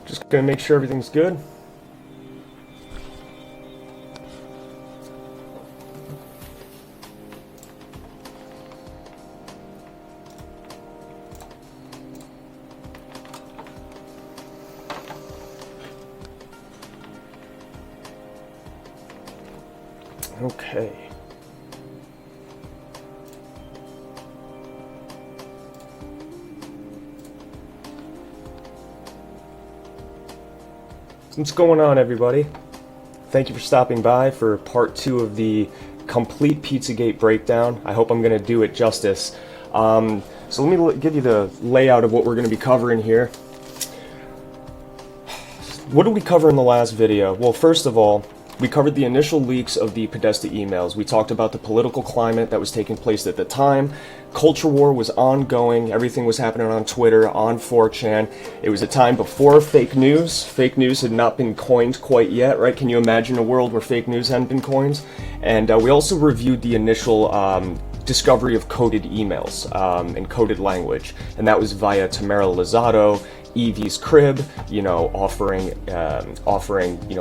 Just gonna make sure everything's good. Okay. What's going on, everybody? Thank you for stopping by for part 2 of the complete Pizzagate breakdown. I hope I'm going to do it justice. So let me give you the layout of what we're going to be covering here. What did we cover in the last video? Well, first of all, we covered the initial leaks of the Podesta emails. We talked about the political climate that was taking place at the time. Culture war was ongoing. Everything was happening on Twitter, on 4chan. It was a time before fake news. Fake news had not been coined quite yet, right? Can you imagine a world where fake news hadn't been coined? And we also reviewed the initial discovery of coded emails and coded language. And that was via Tamara Lozado, Evie's crib, offering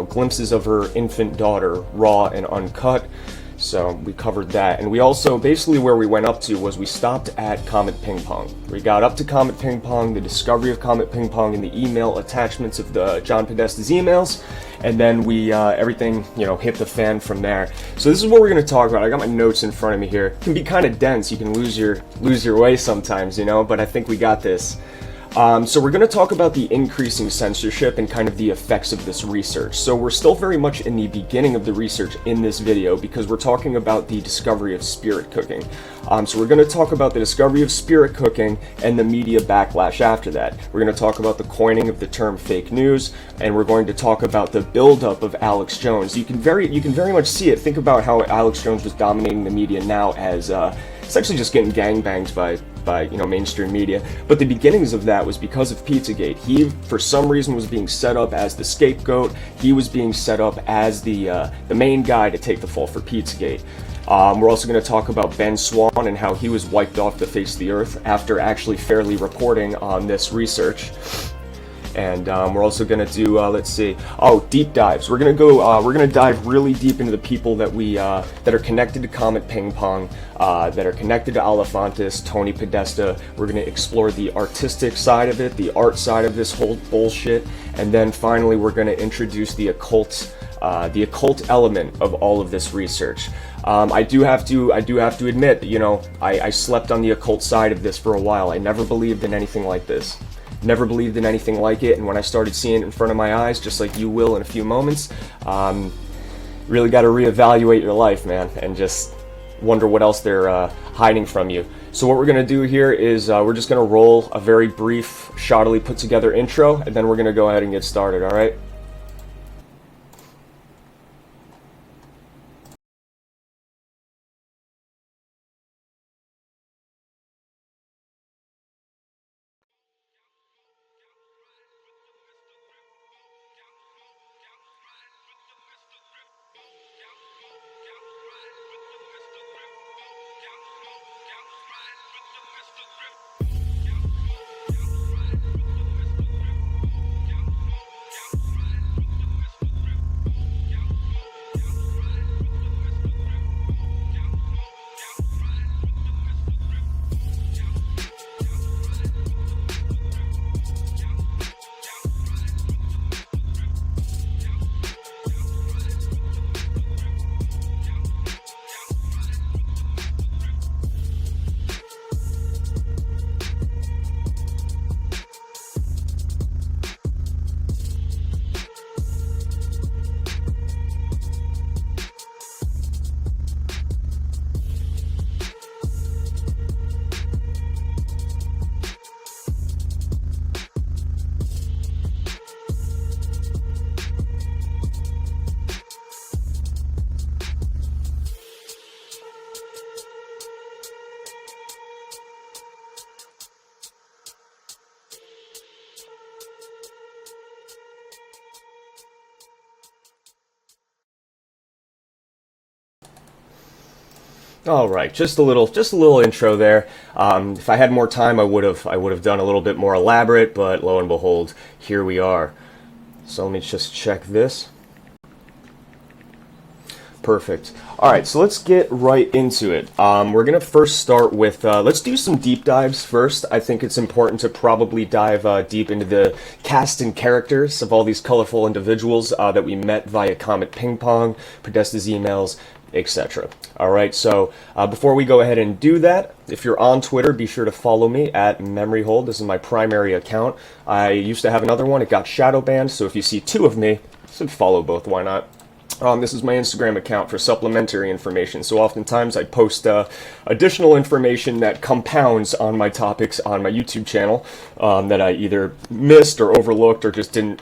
glimpses of her infant daughter, raw and uncut. So we covered that. And we also, basically where we went up to was we stopped at Comet Ping Pong. We got up to Comet Ping Pong, the discovery of Comet Ping Pong and the email attachments of the John Podesta's emails. And then we, everything, hit the fan from there. So this is what we're going to talk about. I got my notes in front of me here. It can be kind of dense. You can lose your way sometimes, but I think we got this. So we're going to talk about the increasing censorship and kind of the effects of this research. So we're still very much in the beginning of the research in this video because we're talking about the discovery of spirit cooking. So we're going to talk about the discovery of spirit cooking and the media backlash after that. We're going to talk about the coining of the term fake news, and we're going to talk about the buildup of Alex Jones. You can very much see it. Think about how Alex Jones was dominating the media now as essentially just getting gangbanged by mainstream media. But the beginnings of that was because of Pizzagate. He, for some reason, was being set up as the scapegoat. He was being set up as the main guy to take the fall for Pizzagate. We're also going to talk about Ben Swan and how he was wiped off the face of the earth after actually fairly reporting on this research. And we're also going to do, deep dives. We're going to dive really deep into the people that that are connected to Comet Ping Pong, that are connected to Alefantis, Tony Podesta. We're going to explore the artistic side of it, the art side of this whole bullshit, and then finally we're going to introduce the occult element of all of this research. I do have to admit that, I slept on the occult side of this for a while. I never believed in anything like this. Never believed in anything like it, and when I started seeing it in front of my eyes, just like you will in a few moments, really got to reevaluate your life, man, and just wonder what else they're hiding from you. So what we're going to do here is we're just going to roll a very brief, shoddily put together intro, and then we're going to go ahead and get started, alright? All right, just a little intro there. If I had more time, I would have done a little bit more elaborate, but lo and behold, here we are. So let me just check this. Perfect. All right, so let's get right into it. We're going to first start with, let's do some deep dives first. I think it's important to probably dive deep into the cast and characters of all these colorful individuals that we met via Comet Ping Pong, Podesta's emails, etc. All right, so before we go ahead and do that, if you're on Twitter, be sure to follow me at MemoryHold. This is my primary account. I used to have another one. It got shadow banned, so if you see two of me, you should follow both. Why not? This is my Instagram account for supplementary information, so oftentimes I post additional information that compounds on my topics on my YouTube channel that I either missed or overlooked or just didn't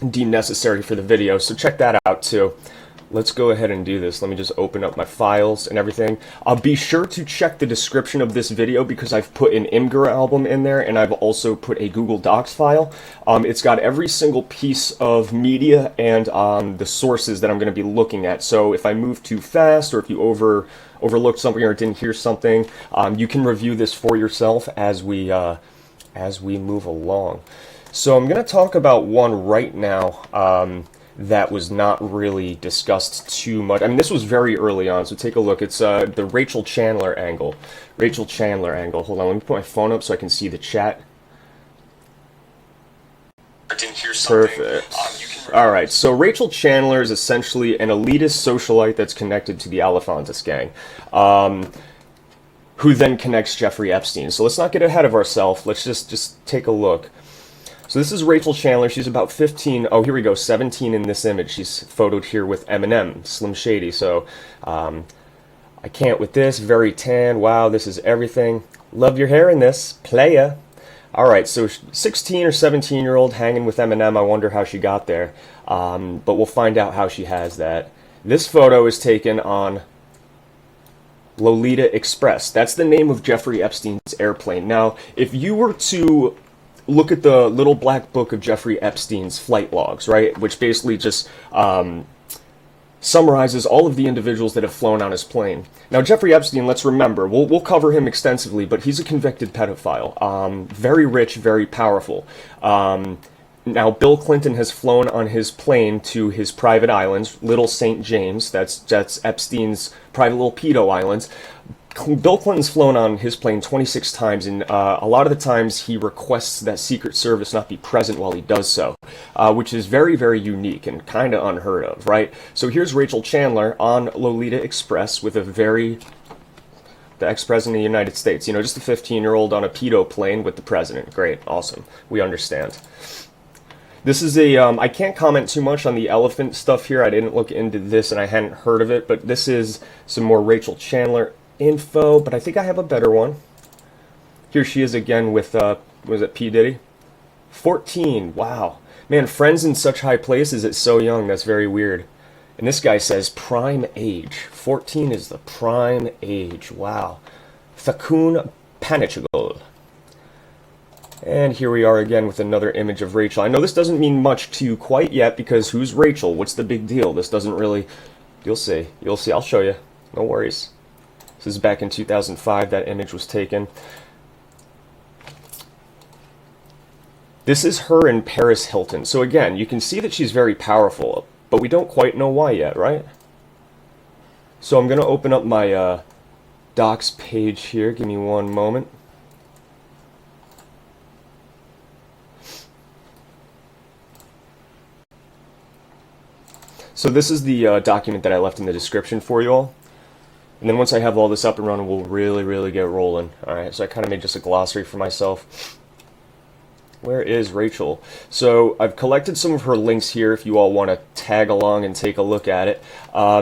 deem necessary for the video, so check that out too. Let's go ahead and do this. Let me just open up my files and everything. Be sure to check the description of this video because I've put an Imgur album in there and I've also put a Google Docs file. It's got every single piece of media and the sources that I'm going to be looking at. So if I move too fast or if you overlooked something or didn't hear something, you can review this for yourself as we move along. So I'm going to talk about one right now. That was not really discussed too much. I mean, this was very early on, so take a look. It's the Rachel Chandler angle. Rachel Chandler angle. Hold on, let me put my phone up so I can see the chat. Perfect. Alright, so Rachel Chandler is essentially an elitist socialite that's connected to the Alefantis gang, who then connects Jeffrey Epstein. So let's not get ahead of ourselves. Let's just take a look. So this is Rachel Chandler. She's about 15. Oh, here we go. 17 in this image. She's photoed here with Eminem, Slim Shady. So I can't with this. Very tan. Wow, this is everything. Love your hair in this. Playa. All right, so 16 or 17-year-old hanging with Eminem. I wonder how she got there. But we'll find out how she has that. This photo is taken on Lolita Express. That's the name of Jeffrey Epstein's airplane. Now, if you were to look at the little black book of Jeffrey Epstein's flight logs, right, which basically just summarizes all of the individuals that have flown on his plane. Now, Jeffrey Epstein, let's remember, we'll cover him extensively, but he's a convicted pedophile, very rich, very powerful. Now, Bill Clinton has flown on his plane to his private islands, Little St. James, that's Epstein's private little pedo islands. Bill Clinton's flown on his plane 26 times, and a lot of the times he requests that Secret Service not be present while he does so, which is very, very unique and kind of unheard of, right? So here's Rachel Chandler on Lolita Express with the ex-president of the United States. You know, just a 15-year-old on a pedo plane with the president. Great, awesome. We understand. This is I can't comment too much on the elephant stuff here. I didn't look into this and I hadn't heard of it, but this is some more Rachel Chandler info, but I think I have a better one. Here she is again with, was it P. Diddy? 14, wow. Man, friends in such high places at so young, that's very weird. And this guy says prime age. 14 is the prime age, wow. Fakun Panichagol. And here we are again with another image of Rachel. I know this doesn't mean much to you quite yet, because who's Rachel? What's the big deal? This doesn't really, you'll see, I'll show you, no worries. This is back in 2005 that image was taken. This is her and Paris Hilton. So again, you can see that she's very powerful, but we don't quite know why yet, right? So I'm going to open up my docs page here. Give me one moment. So this is the document that I left in the description for you all. And then once I have all this up and running, we'll really get rolling. Alright, so I kind of made just a glossary for myself. Where is Rachel? So I've collected some of her links here if you all want to tag along and take a look at it.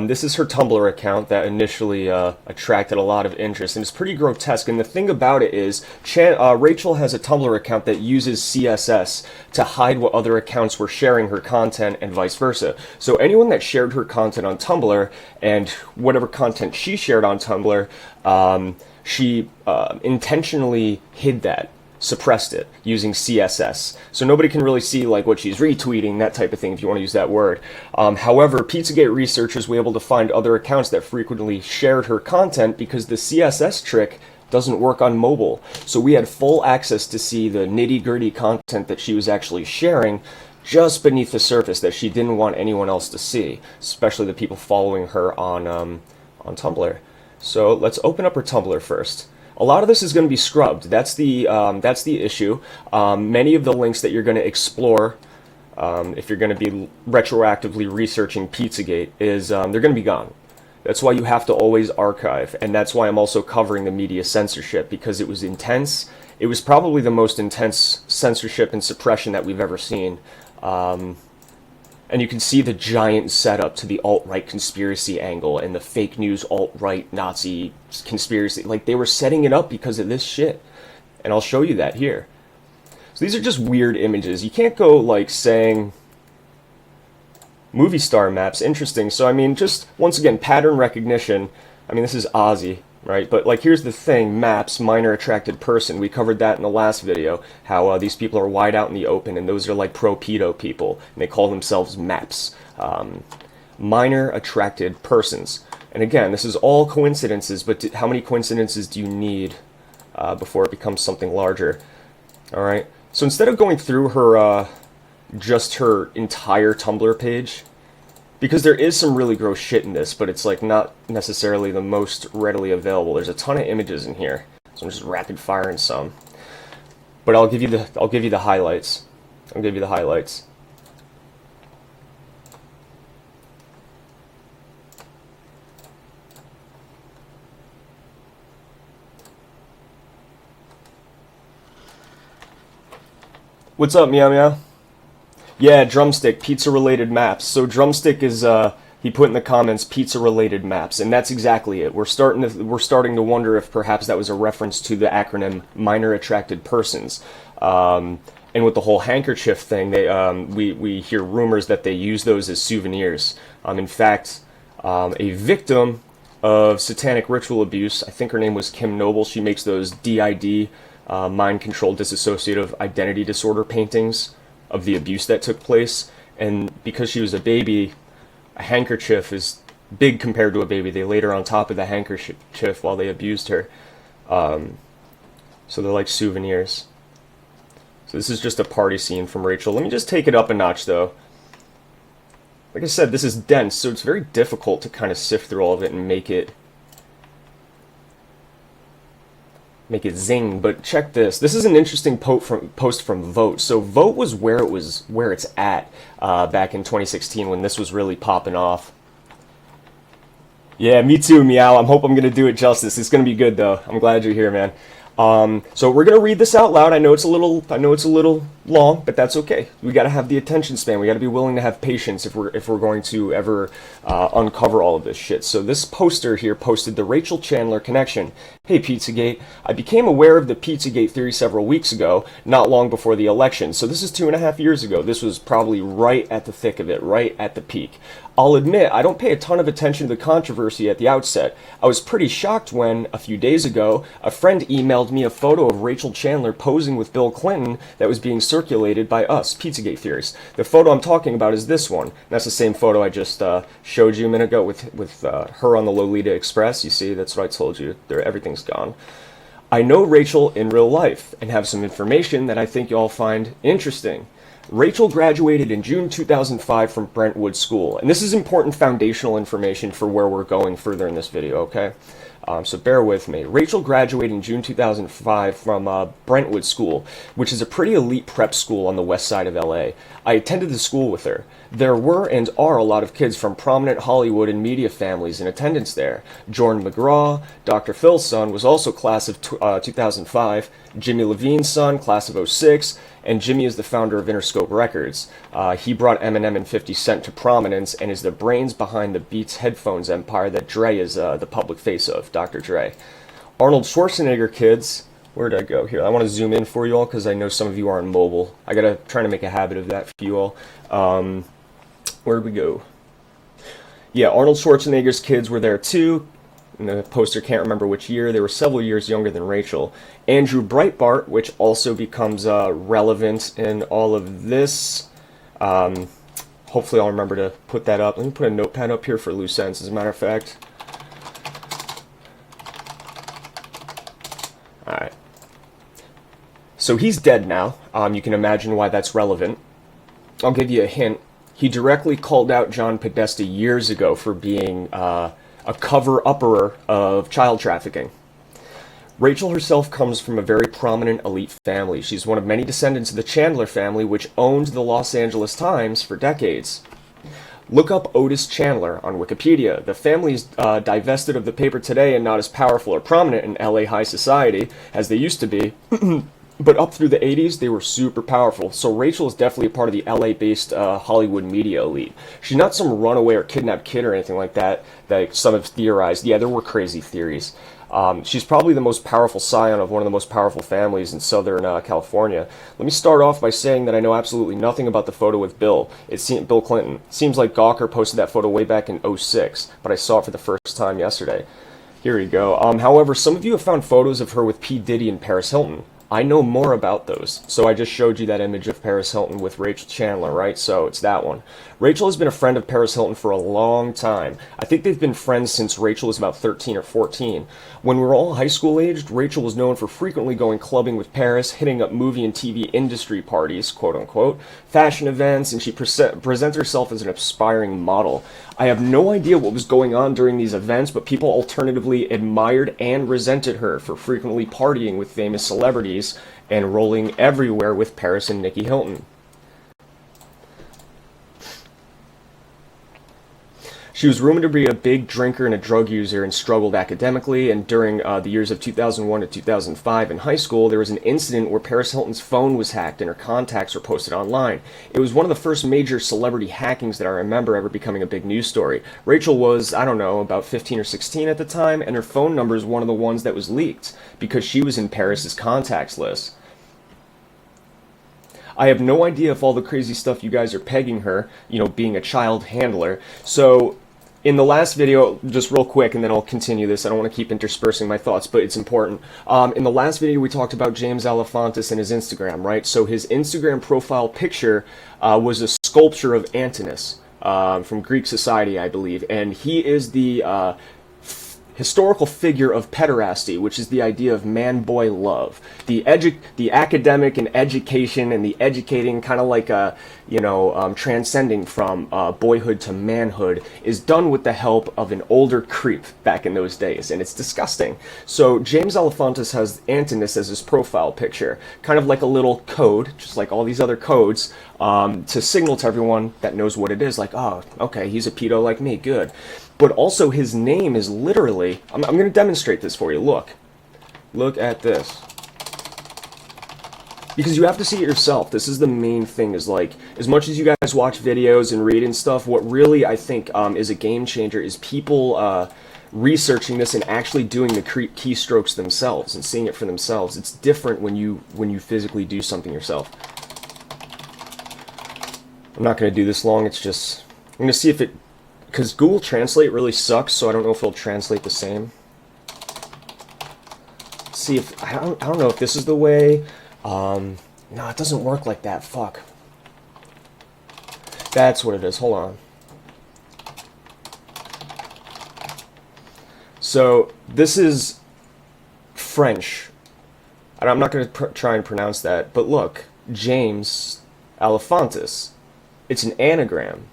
This is her Tumblr account that initially attracted a lot of interest, and it's pretty grotesque. And the thing about it is, Rachel has a Tumblr account that uses CSS to hide what other accounts were sharing her content and vice versa. So anyone that shared her content on Tumblr and whatever content she shared on Tumblr, she intentionally hid that. Suppressed it using CSS. So nobody can really see like what she's retweeting, that type of thing, if you want to use that word. However, Pizzagate researchers were able to find other accounts that frequently shared her content because the CSS trick doesn't work on mobile. So we had full access to see the nitty-gritty content that she was actually sharing just beneath the surface that she didn't want anyone else to see, especially the people following her on Tumblr. So let's open up her Tumblr first. A lot of this is going to be scrubbed. That's the issue. Many of the links that you're going to explore, if you're going to be retroactively researching Pizzagate, is they're going to be gone. That's why you have to always archive, and that's why I'm also covering the media censorship, because it was intense. It was probably the most intense censorship and suppression that we've ever seen. And you can see the giant setup to the alt-right conspiracy angle and the fake news alt-right Nazi conspiracy. Like, they were setting it up because of this shit. And I'll show you that here. So these are just weird images. You can't go, like, saying movie star maps. Interesting. So, I mean, just, once again, pattern recognition. I mean, this is Ozzy, right? But, like, here's the thing. Maps, minor attracted person. We covered that in the last video. How these people are wide out in the open, and those are, like, pro-pedo people. And they call themselves maps. Minor attracted persons. And again, this is all coincidences, but how many coincidences do you need before it becomes something larger? All right. So instead of going through her, just her entire Tumblr page, because there is some really gross shit in this, but it's like not necessarily the most readily available. There's a ton of images in here, so I'm just rapid firing some. But I'll give you the highlights. I'll give you the highlights. What's up, Meow Meow? Yeah, Drumstick, pizza-related maps. So Drumstick is, he put in the comments, pizza-related maps, and that's exactly it. We're starting to wonder if perhaps that was a reference to the acronym Minor Attracted Persons. And with the whole handkerchief thing, we hear rumors that they use those as souvenirs. In fact, a victim of satanic ritual abuse, I think her name was Kim Noble, she makes those DID, mind-controlled dissociative identity disorder paintings of the abuse that took place. And because she was a baby, a handkerchief is big compared to a baby. They laid her on top of the handkerchief while they abused her. So they're like souvenirs. So this is just a party scene from Rachel. Let me just take it up a notch, though. Like I said, this is dense, so it's very difficult to kind of sift through all of it and make it zing. But check this. This is an interesting post from Vote. So Vote was where it's at back in 2016 when this was really popping off. Yeah, me too, Meow. I hope I'm gonna do it justice. It's gonna be good though. I'm glad you're here, man. So we're gonna read this out loud. I know it's a little long, but that's okay. We gotta have the attention span. We gotta be willing to have patience if we're going to ever uncover all of this shit. So this poster here posted the Rachel Chandler connection. Hey Pizzagate, I became aware of the Pizzagate theory several weeks ago, not long before the election. So this is 2.5 years ago. This was probably right at the thick of it, right at the peak. I'll admit, I don't pay a ton of attention to the controversy at the outset. I was pretty shocked when, a few days ago, a friend emailed me a photo of Rachel Chandler posing with Bill Clinton that was being circulated by us, Pizzagate theorists. The photo I'm talking about is this one. That's the same photo I just showed you a minute ago with her on the Lolita Express. You see, that's what I told you. Everything's gone. I know Rachel in real life and have some information that I think you'll find interesting. Rachel graduated in June 2005 from Brentwood School, and this is important foundational information for where we're going further in this video, okay? So bear with me. Rachel graduated in June 2005 from Brentwood School, which is a pretty elite prep school on the west side of LA. I attended the school with her. There were and are a lot of kids from prominent Hollywood and media families in attendance there. Jordan McGraw, Dr. Phil's son, was also class of 2005, Jimmy Levine's son, class of '06, and Jimmy is the founder of Interscope Records. He brought Eminem and 50 Cent to prominence and is the brains behind the Beats headphones empire that Dre is the public face of, Dr. Dre. Arnold Schwarzenegger kids, where did I go here? I want to zoom in for you all because I know some of you aren't mobile. I gotta try to make a habit of that for you all. Where'd we go? Yeah, Arnold Schwarzenegger's kids were there too. In the poster, can't remember which year. They were several years younger than Rachel. Andrew Breitbart, which also becomes relevant in all of this. Hopefully I'll remember to put that up. Let me put a notepad up here for loose ends, as a matter of fact. Alright. So he's dead now. You can imagine why that's relevant. I'll give you a hint. He directly called out John Podesta years ago for being a cover-upper of child trafficking. Rachel herself comes from a very prominent elite family. She's one of many descendants of the Chandler family, which owned the Los Angeles Times for decades. Look up Otis Chandler on Wikipedia. The family is divested of the paper today and not as powerful or prominent in LA high society as they used to be. But up through the 80s, they were super powerful. So Rachel is definitely a part of the LA-based Hollywood media elite. She's not some runaway or kidnapped kid or anything like that some have theorized. Yeah, there were crazy theories. She's probably the most powerful scion of one of the most powerful families in Southern California. Let me start off by saying that I know absolutely nothing about the photo with Bill. Bill Clinton. It seems like Gawker posted that photo way back in '06, but I saw it for the first time yesterday. Here we go. However, some of you have found photos of her with P. Diddy and Paris Hilton. I know more about those, so I just showed you that image of Paris Hilton with Rachel Chandler, right? So it's that one. Rachel has been a friend of Paris Hilton for a long time. I think they've been friends since Rachel was about 13 or 14. When we were all high school aged, Rachel was known for frequently going clubbing with Paris, hitting up movie and TV industry parties, quote unquote, fashion events, and she presents herself as an aspiring model. I have no idea what was going on during these events, but people alternatively admired and resented her for frequently partying with famous celebrities and rolling everywhere with Paris and Nikki Hilton. She was rumored to be a big drinker and a drug user and struggled academically, and during the years of 2001 to 2005 in high school, there was an incident where Paris Hilton's phone was hacked and her contacts were posted online. It was one of the first major celebrity hackings that I remember ever becoming a big news story. Rachel was, I don't know, about 15 or 16 at the time, and her phone number is one of the ones that was leaked because she was in Paris's contacts list. I have no idea if all the crazy stuff you guys are pegging her, being a child handler. So in the last video, just real quick, and then I'll continue this. I don't want to keep interspersing my thoughts, but it's important. In the last video, we talked about James Alefantis and his Instagram, right? So his Instagram profile picture was a sculpture of Antinous from Greek society, I believe. And he is the historical figure of pederasty, which is the idea of man-boy love. The academic and education and the educating, kind of like transcending from boyhood to manhood, is done with the help of an older creep back in those days, and it's disgusting. So James Alefantis has Antinous as his profile picture, kind of like a little code, just like all these other codes, to signal to everyone that knows what it is, like, oh, okay, he's a pedo like me, good. But also his name is literally, I'm going to demonstrate this for you, look at this. Because you have to see it yourself. This is the main thing, is like, as much as you guys watch videos and read and stuff, what really I think is a game changer is people researching this and actually doing the keystrokes themselves and seeing it for themselves. It's different when you physically do something yourself. I'm not going to do this long, it's just, I'm going to see if it, because Google Translate really sucks, so I don't know if it'll translate the same. See if, I don't know if this is the way. No, it doesn't work like that, fuck. That's what it is, hold on. So, this is French. And I'm not going to try and pronounce that, but look, James Alefantis. It's an anagram.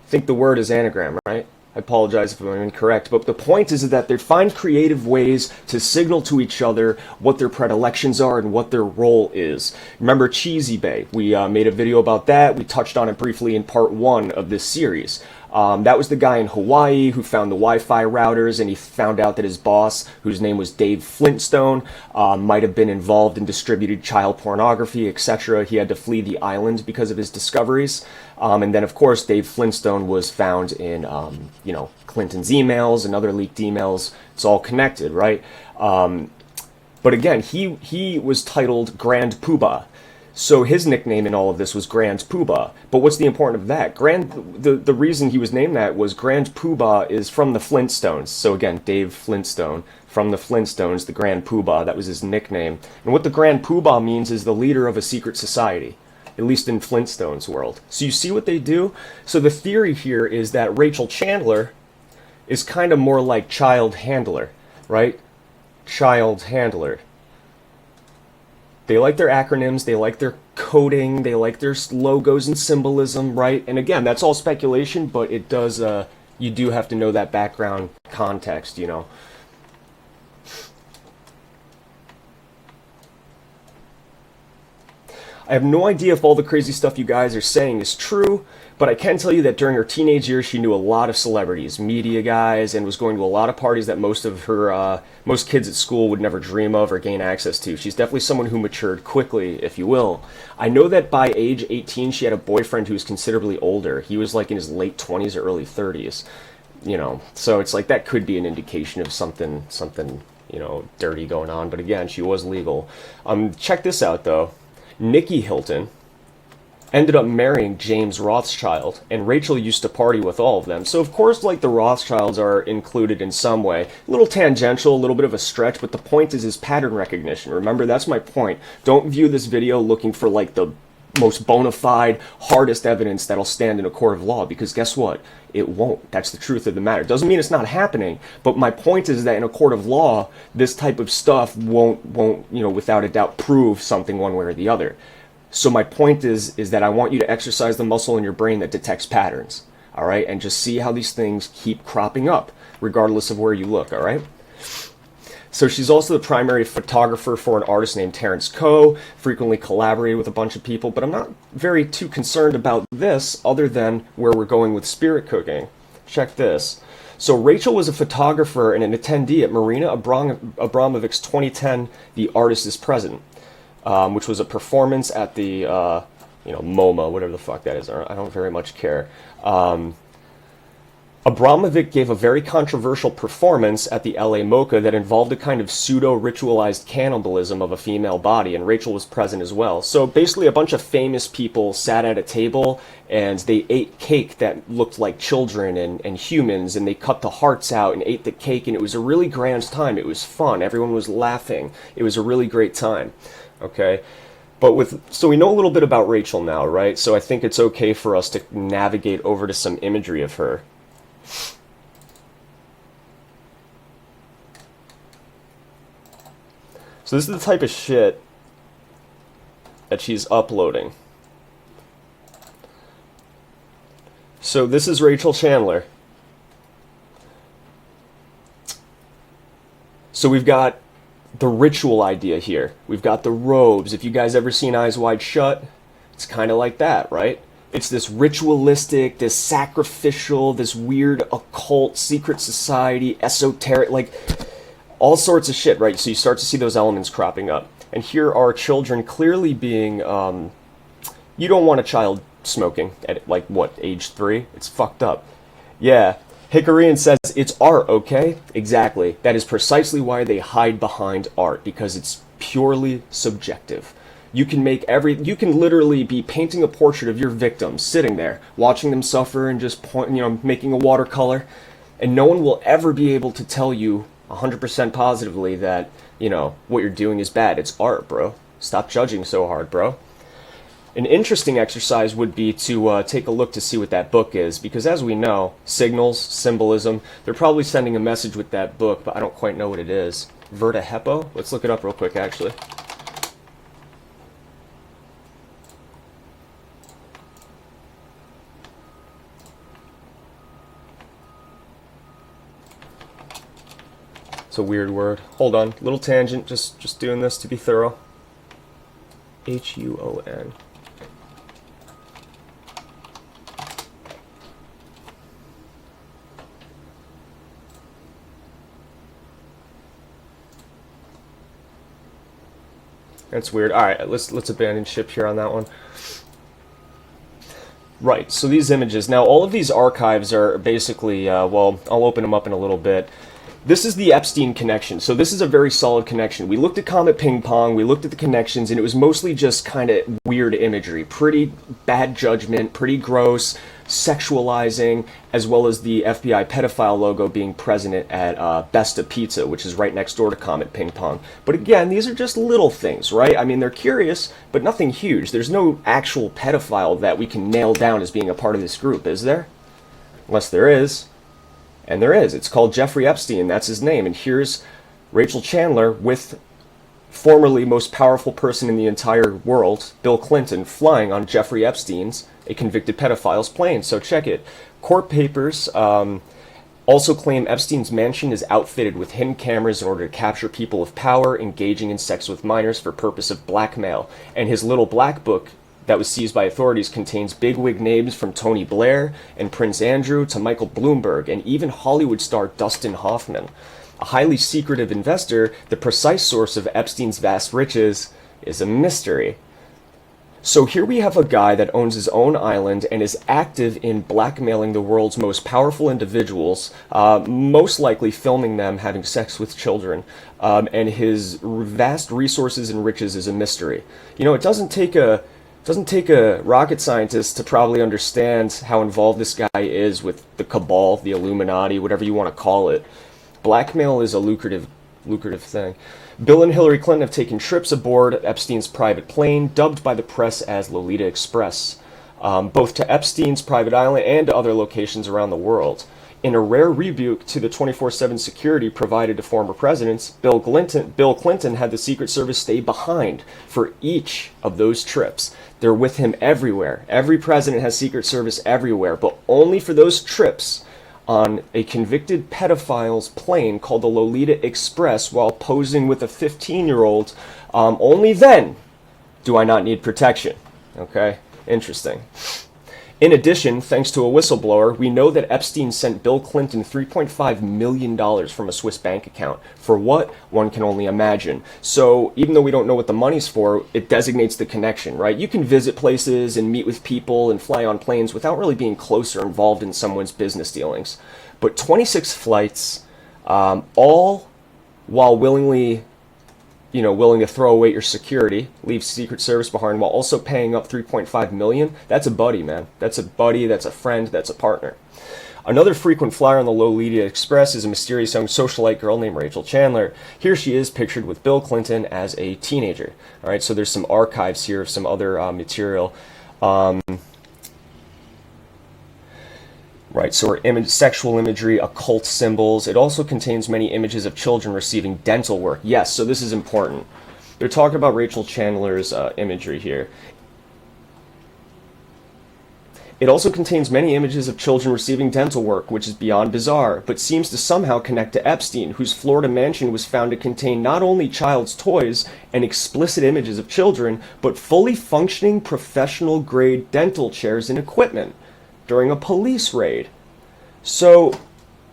I think the word is anagram, right? I apologize if I'm incorrect, but the point is that they find creative ways to signal to each other what their predilections are and what their role is. Remember Cheesy Bay? We made a video about that. We touched on it briefly in part 1 of this series. That was the guy in Hawaii who found the Wi-Fi routers, and he found out that his boss, whose name was Dave Flintstone, might have been involved in distributed child pornography, etc. He had to flee the island because of his discoveries. And then, of course, Dave Flintstone was found in, Clinton's emails and other leaked emails. It's all connected, right? But again, he was titled Grand Poobah. So his nickname in all of this was Grand Poobah. But what's the importance of that? The reason he was named that was Grand Poobah is from the Flintstones. So again, Dave Flintstone, from the Flintstones, the Grand Poobah, that was his nickname. And what the Grand Poobah means is the leader of a secret society, at least in Flintstones world. So you see what they do? So the theory here is that Rachel Chandler is kind of more like child handler, right? Child handler. They like their acronyms, they like their coding, they like their logos and symbolism, right? And again, that's all speculation, but it does, you do have to know that background context, you know. I have no idea if all the crazy stuff you guys are saying is true, but I can tell you that during her teenage years, she knew a lot of celebrities, media guys, and was going to a lot of parties that most of her, most kids at school would never dream of or gain access to. She's definitely someone who matured quickly, if you will. I know that by age 18, she had a boyfriend who was considerably older. He was like in his late 20s or early 30s, you know. So it's like that could be an indication of something, you know, dirty going on. But again, she was legal. Check this out, though. Nikki Hilton ended up marrying James Rothschild, and Rachel used to party with all of them. So of course, like, the Rothschilds are included in some way. A little tangential, a little bit of a stretch, but the point is pattern recognition. Remember, that's my point. Don't view this video looking for like the most bona fide, hardest evidence that'll stand in a court of law, because guess what? It won't. That's the truth of the matter. Doesn't mean it's not happening, but my point is that in a court of law, this type of stuff won't, you know, without a doubt prove something one way or the other. So my point is that I want you to exercise the muscle in your brain that detects patterns, all right? And just see how these things keep cropping up, regardless of where you look, all right? So she's also the primary photographer for an artist named Terrence Coe, frequently collaborated with a bunch of people, but I'm not very too concerned about this other than where we're going with spirit cooking. Check this. So Rachel was a photographer and an attendee at Marina Abramovic's 2010 The Artist is Present, which was a performance at the, you know, MoMA, whatever the fuck that is. I don't very much care. Abramovic gave a very controversial performance at the LA MoCA that involved a kind of pseudo-ritualized cannibalism of a female body, and Rachel was present as well. So basically a bunch of famous people sat at a table and they ate cake that looked like children and humans, and they cut the hearts out and ate the cake, and it was a really grand time. It was fun. Everyone was laughing. It was a really great time. Okay? But so we know a little bit about Rachel now, right? So I think it's okay for us to navigate over to some imagery of her. So this is the type of shit that she's uploading. So this is Rachel Chandler. So we've got the ritual idea here. We've got the robes. If you guys ever seen Eyes Wide Shut, it's kind of like that, right? It's this ritualistic, this sacrificial, this weird occult, secret society, esoteric, like all sorts of shit, right? So you start to see those elements cropping up. And here are children clearly being, you don't want a child smoking at, like, what, age 3? It's fucked up. Yeah. Hickorean says, it's art, okay? Exactly. That is precisely why they hide behind art, because it's purely subjective. You can literally be painting a portrait of your victims, sitting there, watching them suffer and just making a watercolor, and no one will ever be able to tell you 100% positively that, you know, what you're doing is bad. It's art, bro. Stop judging so hard, bro. An interesting exercise would be to take a look to see what that book is, because as we know, signals, symbolism, they're probably sending a message with that book, but I don't quite know what it is. Verta Heppo? Let's look it up real quick, actually. It's a weird word. Hold on, little tangent, just doing this to be thorough. H-U-O-N. That's weird. All right, let's abandon ship here on that one. Right, so these images. Now, all of these archives are basically, well, I'll open them up in a little bit. This is the Epstein connection, so this is a very solid connection. We looked at Comet Ping Pong, we looked at the connections, and it was mostly just kind of weird imagery. Pretty bad judgment, pretty gross, sexualizing, as well as the FBI pedophile logo being present at Besta Pizza, which is right next door to Comet Ping Pong. But again, these are just little things, right? I mean, they're curious, but nothing huge. There's no actual pedophile that we can nail down as being a part of this group, is there? Unless there is. And there is. It's called Jeffrey Epstein. That's his name. And here's Rachel Chandler with formerly most powerful person in the entire world, Bill Clinton, flying on Jeffrey Epstein's, a convicted pedophile's plane. So check it. Court papers also claim Epstein's mansion is outfitted with hidden cameras in order to capture people of power engaging in sex with minors for purpose of blackmail. And his little black book that was seized by authorities contains bigwig names from Tony Blair and Prince Andrew to Michael Bloomberg and even Hollywood star Dustin Hoffman. A highly secretive investor, the precise source of Epstein's vast riches is a mystery. So here we have a guy that owns his own island and is active in blackmailing the world's most powerful individuals, most likely filming them having sex with children, and his vast resources and riches is a mystery. You know, it doesn't take a rocket scientist to probably understand how involved this guy is with the cabal, the Illuminati, whatever you want to call it. Blackmail is a lucrative thing. Bill and Hillary Clinton have taken trips aboard Epstein's private plane, dubbed by the press as Lolita Express, both to Epstein's private island and to other locations around the world. In a rare rebuke to the 24/7 security provided to former presidents, Bill Clinton had the Secret Service stay behind for each of those trips. They're with him everywhere. Every president has Secret Service everywhere, but only for those trips on a convicted pedophile's plane called the Lolita Express while posing with a 15-year-old. Only then do I not need protection. Okay? Interesting. In addition, thanks to a whistleblower, we know that Epstein sent Bill Clinton $3.5 million from a Swiss bank account. For what? One can only imagine. So even though we don't know what the money's for, it designates the connection, right? You can visit places and meet with people and fly on planes without really being close or involved in someone's business dealings. But 26 flights, all while willing to throw away your security, leave Secret Service behind while also paying up $3.5 million, that's a buddy, man. That's a buddy, that's a friend, that's a partner. Another frequent flyer on the Lolita Express is a mysterious young socialite girl named Rachel Chandler. Here she is pictured with Bill Clinton as a teenager. All right, so there's some archives here of some other material. Right, so sexual imagery, occult symbols. It also contains many images of children receiving dental work. Yes, so this is important. They're talking about Rachel Chandler's imagery here. It also contains many images of children receiving dental work, which is beyond bizarre, but seems to somehow connect to Epstein, whose Florida mansion was found to contain not only child's toys and explicit images of children, but fully functioning professional-grade dental chairs and equipment during a police raid. So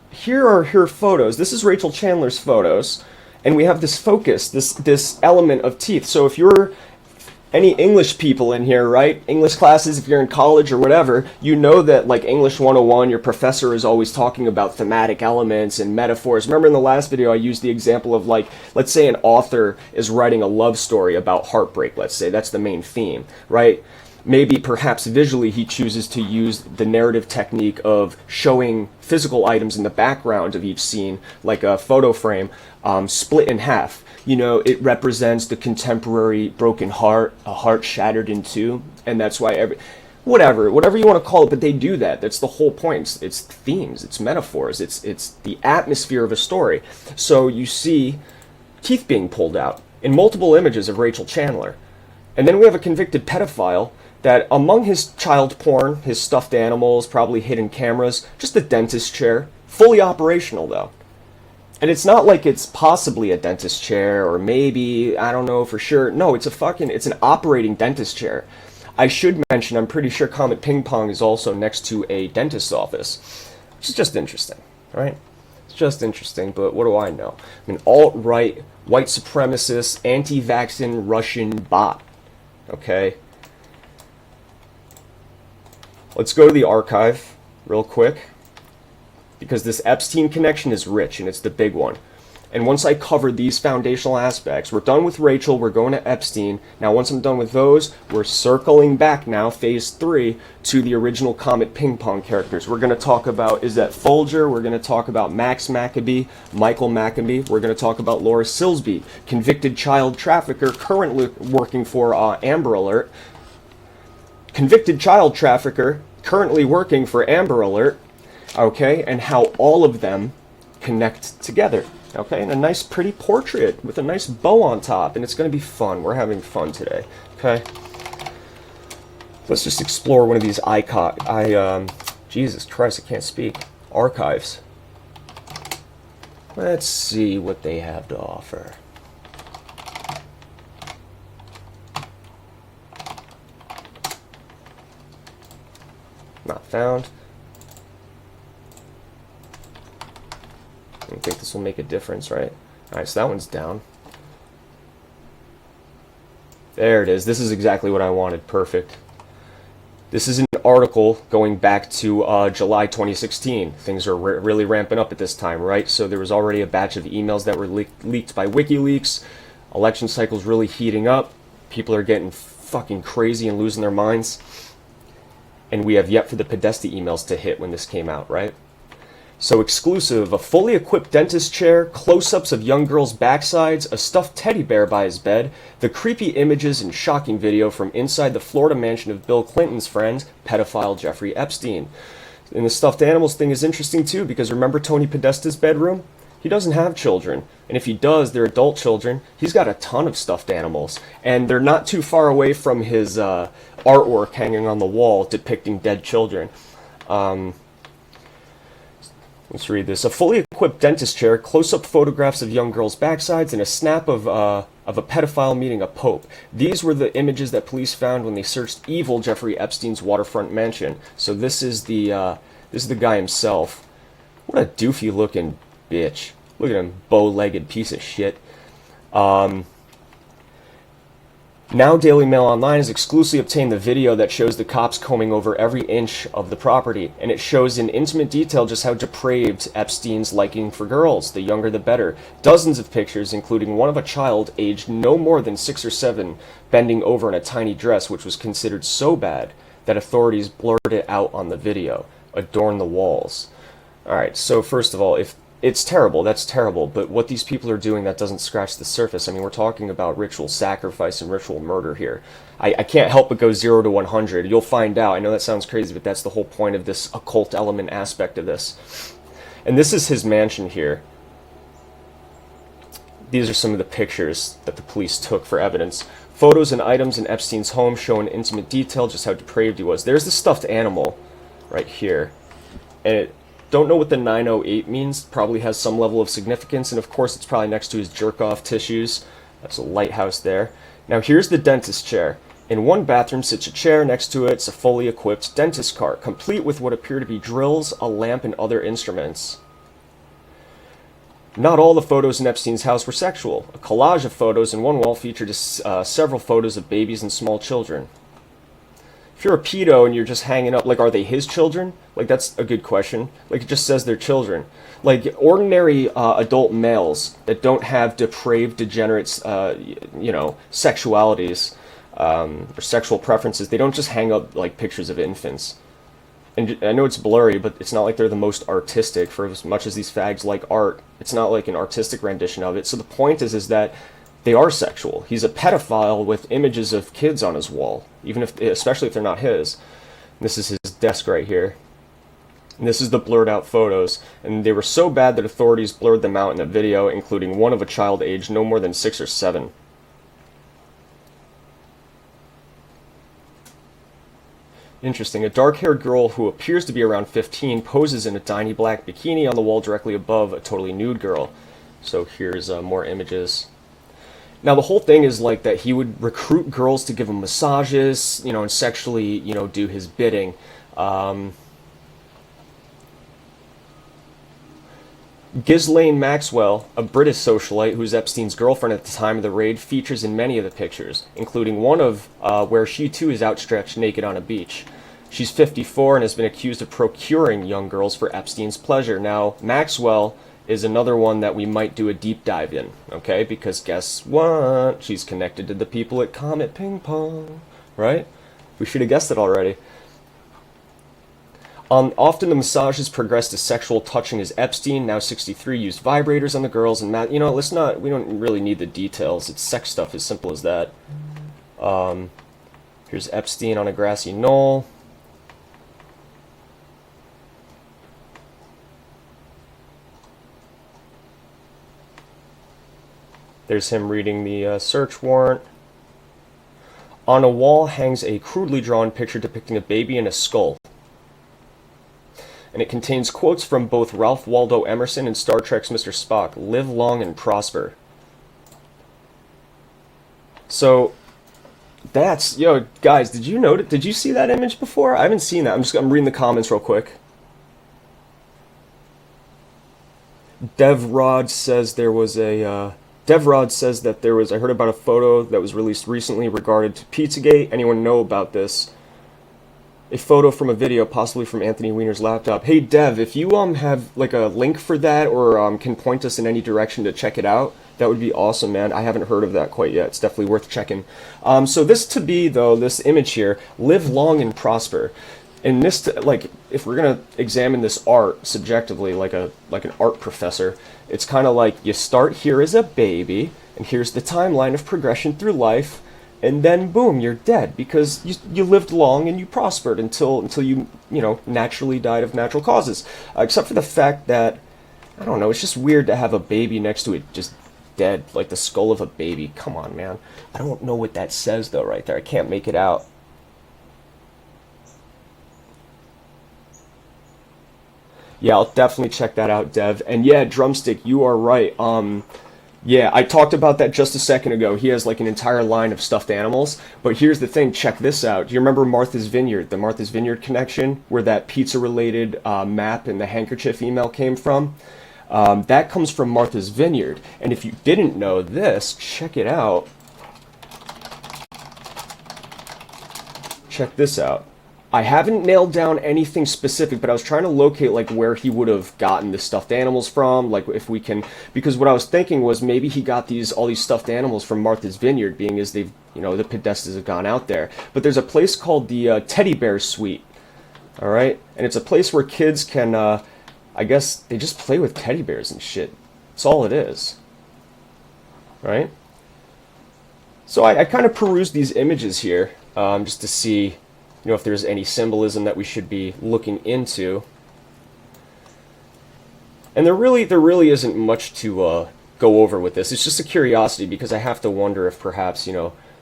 here are her photos. This is Rachel Chandler's photos, and we have this focus, this element of teeth. So if you're any English people in here, right? English classes, if you're in college or whatever, you know that like English 101, your professor is always talking about thematic elements and metaphors. Remember in the last video I used the example of like, let's say an author is writing a love story about heartbreak, let's say. That's the main theme, right? Maybe perhaps visually he chooses to use the narrative technique of showing physical items in the background of each scene, like a photo frame, split in half. You know, it represents the contemporary broken heart, a heart shattered in two, and that's why whatever you want to call it, but they do that. That's the whole point. It's themes, it's metaphors, it's the atmosphere of a story. So you see teeth being pulled out in multiple images of Rachel Chandler. And then we have a convicted pedophile that among his child porn, his stuffed animals, probably hidden cameras, just a dentist chair, fully operational though. And it's not like it's possibly a dentist chair or maybe, I don't know for sure. No, it's an operating dentist chair. I should mention, I'm pretty sure Comet Ping Pong is also next to a dentist's office, which is just interesting, right? It's just interesting, but what do I know? I mean, alt-right, white supremacist, anti-vaccine Russian bot, okay? Let's go to the archive real quick, because this Epstein connection is rich, and it's the big one. And once I cover these foundational aspects, we're done with Rachel, we're going to Epstein. Now, once I'm done with those, we're circling back now, phase 3, to the original Comet Ping Pong characters. We're going to talk about Izette Folger, we're going to talk about Max Maccabee, Michael Maccabee, we're going to talk about Laura Silsby, convicted child trafficker, currently working for Amber Alert. Convicted child trafficker, currently working for Amber Alert. Okay, and how all of them connect together. Okay, and a nice pretty portrait with a nice bow on top, and it's going to be fun. We're having fun today. Okay, let's just explore one of these Jesus Christ, I can't speak. Archives. Let's see what they have to offer. Not found. I don't think this will make a difference, right? Alright, so that one's down. There it is. This is exactly what I wanted. Perfect. This is an article going back to July 2016. Things are really ramping up at this time, right? So there was already a batch of emails that were leaked by WikiLeaks. Election cycle's really heating up. People are getting fucking crazy and losing their minds. And we have yet for the Podesta emails to hit when this came out, right? So exclusive, a fully equipped dentist chair, close-ups of young girls' backsides, a stuffed teddy bear by his bed, the creepy images and shocking video from inside the Florida mansion of Bill Clinton's friend, pedophile Jeffrey Epstein. And the stuffed animals thing is interesting too, because remember Tony Podesta's bedroom? He doesn't have children, and if he does, they're adult children. He's got a ton of stuffed animals, and they're not too far away from his artwork hanging on the wall depicting dead children. Let's read this. A fully equipped dentist chair, close-up photographs of young girls' backsides, and a snap of a pedophile meeting a pope. These were the images that police found when they searched evil Jeffrey Epstein's waterfront mansion. So this is the guy himself. What a doofy-looking bitch. Look at him, bow-legged piece of shit. Now Daily Mail Online has exclusively obtained the video that shows the cops combing over every inch of the property, and it shows in intimate detail just how depraved Epstein's liking for girls, the younger the better. Dozens of pictures, including one of a child aged no more than 6 or 7, bending over in a tiny dress, which was considered so bad that authorities blurred it out on the video, adorn the walls. Alright, so first of all, if it's terrible, that's terrible, but what these people are doing, that doesn't scratch the surface. I mean, we're talking about ritual sacrifice and ritual murder here. I can't help but go 0 to 100. You'll find out. I know that sounds crazy, but that's the whole point of this occult element aspect of this. And this is his mansion here. These are some of the pictures that the police took for evidence. Photos and items in Epstein's home show in intimate detail just how depraved he was. There's the stuffed animal right here. And don't know what the 908 means. Probably has some level of significance, and of course it's probably next to his jerk-off tissues. That's a lighthouse there. Now here's the dentist chair. In one bathroom sits a chair, next to it's a fully equipped dentist cart, complete with what appear to be drills, a lamp, and other instruments. Not all the photos in Epstein's house were sexual. A collage of photos in one wall featured several photos of babies and small children. If you're a pedo and you're just hanging up, like, are they his children? Like, that's a good question. Like, it just says they're children. Like, ordinary adult males that don't have depraved, degenerate, sexualities or sexual preferences, they don't just hang up, like, pictures of infants. And I know it's blurry, but it's not like they're the most artistic. For as much as these fags like art, it's not like an artistic rendition of it. So the point is that they are sexual. He's a pedophile with images of kids on his wall, especially if they're not his. This is his desk right here. And this is the blurred out photos. And they were so bad that authorities blurred them out in a video, including one of a child aged no more than 6 or 7. Interesting. A dark-haired girl who appears to be around 15 poses in a tiny black bikini on the wall directly above a totally nude girl. So here's more images. Now, the whole thing is like that he would recruit girls to give him massages, and sexually, do his bidding. Ghislaine Maxwell, a British socialite who was Epstein's girlfriend at the time of the raid, features in many of the pictures, including one of where she too is outstretched naked on a beach. She's 54 and has been accused of procuring young girls for Epstein's pleasure. Now, Maxwell is another one that we might do a deep dive in, okay? Because guess what? She's connected to the people at Comet Ping Pong, right? We should have guessed it already. Often the massages progressed to sexual touching as Epstein, now 63, used vibrators on the girls, and we don't really need the details. It's sex stuff, as simple as that. Here's Epstein on a grassy knoll. There's him reading the search warrant. On a wall hangs a crudely drawn picture depicting a baby and a skull. And it contains quotes from both Ralph Waldo Emerson and Star Trek's Mr. Spock. Live long and prosper. So, that's, yo, guys, did you see that image before? I haven't seen that. I'm reading the comments real quick. Devrod says that there was, I heard about a photo that was released recently regarding to Pizzagate. Anyone know about this? A photo from a video, possibly from Anthony Weiner's laptop. Hey Dev, if you have like a link for that or can point us in any direction to check it out, that would be awesome, man. I haven't heard of that quite yet. It's definitely worth checking. So this image here, live long and prosper. And this, like, if we're gonna examine this art subjectively, like an art professor, it's kind of like you start here as a baby, and here's the timeline of progression through life, and then boom, you're dead because you lived long and you prospered until you naturally died of natural causes. Except for the fact that, I don't know, it's just weird to have a baby next to it just dead, like the skull of a baby. Come on, man. I don't know what that says though right there. I can't make it out. Yeah, I'll definitely check that out, Dev. And yeah, Drumstick, you are right. Yeah, I talked about that just a second ago. He has like an entire line of stuffed animals. But here's the thing, check this out. Do you remember Martha's Vineyard, the Martha's Vineyard connection, where that pizza-related map and the handkerchief email came from? That comes from Martha's Vineyard. And if you didn't know this, check it out. Check this out. I haven't nailed down anything specific, but I was trying to locate like where he would have gotten the stuffed animals from, like if we can, because what I was thinking was maybe he got all these stuffed animals from Martha's Vineyard, being as they've, the Podestas have gone out there. But there's a place called the Teddy Bear Suite, all right? And it's a place where kids can, I guess, they just play with teddy bears and shit. That's all it is, right? So I kind of perused these images here just to see if there's any symbolism that we should be looking into. And there really isn't much to go over with this. It's just a curiosity because I have to wonder if perhaps,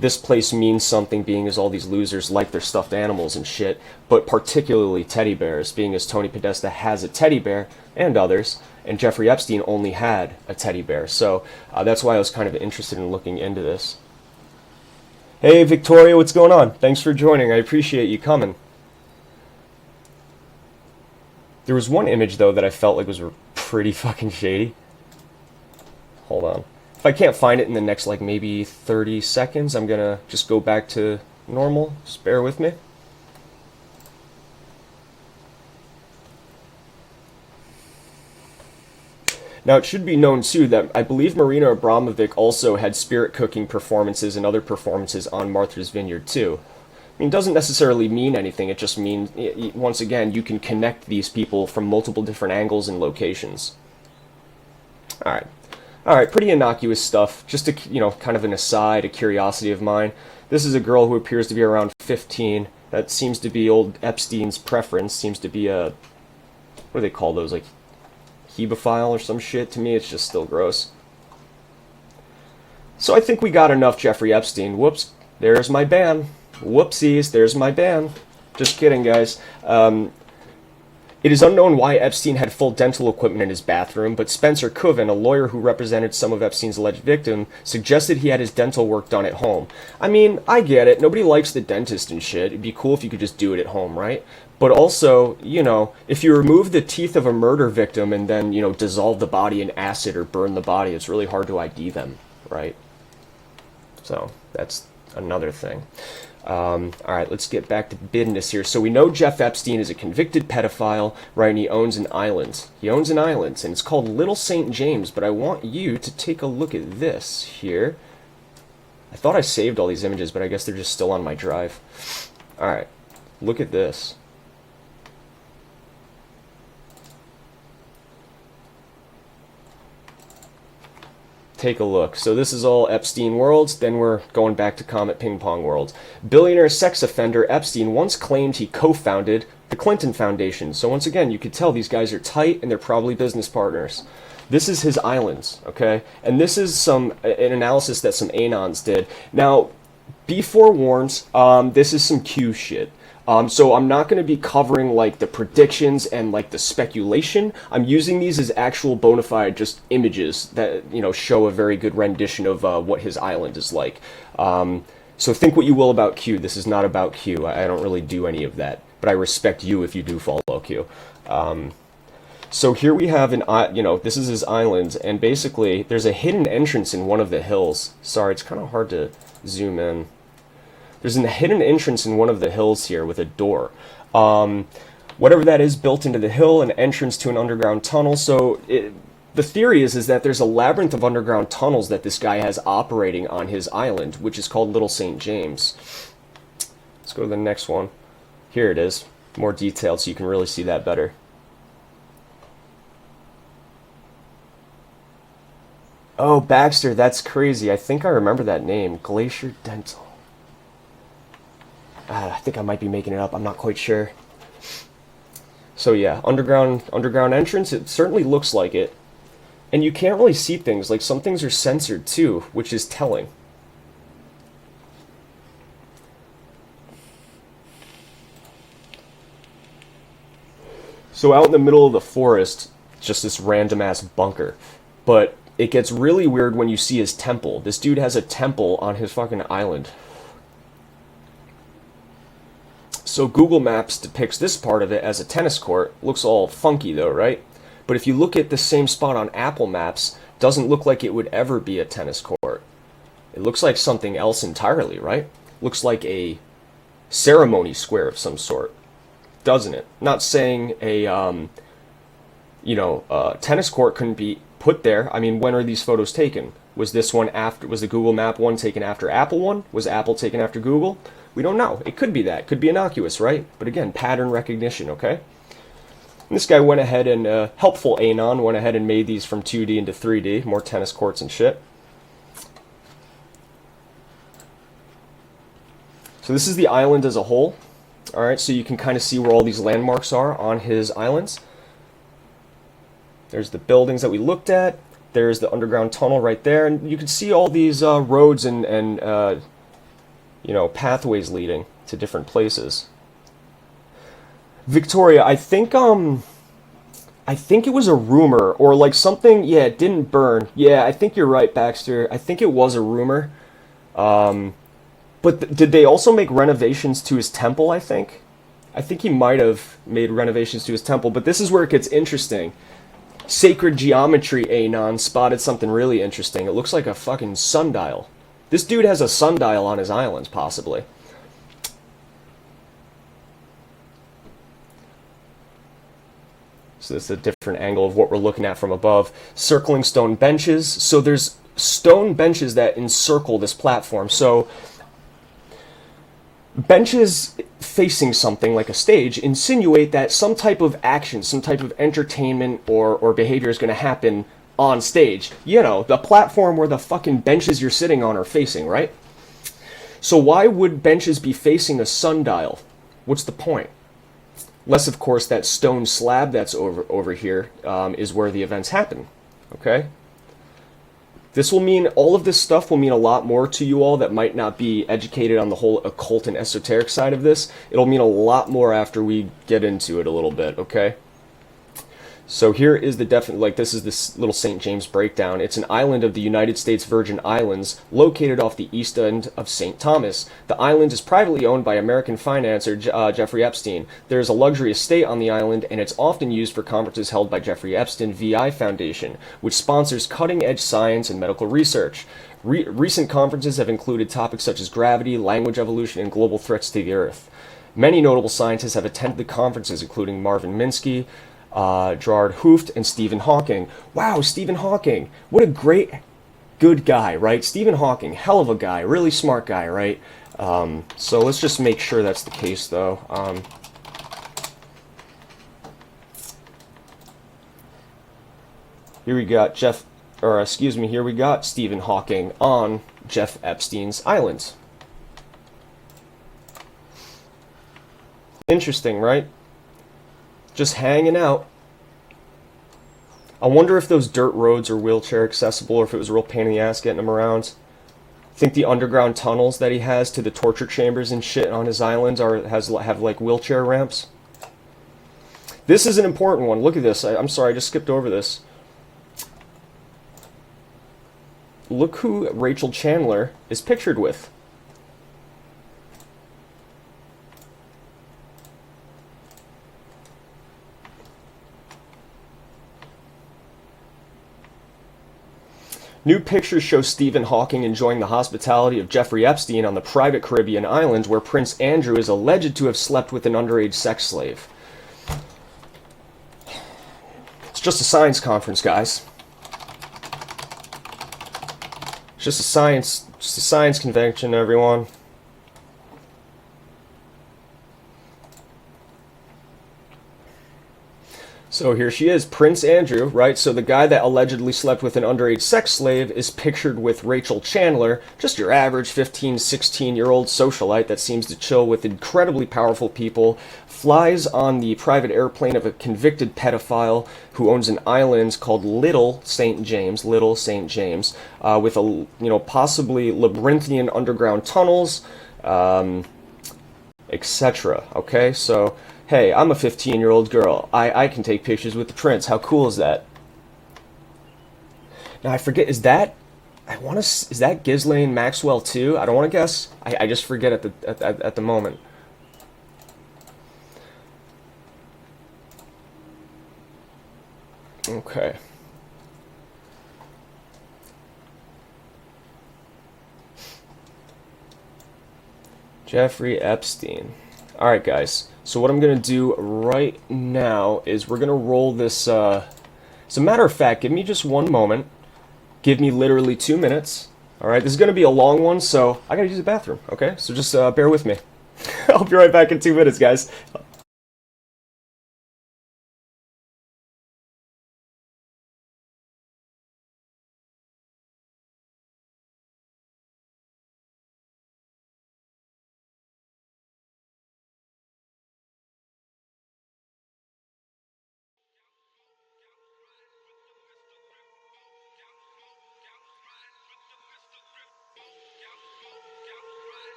this place means something, being as all these losers like their stuffed animals and shit, but particularly teddy bears, being as Tony Podesta has a teddy bear, and others, and Jeffrey Epstein only had a teddy bear. So that's why I was kind of interested in looking into this. Hey, Victoria, what's going on? Thanks for joining. I appreciate you coming. There was one image, though, that I felt like was pretty fucking shady. Hold on. If I can't find it in the next, like, maybe 30 seconds, I'm gonna just go back to normal. Just bear with me. Now, it should be known, too, that I believe Marina Abramovic also had spirit cooking performances and other performances on Martha's Vineyard, too. I mean, it doesn't necessarily mean anything. It just means, once again, you can connect these people from multiple different angles and locations. All right, pretty innocuous stuff. Just a, kind of an aside, a curiosity of mine. This is a girl who appears to be around 15. That seems to be old Epstein's preference. Seems to be a, what do they call those, like, hebephile or some shit. To me, it's just still gross. So I think we got enough Jeffrey Epstein. Whoops, there's my ban. Whoopsies, there's my ban. Just kidding, guys. It is unknown why Epstein had full dental equipment in his bathroom, but Spencer Coven, a lawyer who represented some of Epstein's alleged victim, suggested he had his dental work done at home. I mean, I get it. Nobody likes the dentist and shit. It'd be cool if you could just do it at home, right? But also, if you remove the teeth of a murder victim and then, dissolve the body in acid or burn the body, it's really hard to ID them, right? So, that's another thing. Alright, let's get back to business here. So we know Jeff Epstein is a convicted pedophile, right, and he owns an island. He owns an island, and it's called Little St. James, but I want you to take a look at this here. I thought I saved all these images, but I guess they're just still on my drive. Alright, look at this. Take a look. So this is all Epstein worlds, then we're going back to Comet Ping Pong world. Billionaire sex offender Epstein once claimed he co-founded the Clinton Foundation. So once again, you could tell these guys are tight and they're probably business partners. This is his islands, okay? And this is an analysis that some anons did. Now, be forewarned, this is some Q shit. So I'm not going to be covering like the predictions and like the speculation. I'm using these as actual bona fide just images that, you know, show a very good rendition of what his island is like. So think what you will about Q. This is not about Q. I don't really do any of that, but I respect you if you do follow Q. So here we have this is his island, and basically there's a hidden entrance in one of the hills. Sorry, it's kind of hard to zoom in. There's a hidden entrance in one of the hills here with a door. Whatever that is built into the hill, an entrance to an underground tunnel. So the theory is that there's a labyrinth of underground tunnels that this guy has operating on his island, which is called Little St. James. Let's go to the next one. Here it is, more detailed so you can really see that better. Oh, Baxter, that's crazy. I think I remember that name, Glacier Dental. I think I might be making it up. I'm not quite sure. So yeah, underground entrance. It certainly looks like it. And you can't really see things. Like some things are censored too, which is telling. So out in the middle of the forest, just this random ass bunker. But it gets really weird when you see his temple. This dude has a temple on his fucking island. So Google Maps depicts this part of it as a tennis court. Looks all funky though, right? But if you look at the same spot on Apple Maps, doesn't look like it would ever be a tennis court. It looks like something else entirely, right? Looks like a ceremony square of some sort, doesn't it? Not saying a tennis court couldn't be put there. I mean, when are these photos taken? Was this one after? Was the Google Map one taken after Apple one? Was Apple taken after Google? We don't know. It could be that. Could be innocuous, right? But again, pattern recognition, okay? And this guy went ahead and, helpful Anon, went ahead and made these from 2D into 3D. More tennis courts and shit. So this is the island as a whole. Alright, so you can kind of see where all these landmarks are on his islands. There's the buildings that we looked at. There's the underground tunnel right there. And you can see all these roads and pathways leading to different places. Victoria, I think it was a rumor or like something. Yeah, it didn't burn. Yeah, I think you're right, Baxter. I think it was a rumor. But did they also make renovations to his temple? I think he might have made renovations to his temple. But this is where it gets interesting. Sacred Geometry Anon spotted something really interesting. It looks like a fucking sundial. This dude has a sundial on his islands, possibly. So this is a different angle of what we're looking at from above. Circling stone benches. So there's stone benches that encircle this platform. So benches facing something like a stage insinuate that some type of action, some type of entertainment or behavior is going to happen on stage. You know, the platform where the fucking benches you're sitting on are facing, right? So why would benches be facing a sundial? What's the point? Less, of course, that stone slab that's over here is where the events happen, okay? This will mean, all of this stuff will mean a lot more to you all that might not be educated on the whole occult and esoteric side of this. It'll mean a lot more after we get into it a little bit, okay? So here is the this is this Little St. James breakdown. It's an island of the United States Virgin Islands located off the east end of St. Thomas. The island is privately owned by American financier Jeffrey Epstein. There is a luxury estate on the island, and it's often used for conferences held by Jeffrey Epstein VI Foundation, which sponsors cutting-edge science and medical research. Recent conferences have included topics such as gravity, language evolution, and global threats to the Earth. Many notable scientists have attended the conferences, including Marvin Minsky, Gerard Hooft, and Stephen Hawking. Wow, Stephen Hawking. What a great, good guy, right? Stephen Hawking, hell of a guy, really smart guy, right? So let's just make sure that's the case, though. Here we got here we got Stephen Hawking on Jeff Epstein's island. Interesting, right? Just hanging out. I wonder if those dirt roads are wheelchair accessible or if it was a real pain in the ass getting him around. Think the underground tunnels that he has to the torture chambers and shit on his islands have like wheelchair ramps. This is an important one. Look at this. I'm sorry, I just skipped over this. Look who Rachel Chandler is pictured with. New pictures show Stephen Hawking enjoying the hospitality of Jeffrey Epstein on the private Caribbean islands where Prince Andrew is alleged to have slept with an underage sex slave. It's just a science conference, guys. It's just a science convention, everyone. So here she is, Prince Andrew, right? So the guy that allegedly slept with an underage sex slave is pictured with Rachel Chandler, just your average 15, 16-year-old socialite that seems to chill with incredibly powerful people, flies on the private airplane of a convicted pedophile who owns an island called Little St. James, with possibly labyrinthian underground tunnels, etc. Okay, so hey, I'm a 15-year-old girl. I can take pictures with the prince. How cool is that? Now I forget, is that Ghislaine Maxwell too? I don't want to guess. I just forget at the moment. Okay. Jeffrey Epstein. All right, guys. So what I'm going to do right now is we're going to roll this. As a matter of fact, give me just one moment. Give me literally 2 minutes. All right, this is going to be a long one, so I got to use the bathroom, okay? So just bear with me. I'll be right back in 2 minutes, guys.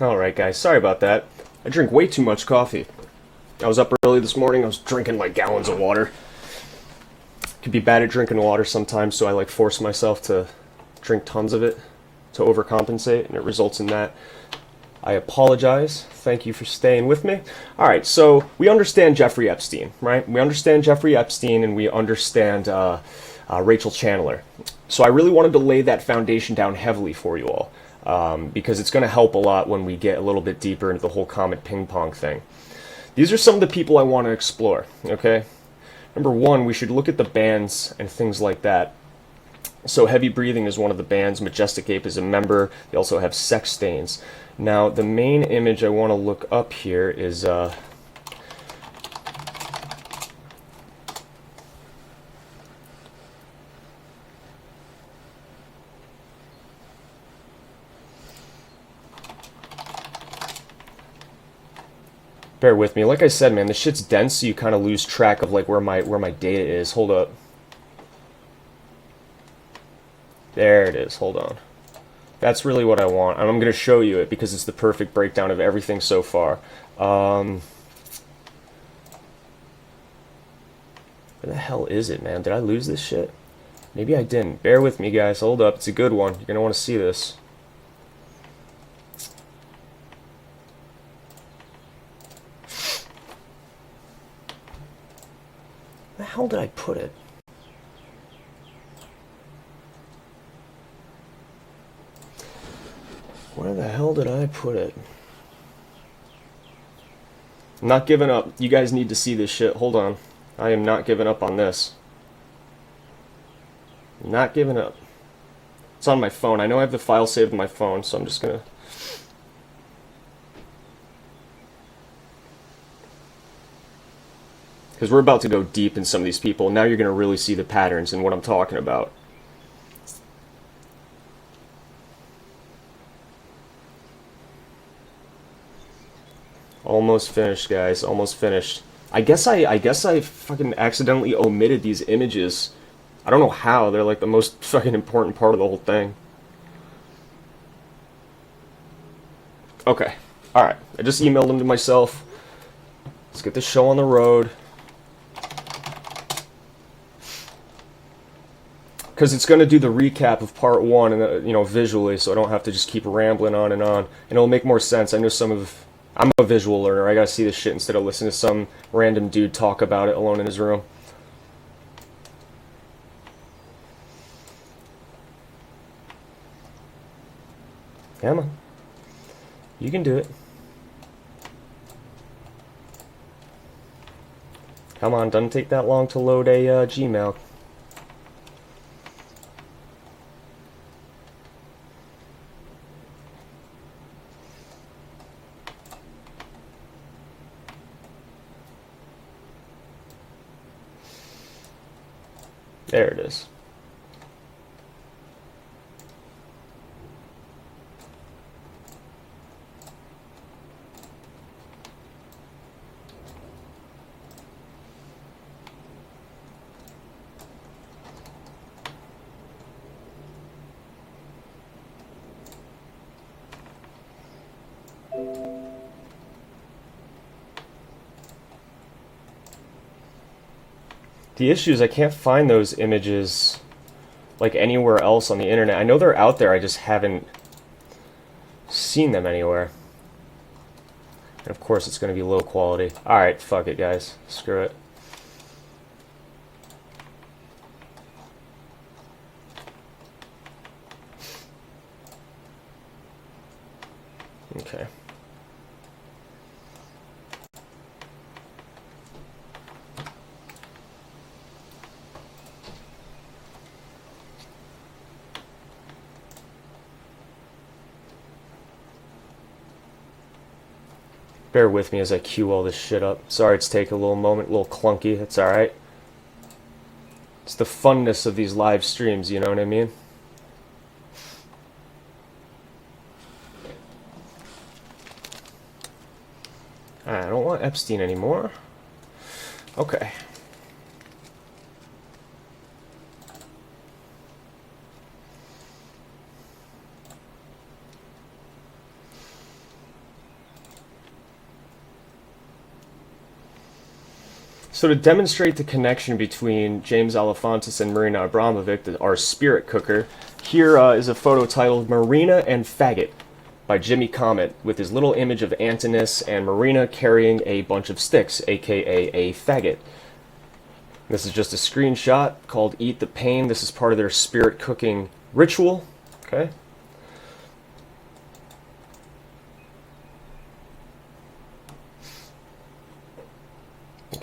Alright guys, sorry about that. I drink way too much coffee. I was up early this morning, I was drinking like gallons of water. Could be bad at drinking water sometimes, so I like force myself to drink tons of it to overcompensate, and it results in that. I apologize. Thank you for staying with me. Alright, so we understand Jeffrey Epstein, right? We understand Jeffrey Epstein and we understand Rachel Chandler. So I really wanted to lay that foundation down heavily for you all. because it's going to help a lot when we get a little bit deeper into the whole comet ping pong thing. These are some of the people I want to explore, okay? Number one, we should look at the bands and things like that. So Heavy Breathing is one of the bands. Majestic Ape is a member. They also have Sex Stains. Now, the main image I want to look up here is... Bear with me. Like I said, man, this shit's dense, so you kind of lose track of like where my data is. Hold up. There it is. Hold on. That's really what I want, and I'm going to show you it because it's the perfect breakdown of everything so far. Where the hell is it, man? Did I lose this shit? Maybe I didn't. Bear with me, guys. Hold up. It's a good one. You're going to want to see this. Where the hell did I put it? Where the hell did I put it? I'm not giving up. You guys need to see this shit. Hold on. I am not giving up on this. Not giving up. It's on my phone. I know I have the file saved on my phone, so I'm just gonna... Because we're about to go deep in some of these people. Now you're going to really see the patterns and what I'm talking about. Almost finished, guys. Almost finished. I guess I fucking accidentally omitted these images. I don't know how. They're like the most fucking important part of the whole thing. Okay. Alright. I just emailed them to myself. Let's get this show on the road. Because it's going to do the recap of part one, and you know, visually, so I don't have to just keep rambling on, and it'll make more sense. I know I'm a visual learner. I gotta see this shit instead of listening to some random dude talk about it alone in his room. Come on. You can do it. Come on, doesn't take that long to load a Gmail. There it is. The issue is I can't find those images like anywhere else on the internet. I know they're out there, I just haven't seen them anywhere. And of course it's going to be low quality. Alright, fuck it, guys. Screw it. Okay. Bear with me as I queue all this shit up. Sorry it's taking a little moment, a little clunky. It's alright. It's the funness of these live streams, you know what I mean? I don't want Epstein anymore. Okay. So to demonstrate the connection between James Alefantis and Marina Abramovic, our spirit cooker, here is a photo titled Marina and Faggot by Jimmy Comet, with his little image of Antinous and Marina carrying a bunch of sticks, aka a faggot. This is just a screenshot called Eat the Pain. This is part of their spirit cooking ritual. Okay.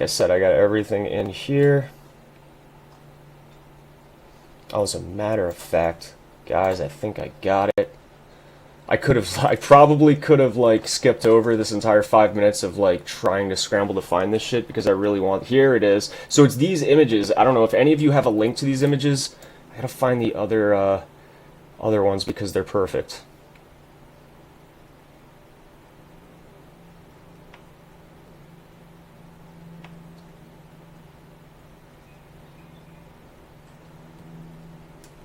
Like I said, I got everything in here. Oh, as a matter of fact, guys, I think I got it. I probably could have like skipped over this entire 5 minutes of like trying to scramble to find this shit because I really want. Here it is. So it's these images. I don't know if any of you have a link to these images. I gotta find the other ones because they're perfect.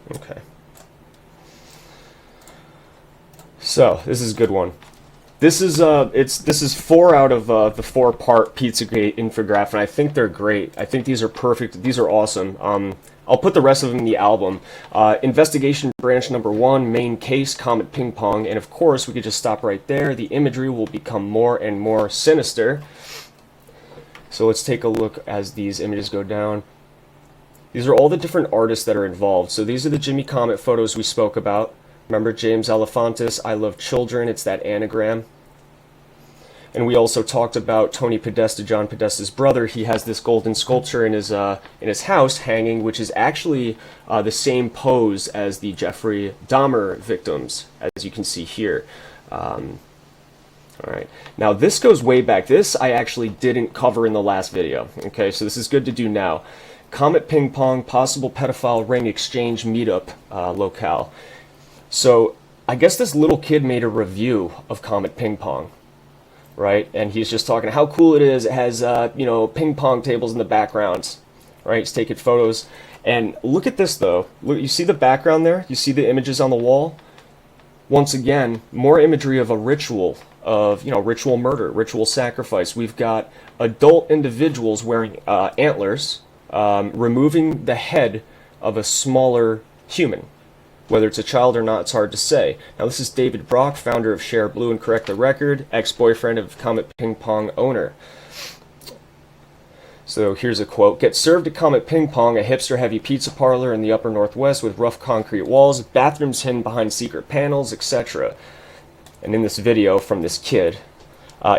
Okay. So this is a good one. This is 4 out of the 4-part Pizzagate infograph, and I think they're great. I think these are perfect. These are awesome. I'll put the rest of them in the album. Investigation branch number 1, main case, Comet Ping Pong, and of course we could just stop right there. The imagery will become more and more sinister. So let's take a look as these images go down. These are all the different artists that are involved. So these are the Jimmy Comet photos we spoke about. Remember James Elefantis, I Love Children, it's that anagram. And we also talked about Tony Podesta, John Podesta's brother. He has this golden sculpture in his house hanging, which is actually the same pose as the Jeffrey Dahmer victims, as you can see here. All right, now this goes way back. This I actually didn't cover in the last video. Okay, so this is good to do now. Comet Ping Pong, possible pedophile ring exchange meetup locale. So I guess this little kid made a review of Comet Ping Pong, right? And he's just talking how cool it is. It has ping pong tables in the background, right? He's taking photos. And look at this though. Look, you see the background there? You see the images on the wall? Once again, more imagery of a ritual of, ritual murder, ritual sacrifice. We've got adult individuals wearing antlers, removing the head of a smaller human. Whether it's a child or not, it's hard to say. Now, this is David Brock, founder of Share Blue and Correct the Record, ex-boyfriend of Comet Ping Pong owner. So here's a quote. Get served at Comet Ping Pong, a hipster-heavy pizza parlor in the upper northwest with rough concrete walls, bathrooms hidden behind secret panels, etc. And in this video from this kid,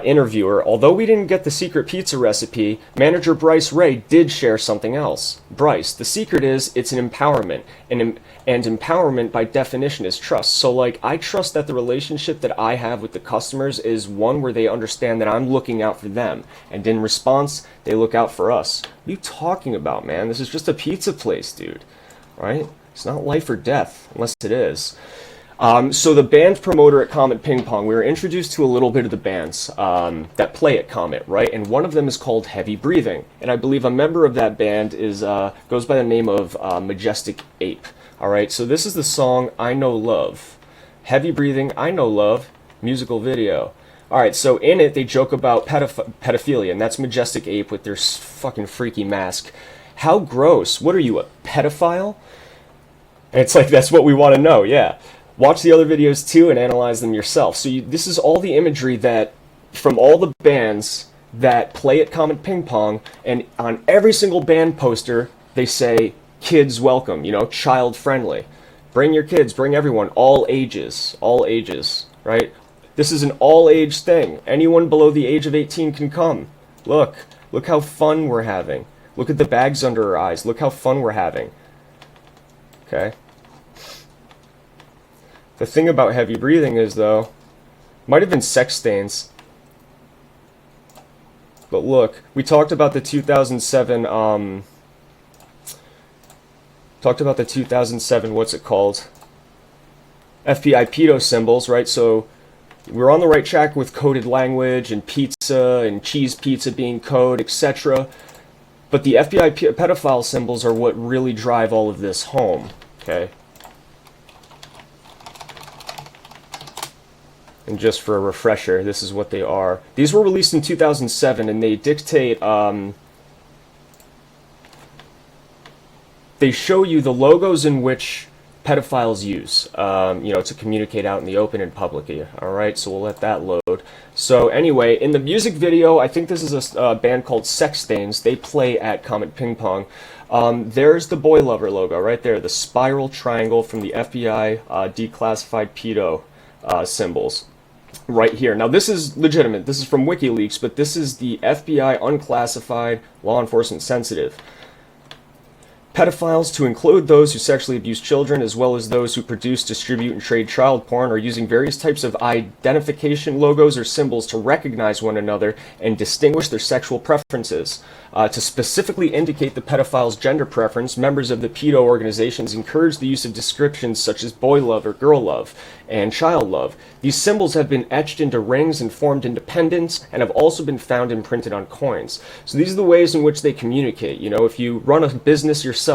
interviewer, although we didn't get the secret pizza recipe, manager Bryce Ray did share something else. Bryce, the secret is it's an empowerment, and empowerment by definition is trust. So like, I trust that the relationship that I have with the customers is one where they understand that I'm looking out for them, and in response, they look out for us. What are you talking about, man? This is just a pizza place, dude, right? It's not life or death, unless it is. So the band promoter at Comet Ping Pong, we were introduced to a little bit of the bands that play at Comet, right? And one of them is called Heavy Breathing, and I believe a member of that band goes by the name of Majestic Ape. All right, so this is the song I Know Love. Heavy Breathing, I Know Love, musical video. All right, so in it they joke about pedophilia, and that's Majestic Ape with their fucking freaky mask. How gross! What are you, a pedophile? And it's like, that's what we want to know, yeah. Watch the other videos too and analyze them yourself. So this is all the imagery that, from all the bands that play at Comet Ping Pong, and on every single band poster, they say, kids welcome, child friendly. Bring your kids, bring everyone, all ages, right? This is an all age thing. Anyone below the age of 18 can come. Look how fun we're having. Look at the bags under our eyes. Look how fun we're having. Okay? The thing about Heavy Breathing is, though, might have been sex stains. But look, we talked about the 2007, what's it called? FBI pedo symbols, right? So we're on the right track with coded language and pizza and cheese pizza being code, etc. But the FBI pedophile symbols are what really drive all of this home, okay? And just for a refresher, this is what they are. These were released in 2007, and they dictate, they show you the logos in which pedophiles use, to communicate out in the open and publicly. All right, so we'll let that load. So anyway, in the music video, I think this is a band called Sex Stains. They play at Comet Ping Pong. There's the Boy Lover logo right there, the spiral triangle from the FBI declassified pedo symbols. right here. Now this is legitimate. This is from WikiLeaks, but this is the FBI unclassified, law enforcement sensitive. Pedophiles, to include those who sexually abuse children, as well as those who produce, distribute, and trade child porn, are using various types of identification logos or symbols to recognize one another and distinguish their sexual preferences. To specifically indicate the pedophile's gender preference, members of the pedo organizations encourage the use of descriptions such as boy love or girl love and child love. These symbols have been etched into rings and formed into pendants and have also been found imprinted on coins. So these are the ways in which they communicate. You know, if you run a business yourself,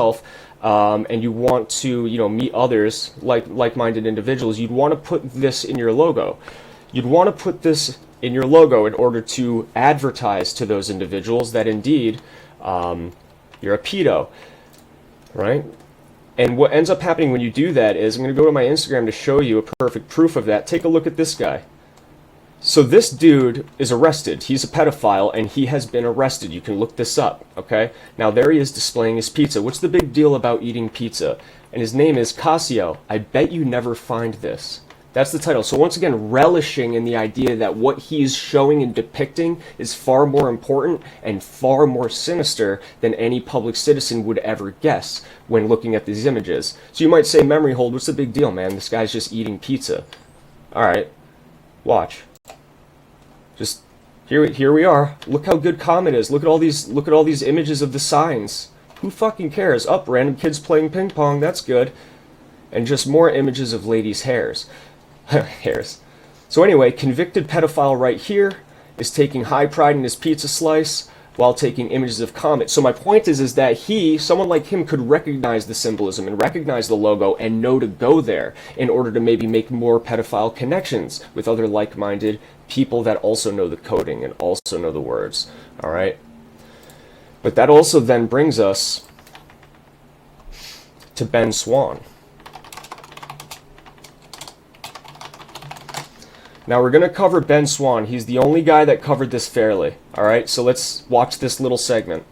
and you want to, meet others, like-minded individuals, you'd want to put this in your logo. You'd want to put this in your logo in order to advertise to those individuals that indeed you're a pedo, right? And what ends up happening when you do that is, I'm going to go to my Instagram to show you a perfect proof of that. Take a look at this guy. So this dude is arrested. He's a pedophile, and he has been arrested. You can look this up, okay? Now, there he is displaying his pizza. What's the big deal about eating pizza? And his name is Casio. I bet you never find this. That's the title. So once again, relishing in the idea that what he's showing and depicting is far more important and far more sinister than any public citizen would ever guess when looking at these images. So you might say, memory hold, what's the big deal, man? This guy's just eating pizza. All right, watch. Just here we are. Look how good Comet is. Look at all these images of the signs. Who fucking cares? Up, random kids playing ping pong. That's good. And just more images of ladies' hairs. Hairs. So anyway, convicted pedophile right here is taking high pride in his pizza slice while taking images of Comet. So my point is that someone like him could recognize the symbolism and recognize the logo and know to go there in order to maybe make more pedophile connections with other like-minded people that also know the coding and also know the words. All right? But that also then brings us to Ben Swan. Now we're going to cover Ben Swan. He's the only guy that covered this fairly. Alright, so let's watch this little segment.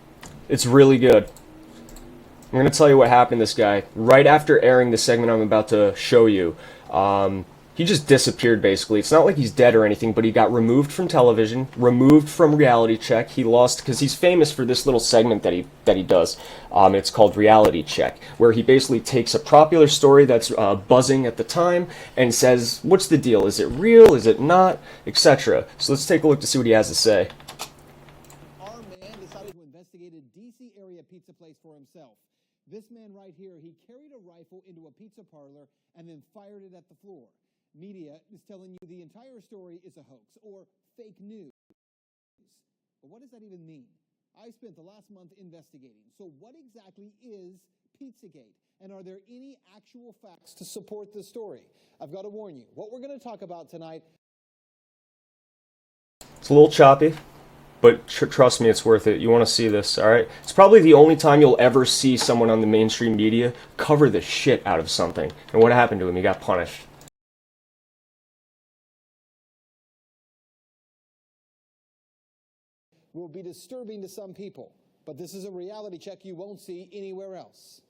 It's really good. I'm going to tell you what happened to this guy. Right after airing the segment I'm about to show you, he just disappeared basically. It's not like he's dead or anything, but he got removed from television, removed from Reality Check. He lost, because he's famous for this little segment that he does. It's called Reality Check, where he basically takes a popular story that's buzzing at the time and says, what's the deal? Is it real? Is it not? Etc. So let's take a look to see what he has to say. Our man decided to investigate a D.C. area pizza place for himself. This man right here, he carried a rifle into a pizza parlor and then fired it at the floor. Media is telling you the entire story is a hoax or fake news. But what does that even mean? I spent the last month investigating. So what exactly is Pizzagate? And are there any actual facts to support the story? I've got to warn you, what we're going to talk about tonight... It's a little choppy, but trust me, it's worth it. You want to see this, all right? It's probably the only time you'll ever see someone on the mainstream media cover the shit out of something. And what happened to him? He got punished. will be disturbing to some people, but this is a reality check you won't see anywhere else.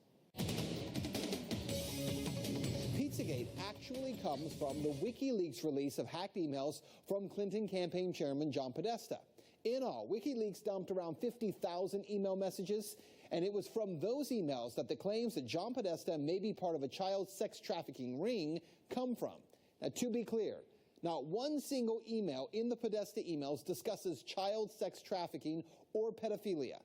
Pizzagate actually comes from the WikiLeaks release of hacked emails from Clinton campaign chairman John Podesta. In all, WikiLeaks dumped around 50,000 email messages, and it was from those emails that the claims that John Podesta may be part of a child sex trafficking ring come from. Now, to be clear, not one single email in the Podesta emails discusses child sex trafficking or pedophilia.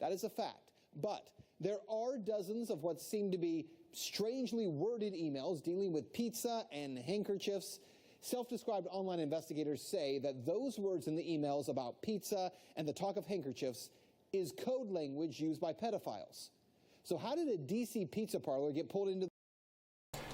That is a fact. But there are dozens of what seem to be strangely worded emails dealing with pizza and handkerchiefs. Self-described online investigators say that those words in the emails about pizza and the talk of handkerchiefs is code language used by pedophiles. So how did a D.C. pizza parlor get pulled into...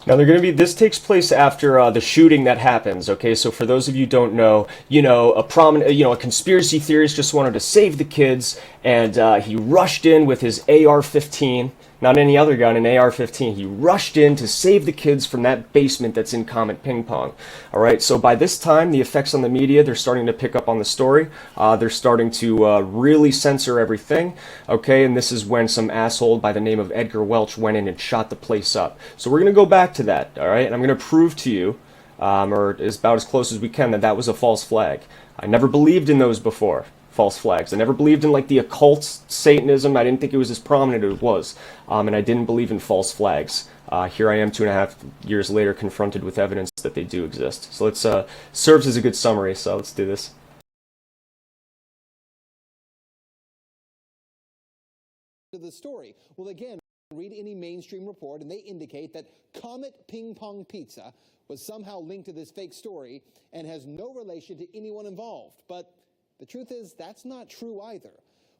Now they're going to be, this takes place after the shooting that happens, okay? So for those of you who don't know, a conspiracy theorist just wanted to save the kids, and he rushed in with his AR-15, not any other gun, an AR-15. He rushed in to save the kids from that basement that's in Comet Ping Pong. All right, so by this time, the effects on the media, they're starting to pick up on the story. They're starting to really censor everything, okay? And this is when some asshole by the name of Edgar Welch went in and shot the place up. So we're going to go back to that, all right? And I'm going to prove to you or is about as close as we can, that that was a false flag. I never believed in those before, false flags. I never believed in like the occult Satanism. I didn't think it was as prominent as it was, and I didn't believe in false flags. Here I am 2.5 years later, confronted with evidence that they do exist. So let's serves as a good summary. So let's do this. To the story. Well, again, read any mainstream report, and they indicate that Comet Ping Pong Pizza was somehow linked to this fake story and has no relation to anyone involved. But the truth is, that's not true either.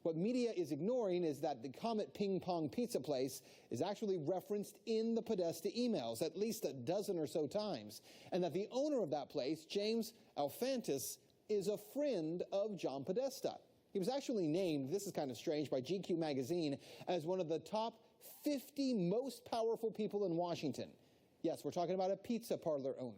What media is ignoring is that the Comet Ping Pong Pizza place is actually referenced in the Podesta emails at least a dozen or so times, and that the owner of that place, James Alfantis, is a friend of John Podesta. He was actually named, this is kind of strange, by GQ magazine as one of the top 50 most powerful people in Washington. Yes, we're talking about a pizza parlor owner.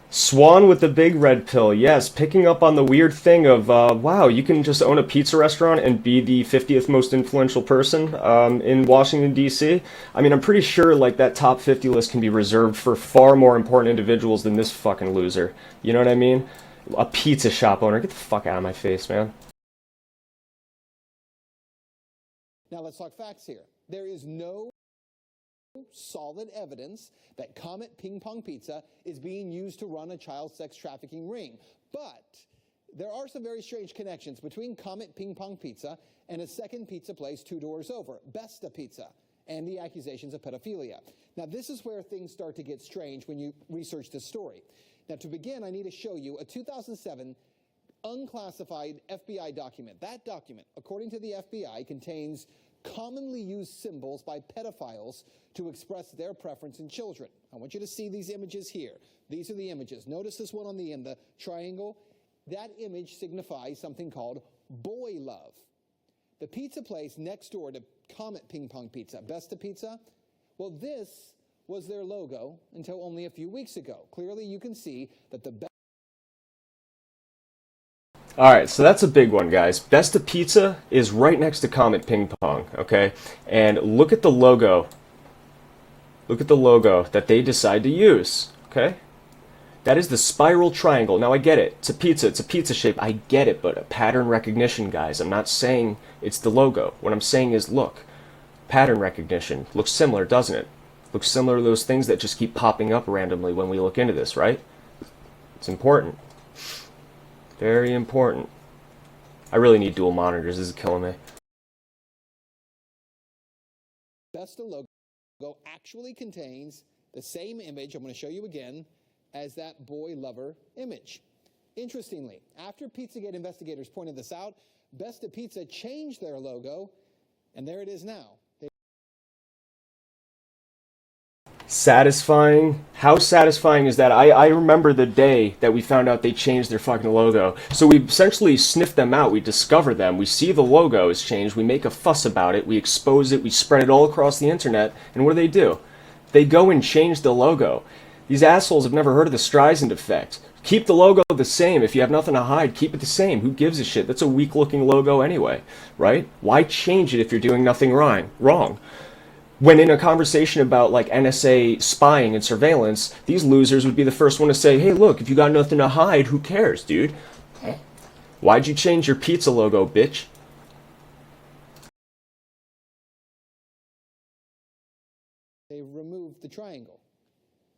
Swan with the big red pill, yes, picking up on the weird thing of, wow, you can just own a pizza restaurant and be the 50th most influential person in Washington, D.C. I mean, I'm pretty sure, like, that top 50 list can be reserved for far more important individuals than this fucking loser. You know what I mean? A pizza shop owner, get the fuck out of my face, man. Now let's talk facts here. There is no solid evidence that Comet Ping Pong Pizza is being used to run a child sex trafficking ring. But there are some very strange connections between Comet Ping Pong Pizza and a second pizza place 2 doors over, Besta Pizza, and the accusations of pedophilia. Now this is where things start to get strange when you research this story. Now to begin, I need to show you a 2007 unclassified FBI document. That document, according to the FBI, contains commonly used symbols by pedophiles to express their preference in children. I want you to see these images here. These are the images. Notice this one on the end, the triangle. That image signifies something called boy love. The pizza place next door to Comet Ping Pong Pizza, Besta Pizza, well, this was their logo until only a few weeks ago. Clearly, you can see that the Alright, so that's a big one, guys. Besta Pizza is right next to Comet Ping Pong, okay? And look at the logo. Look at the logo that they decide to use, okay? That is the spiral triangle. Now, I get it. It's a pizza shape. I get it, but a pattern recognition, guys. I'm not saying it's the logo. What I'm saying is, look, pattern recognition. Looks similar, doesn't it? Looks similar to those things that just keep popping up randomly when we look into this, right? It's important. Very important. I really need dual monitors. This is killing me. Besta logo actually contains the same image, I'm going to show you again, as that boy lover image. Interestingly, after Pizzagate investigators pointed this out, Besta Pizza changed their logo, and there it is now. Satisfying? How satisfying is that? I remember the day that we found out they changed their fucking logo. So we essentially sniffed them out, we discover them, we see the logo has changed, we make a fuss about it, we expose it, we spread it all across the internet, and what do? They go and change the logo. These assholes have never heard of the Streisand effect. Keep the logo the same. If you have nothing to hide, keep it the same. Who gives a shit? That's a weak-looking logo anyway, right? Why change it if you're doing nothing wrong? When in a conversation about like NSA spying and surveillance, these losers would be the first one to say, hey, look, if you got nothing to hide, who cares, dude? Why'd you change your pizza logo, bitch? They removed the triangle.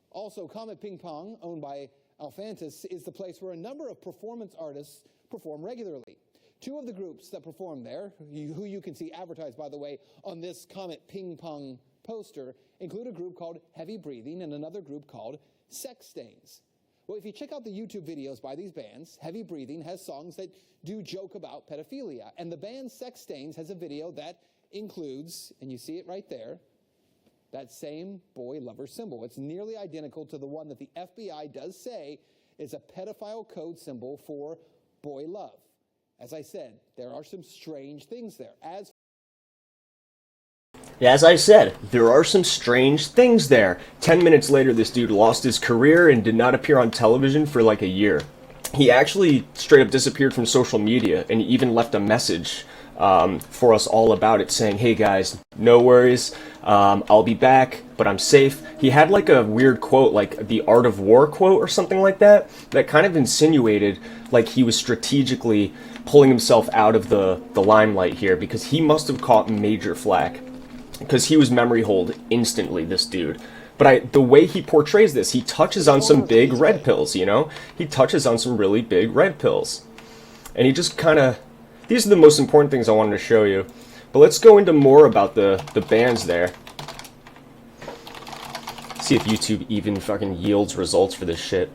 Also, Comet Ping Pong, owned by Alfantis, is the place where a number of performance artists perform regularly. 2 of the groups that perform there, who you can see advertised, by the way, on this Comet Ping Pong poster, include a group called Heavy Breathing and another group called Sex Stains. Well, if you check out the YouTube videos by these bands, Heavy Breathing has songs that do joke about pedophilia, and the band Sex Stains has a video that includes, and you see it right there, that same boy lover symbol. It's nearly identical to the one that the FBI does say is a pedophile code symbol for boy love. As I said, there are some strange things there. As I said, there are some strange things there. 10 minutes later, this dude lost his career and did not appear on television for like a year. He actually straight up disappeared from social media and even left a message for us all about it, saying, hey guys, no worries, I'll be back, but I'm safe. He had like a weird quote, like the Art of War quote or something like that, that kind of insinuated like he was strategically pulling himself out of the limelight here, because he must have caught major flack, because he was memory hold instantly, this dude. But the way he portrays this, he touches on some big red pills, you know? He touches on some really big red pills. And he just kind of... These are the most important things I wanted to show you. But let's go into more about the bands there. See if YouTube even fucking yields results for this shit.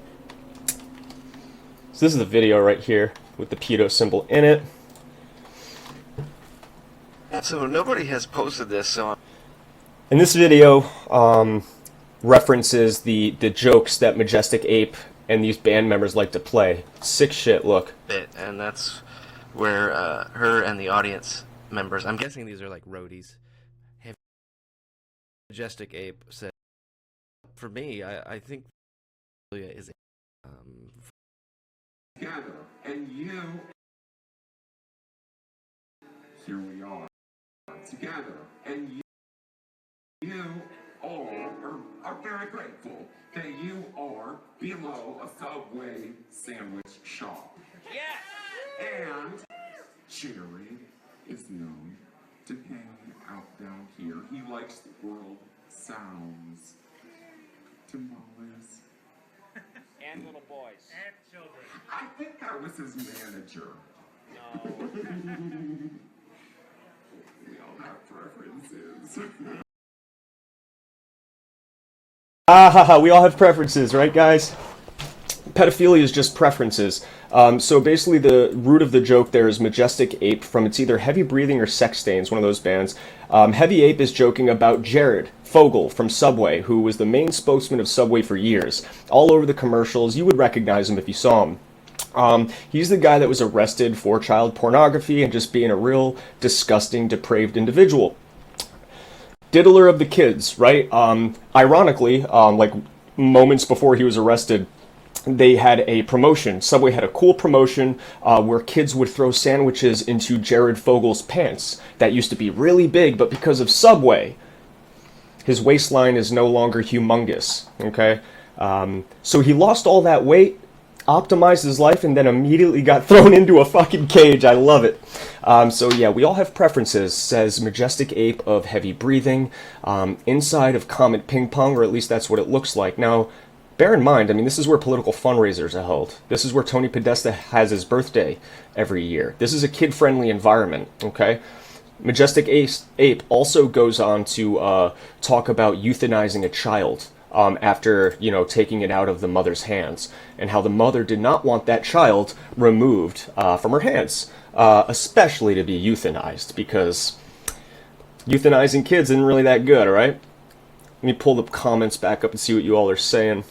So this is the video right here with the pedo symbol in it. So nobody has posted this, so... And this video references the jokes that Majestic Ape and these band members like to play. Sick shit, look. And that's where her and the audience members, I'm guessing these are like roadies, have Majestic Ape said, for me, I think is together, and you, here we are, together, and you all are very grateful that you are below a Subway sandwich shop. Yes! And Jerry is known to hang out down here. He likes world sounds, tamales, and little boys. And children. I think that was his manager. No. We all have preferences. We all have preferences, right, guys? Pedophilia is just preferences. So basically the root of the joke there is Majestic Ape from it's either Heavy Breathing or Sex Stains, one of those bands. Heavy Ape is joking about Jared Fogle from Subway, who was the main spokesman of Subway for years. All over the commercials, you would recognize him if you saw him. He's the guy that was arrested for child pornography and just being a real disgusting, depraved individual. Diddler of the kids, right? Ironically, like moments before he was arrested, they had a promotion. Subway had a cool promotion where kids would throw sandwiches into Jared Fogle's pants. That used to be really big, but because of Subway, his waistline is no longer humongous, okay? So he lost all that weight, optimized his life, and then immediately got thrown into a fucking cage. I love it. So yeah, we all have preferences, says Majestic Ape of Heavy Breathing, inside of Comet Ping Pong, or at least that's what it looks like. Now, bear in mind, I mean, this is where political fundraisers are held. This is where Tony Podesta has his birthday every year. This is a kid-friendly environment, okay? Majestic Ape also goes on to talk about euthanizing a child after, you know, taking it out of the mother's hands, and how the mother did not want that child removed from her hands, especially to be euthanized, because euthanizing kids isn't really that good, all right? Let me pull the comments back up and see what you all are saying.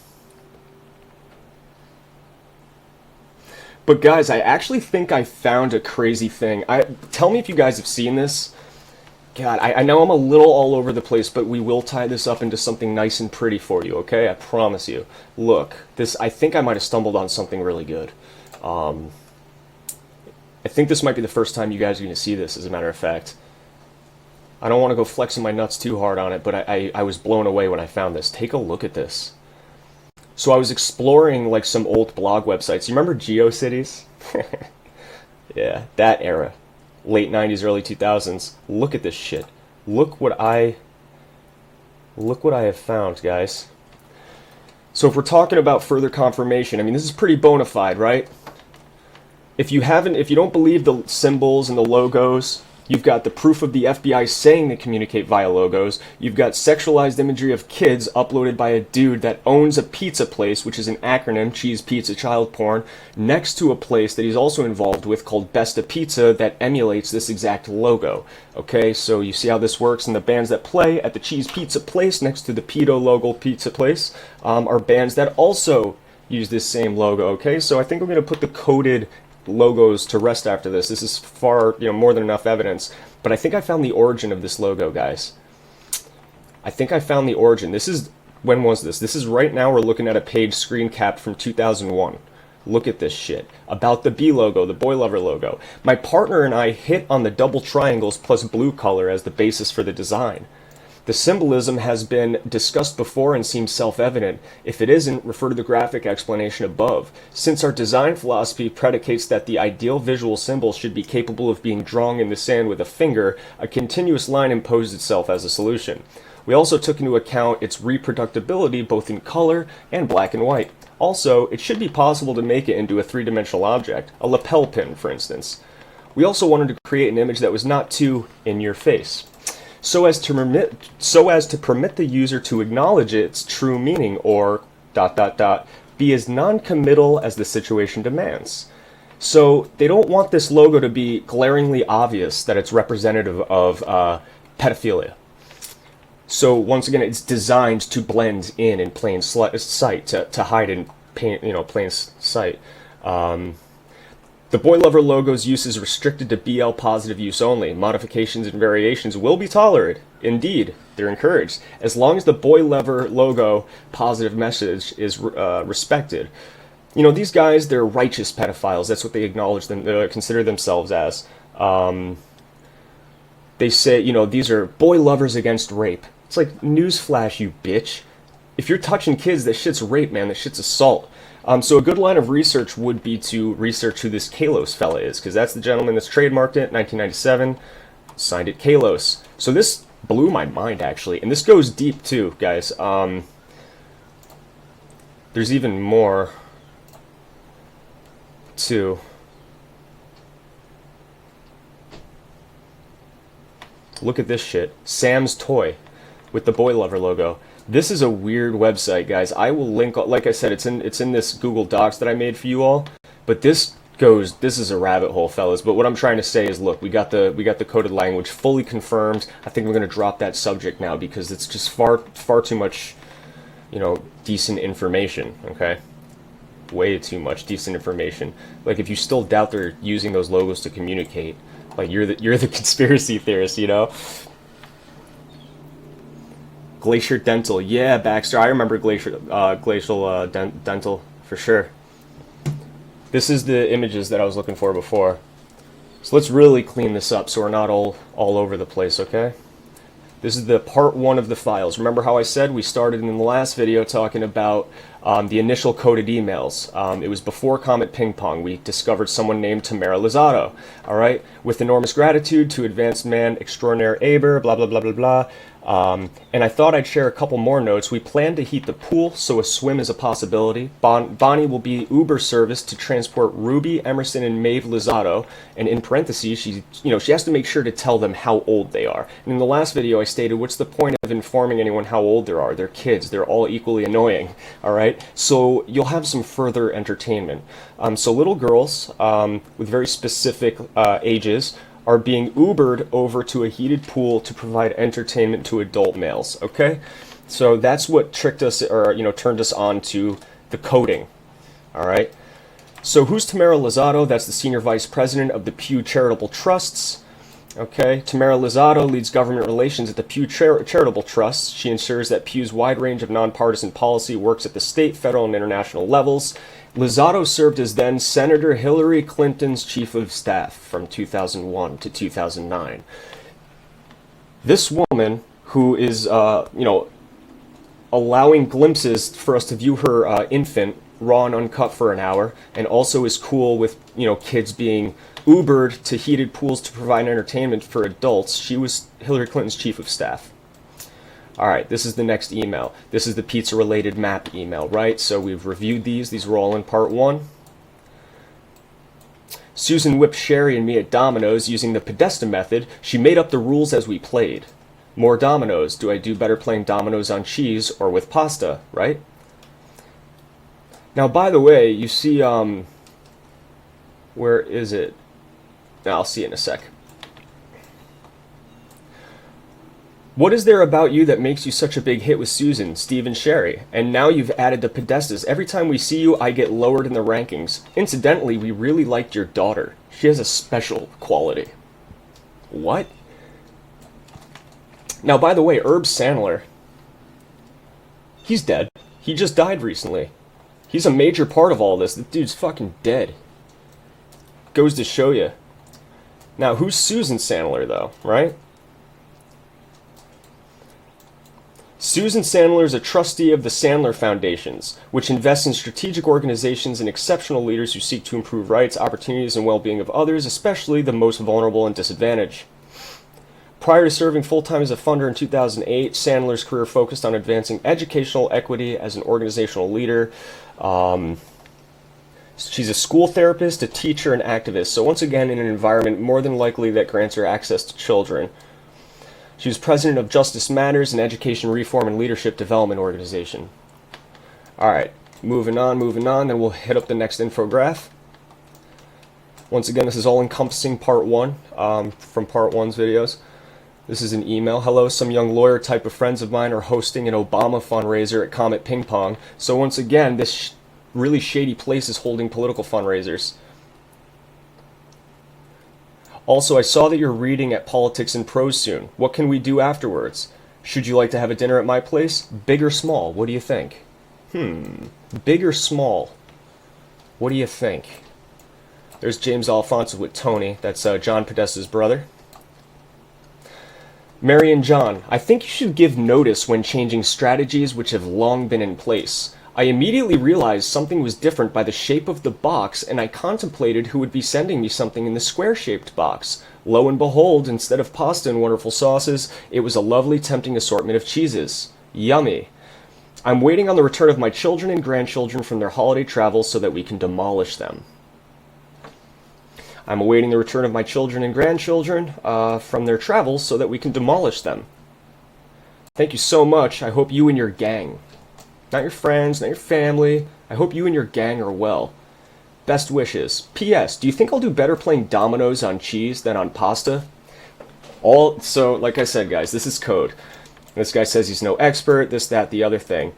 But guys, I actually think I found a crazy thing. Tell me if you guys have seen this. God, I know I'm a little all over the place, but we will tie this up into something nice and pretty for you, okay? I promise you. Look, I think I might have stumbled on something really good. I think this might be the first time you guys are going to see this, as a matter of fact. I don't want to go flexing my nuts too hard on it, but I was blown away when I found this. Take a look at this. So I was exploring like some old blog websites. You remember GeoCities? Yeah, that era. Late 90s, early 2000s. Look at this shit. Look what I have found, guys. So if we're talking about further confirmation, I mean, this is pretty bona fide, right? If you don't believe the symbols and the logos, you've got the proof of the FBI saying they communicate via logos. You've got sexualized imagery of kids uploaded by a dude that owns a pizza place, which is an acronym, Cheese Pizza Child Porn, next to a place that he's also involved with called Besta Pizza that emulates this exact logo. Okay, so you see how this works, and the bands that play at the Cheese Pizza place next to the pedo logo pizza place are bands that also use this same logo. Okay, so I think we're going to put the coded logos to rest after this. This is far, more than enough evidence. But I think I found the origin of this logo, guys. I think I found the origin. This is, when was this? This is right now, we're looking at a page screen capped from 2001. Look at this shit. About the B logo, the boy lover logo. My partner and I hit on the double triangles plus blue color as the basis for the design. The symbolism has been discussed before and seems self-evident. If it isn't, refer to the graphic explanation above. Since our design philosophy predicates that the ideal visual symbol should be capable of being drawn in the sand with a finger, a continuous line imposed itself as a solution. We also took into account its reproducibility both in color and black and white. Also, it should be possible to make it into a three-dimensional object, a lapel pin, for instance. We also wanted to create an image that was not too in your face, so as to permit the user to acknowledge its true meaning, or ... be as non-committal as the situation demands. So they don't want this logo to be glaringly obvious that it's representative of pedophilia. So once again, it's designed to blend in plain sight, to hide in plain sight. The boy lover logo's use is restricted to BL positive use only. Modifications and variations will be tolerated. Indeed, they're encouraged, as long as the boy lover logo positive message is respected. You know, these guys, they're righteous pedophiles. That's what they acknowledge them, consider themselves as. They say, you know, these are boy lovers against rape. It's like, newsflash, you bitch. If you're touching kids, that shit's rape, man. That shit's assault. So a good line of research would be to research who this Kalos fella is, because that's the gentleman that's trademarked it, 1997, signed it Kalos. So this blew my mind, actually, and this goes deep, too, guys. There's even more, too. Look at this shit. Sam's Toy with the boy lover logo. This is a weird website, guys. I will link, like I said, it's in this Google Docs that I made for you all. But this is a rabbit hole, fellas. But what I'm trying to say is, look, we got the coded language fully confirmed. I think we're gonna drop that subject now because it's just far too much, you know, decent information. Okay, way too much decent information. Like, if you still doubt they're using those logos to communicate, like, you're the conspiracy theorist, you know. Glacier Dental, yeah, Baxter. I remember Glacial Dental for sure. This is the images that I was looking for before. So let's really clean this up so we're not all over the place, okay? This is the part 1 of the files. Remember how I said we started in the last video talking about the initial coded emails. It was before Comet Ping Pong. We discovered someone named Tamara Lozado. All right, with enormous gratitude to advanced man extraordinaire Aber, blah blah blah blah blah. And I thought I'd share a couple more notes. We plan to heat the pool, so a swim is a possibility. Bonnie will be Uber service to transport Ruby, Emerson, and Maeve Lozado. And in parentheses, she has to make sure to tell them how old they are. And in the last video, I stated, what's the point of informing anyone how old they are? They're kids. They're all equally annoying. All right. So you'll have some further entertainment. So little girls with very specific ages are being Ubered over to a heated pool to provide entertainment to adult males, okay? So that's what tricked us, or, turned us on to the coding, all right? So who's Tamara Lozado? That's the Senior Vice President of the Pew Charitable Trusts, okay? Tamara Lozado leads government relations at the Pew Charitable Trusts. She ensures that Pew's wide range of nonpartisan policy works at the state, federal, and international levels. Lozado served as then Senator Hillary Clinton's chief of staff from 2001 to 2009. This woman, who is, allowing glimpses for us to view her infant raw and uncut for an hour, and also is cool with, kids being Ubered to heated pools to provide entertainment for adults. She was Hillary Clinton's chief of staff. All right, this is the next email. This is the pizza-related map email, right? So we've reviewed these. These were all in part 1. Susan whipped Sherry and me at dominoes using the Podesta method. She made up the rules as we played. More dominoes. Do I do better playing dominoes on cheese or with pasta, right? Now, by the way, you see, where is it? I'll see it in a sec. What is there about you that makes you such a big hit with Susan, Steve, and Sherry? And now you've added the Podestas. Every time we see you, I get lowered in the rankings. Incidentally, we really liked your daughter. She has a special quality. What? Now, by the way, Herb Sandler, he's dead. He just died recently. He's a major part of all this. The dude's fucking dead. Goes to show you. Now, who's Susan Sandler, though, right? Susan Sandler is a trustee of the Sandler Foundations, which invests in strategic organizations and exceptional leaders who seek to improve rights, opportunities, and well-being of others, especially the most vulnerable and disadvantaged. Prior to serving full-time as a funder in 2008, Sandler's career focused on advancing educational equity as an organizational leader. She's a school therapist, a teacher, and activist, so once again in an environment more than likely that grants her access to children. She was president of Justice Matters, an education reform and leadership development organization. Alright, moving on, then we'll hit up the next infograph. Once again, this is all encompassing part 1 from part 1's videos. This is an email. Hello, some young lawyer type of friends of mine are hosting an Obama fundraiser at Comet Ping Pong. So once again, this really shady place is holding political fundraisers. Also, I saw that you're reading at Politics and Prose soon. What can we do afterwards? Should you like to have a dinner at my place? Big or small? What do you think? Big or small? What do you think? There's James Alfonso with Tony. That's John Podesta's brother. Mary and John, I think you should give notice when changing strategies which have long been in place. I immediately realized something was different by the shape of the box, and I contemplated who would be sending me something in the square-shaped box. Lo and behold, instead of pasta and wonderful sauces, it was a lovely, tempting assortment of cheeses. Yummy. I'm waiting on the return of my children and grandchildren from their holiday travels so that we can demolish them. I'm awaiting the return of my children and grandchildren from their travels so that we can demolish them. Thank you so much. I hope you and your gang. Not your friends, not your family. I hope you and your gang are well. Best wishes. P.S. Do you think I'll do better playing dominoes on cheese than on pasta? So, like I said, guys, this is code. This guy says he's no expert, this, that, the other thing.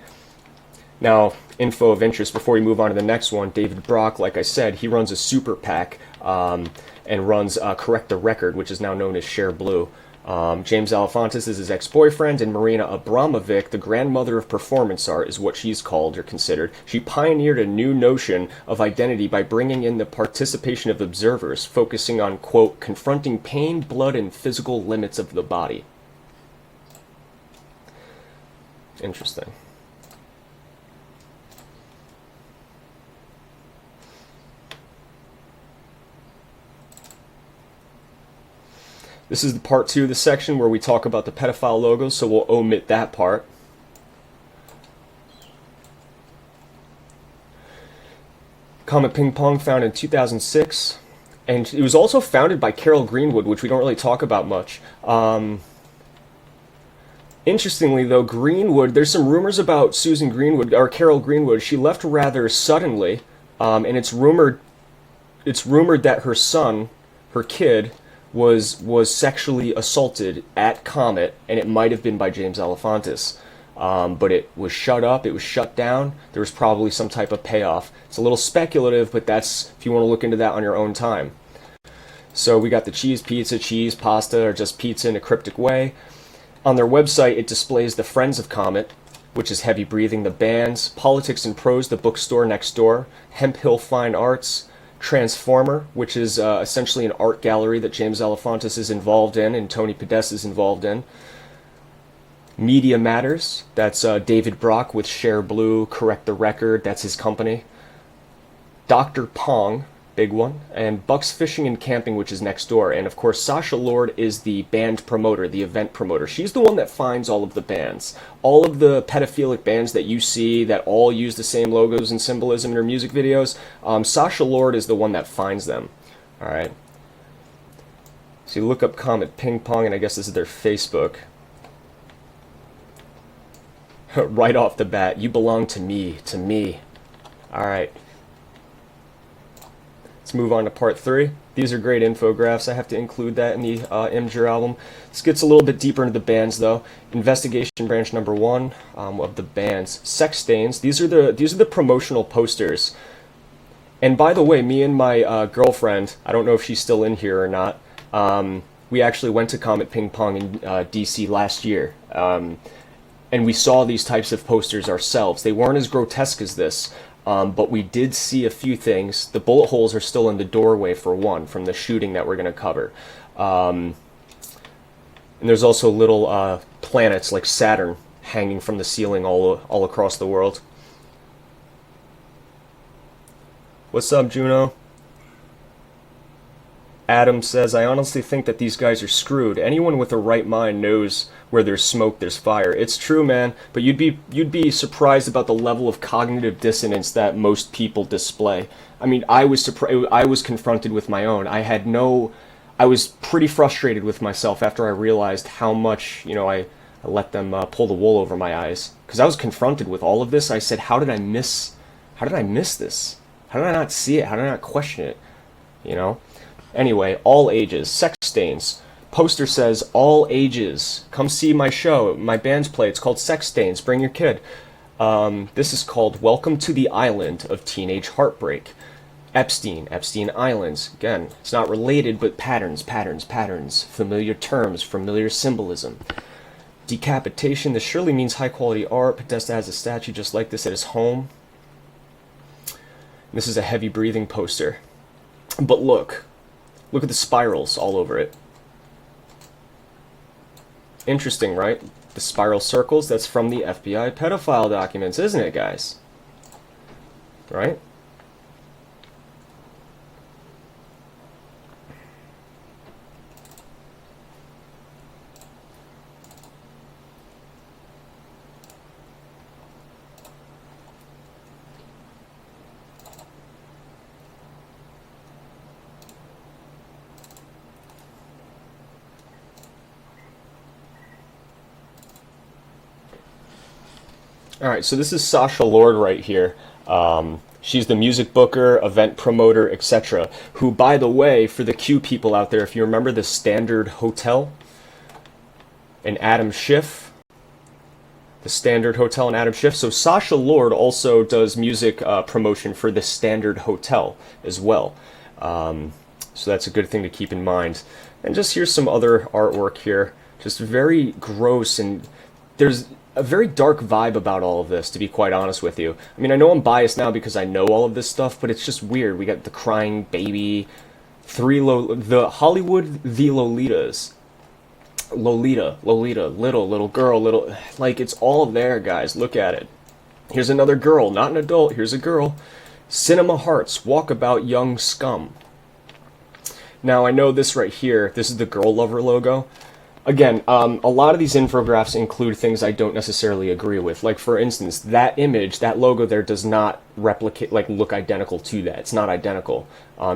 Now, info of interest before we move on to the next one. David Brock, like I said, he runs a super PAC and runs Correct the Record, which is now known as Share Blue. James Alefantis is his ex-boyfriend, and Marina Abramovic, the grandmother of performance art, is what she's called or considered. She pioneered a new notion of identity by bringing in the participation of observers, focusing on, quote, confronting pain, blood, and physical limits of the body. Interesting. This is the part 2 of the section where we talk about the pedophile logos, so we'll omit that part. Comet Ping Pong, founded in 2006, and it was also founded by Carol Greenwood, which we don't really talk about much. Interestingly, though, Greenwood, there's some rumors about Susan Greenwood, or Carol Greenwood. She left rather suddenly, and it's rumored that her son, her kid, was sexually assaulted at Comet, and it might have been by James Alefantis. But it was shut up, it was shut down. There was probably some type of payoff. It's a little speculative, but that's if you want to look into that on your own time. So we got the cheese pizza, cheese, pasta, or just pizza in a cryptic way. On their website, it displays the Friends of Comet, which is Heavy Breathing, the bands, Politics and Prose, the bookstore next door, Hemp Hill Fine Arts, Transformer, which is essentially an art gallery that James Alefantis is involved in and Tony Podesta is involved in. Media Matters, that's David Brock with Share Blue, Correct the Record, that's his company. Dr. Pong, big one, and Buck's Fishing and Camping, which is next door. And of course, Sasha Lord is the band promoter, the event promoter. She's the one that finds all of the bands. All of the pedophilic bands that you see that all use the same logos and symbolism in their music videos, Sasha Lord is the one that finds them. Alright. So you look up Comet Ping Pong, and I guess this is their Facebook. Right off the bat, you belong to me, to me. Alright. Let's move on to part 3. These are great infographics. I have to include that in the Imgur album. This gets a little bit deeper into the bands, though. Investigation branch number 1 of the bands. Sex Stains. These are the promotional posters. And by the way, me and my girlfriend, I don't know if she's still in here or not, we actually went to Comet Ping Pong in DC last year. And we saw these types of posters ourselves. They weren't as grotesque as this. But we did see a few things. The bullet holes are still in the doorway, for one, from the shooting that we're going to cover. And there's also little planets like Saturn hanging from the ceiling all across the world. What's up, Juno? Adam says, I honestly think that these guys are screwed. Anyone with a right mind knows where there's smoke, there's fire. It's true, man, but you'd be surprised about the level of cognitive dissonance that most people display. I mean, I was confronted with my own. I was pretty frustrated with myself after I realized how much, I let them pull the wool over my eyes. Because I was confronted with all of this. I said, how did I miss this? How did I not see it? How did I not question it? Anyway, all ages, sex stains. Poster says, all ages. Come see my show. My band's play. It's called Sex Stains. Bring your kid. This is called Welcome to the Island of Teenage Heartbreak. Epstein Islands. Again, it's not related, but patterns. Familiar terms, familiar symbolism. Decapitation. This surely means high quality art. Podesta has a statue just like this at his home. This is a heavy breathing poster. But look at the spirals all over it. Interesting, right? The spiral circles, that's from the FBI pedophile documents, isn't it, guys? Right? Alright, so this is Sasha Lord right here. She's the music booker, event promoter, etc. Who, by the way, for the Q people out there, if you remember the Standard Hotel and Adam Schiff, the Standard Hotel and Adam Schiff. So Sasha Lord also does music promotion for the Standard Hotel as well. So that's a good thing to keep in mind. And just here's some other artwork here. Just very gross, and there's a very dark vibe about all of this, to be quite honest with you. I mean, I know I'm biased now because I know all of this stuff, but it's just weird. We got the crying baby, the Hollywood, the Lolitas. Lolita, little girl, like, it's all there, guys. Look at it. Here's another girl, not an adult, here's a girl. Cinema Hearts, Walkabout Young Scum. Now, I know this right here, this is the Girl Lover logo. Again, a lot of these infographics include things I don't necessarily agree with. Like, for instance, that image, that logo there does not replicate, look identical to that. It's not identical.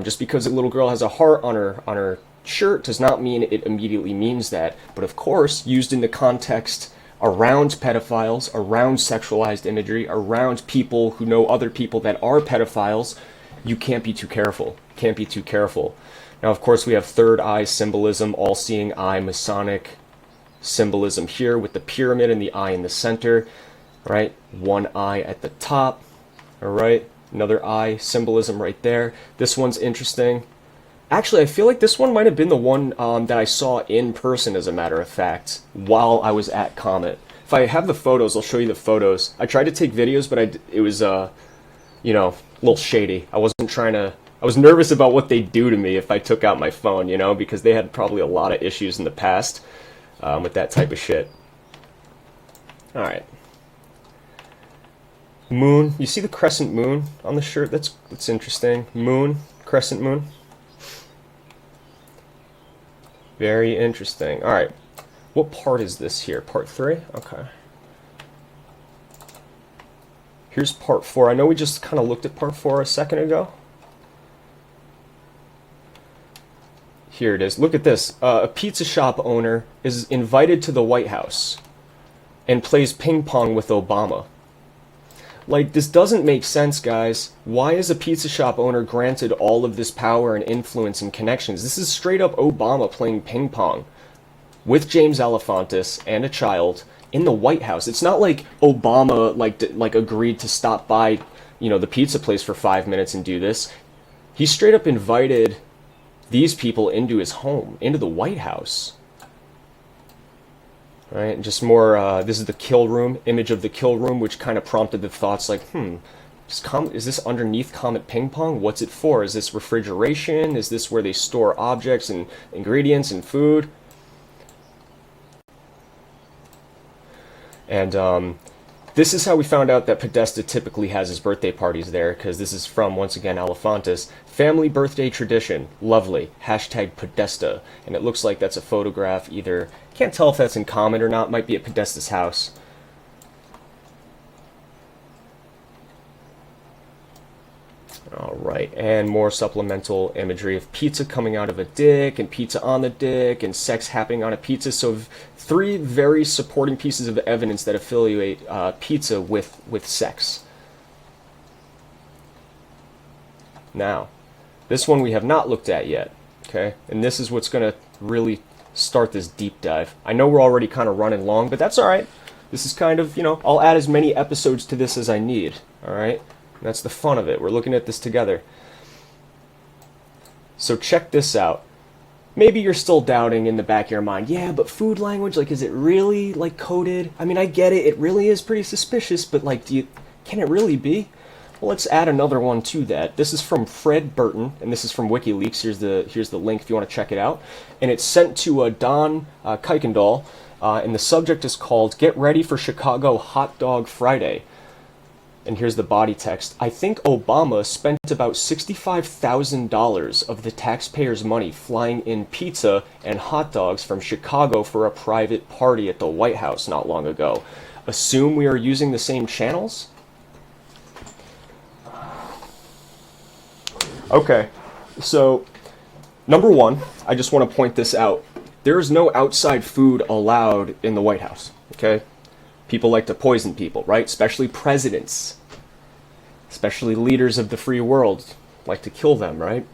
Just because a little girl has a heart on her shirt does not mean it immediately means that. But of course, used in the context around pedophiles, around sexualized imagery, around people who know other people that are pedophiles, you can't be too careful. Can't be too careful. Now, of course, we have third eye symbolism, all-seeing eye, Masonic symbolism here with the pyramid and the eye in the center, right? One eye at the top, all right? Another eye symbolism right there. This one's interesting. Actually, I feel like this one might have been the one that I saw in person, as a matter of fact, while I was at Comet. If I have the photos, I'll show you the photos. I tried to take videos, but it was, a little shady. I was nervous about what they'd do to me if I took out my phone, because they had probably a lot of issues in the past with that type of shit. Alright. Moon. You see the crescent moon on the shirt? That's interesting. Moon. Crescent moon. Very interesting. Alright. What part is this here? Part 3? Okay. Here's part 4. I know we just kind of looked at part 4 a second ago. Here it is. Look at this. A pizza shop owner is invited to the White House and plays ping pong with Obama. Like, this doesn't make sense, guys. Why is a pizza shop owner granted all of this power and influence and connections? This is straight up Obama playing ping pong with James Alefantis and a child in the White House. It's not like Obama like agreed to stop by, the pizza place for 5 minutes and do this. He straight up invited these people into his home, into the White House. Right, and just more, this is the kill room, image of the kill room, which kind of prompted the thoughts like, Is this underneath Comet Ping Pong? What's it for? Is this refrigeration? Is this where they store objects and ingredients and food? And this is how we found out that Podesta typically has his birthday parties there, because this is from, once again, Elefantis. Family birthday tradition. Lovely. Hashtag Podesta. And it looks like that's a photograph either... Can't tell if that's in Comet or not. Might be at Podesta's house. Alright, and more supplemental imagery of pizza coming out of a dick, and pizza on the dick, and sex happening on a pizza. So 3 very supporting pieces of evidence that affiliate pizza with sex. Now, this one we have not looked at yet, okay? And this is what's going to really start this deep dive. I know we're already kind of running long, but that's alright. This is kind of, you know, I'll add as many episodes to this as I need, alright? That's the fun of it. We're looking at this together. So check this out. Maybe you're still doubting in the back of your mind, yeah, but food language, like, is it really, like, coded? I mean, I get it. It really is pretty suspicious, but, like, can it really be? Well, let's add another one to that. This is from Fred Burton, and this is from WikiLeaks. Here's the link if you want to check it out. And it's sent to Don Kuykendall, and the subject is called "Get Ready for Chicago Hot Dog Friday." And here's the body text. I think Obama spent about $65,000 of the taxpayers' money flying in pizza and hot dogs from Chicago for a private party at the White House not long ago. Assume we are using the same channels? Okay, so number one, I just want to point this out. There is no outside food allowed in the White House, okay? People like to poison people, right? Especially presidents. Especially leaders of the free world like to kill them, right?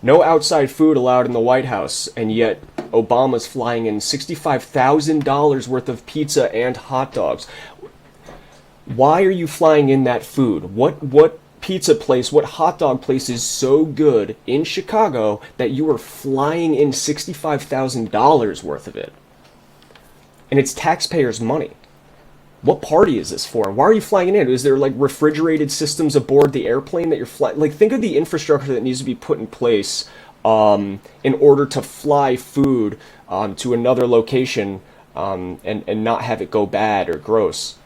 No outside food allowed in the White House, and yet Obama's flying in $65,000 worth of pizza and hot dogs. Why are you flying in that food? What pizza place, what hot dog place is so good in Chicago that you are flying in $65,000 worth of it? And it's taxpayers' money. What party is this for? Why are you flying it in? Is there, like, refrigerated systems aboard the airplane that you're flying? Like, think of the infrastructure that needs to be put in place in order to fly food to another location and not have it go bad or gross.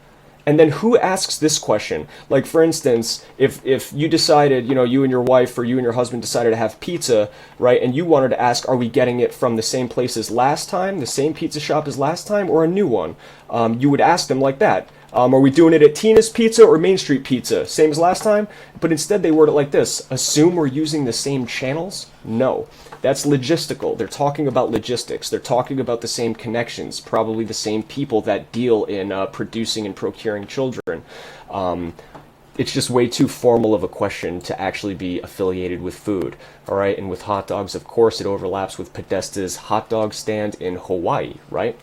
And then who asks this question? Like, for instance, if you decided, you know, you and your wife or you and your husband decided to have pizza, right, and you wanted to ask, are we getting it from the same place as last time, the same pizza shop as last time, or a new one? You would ask them like that. Are we doing it at Tina's Pizza or Main Street Pizza? Same as last time? But instead they word it like this. Assume we're using the same channels? No. That's logistical. They're talking about logistics. They're talking about the same connections, probably the same people that deal in producing and procuring children. It's just way too formal of a question to actually be affiliated with food. All right, and with hot dogs, of course, it overlaps with Podesta's hot dog stand in Hawaii, right?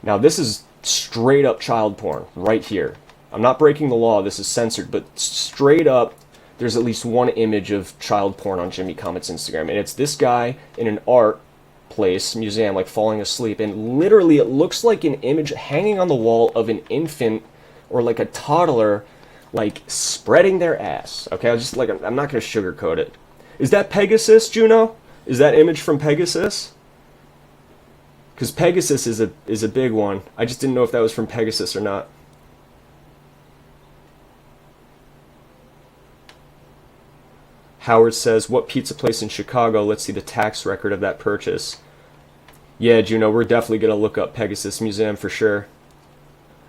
Now, this is straight up child porn right here. I'm not breaking the law. This is censored, but straight up, there's at least one image of child porn on Jimmy Comet's Instagram, and it's this guy in an art place, museum, like falling asleep, and literally it looks like an image hanging on the wall of an infant or like a toddler, like spreading their ass. Okay, I'm not gonna sugarcoat it. Is that Pegasus, Juno? Is that image from Pegasus? Because Pegasus is a big one. I just didn't know if that was from Pegasus or not. Howard says, what pizza place in Chicago? Let's see the tax record of that purchase. Yeah, Juno, we're definitely going to look up Pegasus Museum for sure.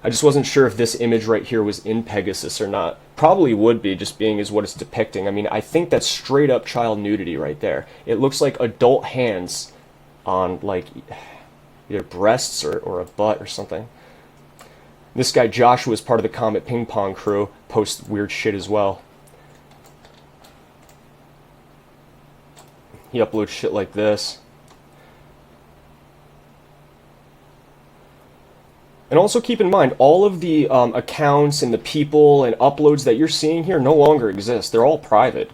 I just wasn't sure if this image right here was in Pegasus or not. Probably would be, just being as what it's depicting. I mean, I think that's straight up child nudity right there. It looks like adult hands on, like, either breasts or a butt or something. This guy Joshua is part of the Comet Ping Pong crew. Posts weird shit as well. He uploads shit like this. And also keep in mind, all of the accounts and the people and uploads that you're seeing here no longer exist. They're all private.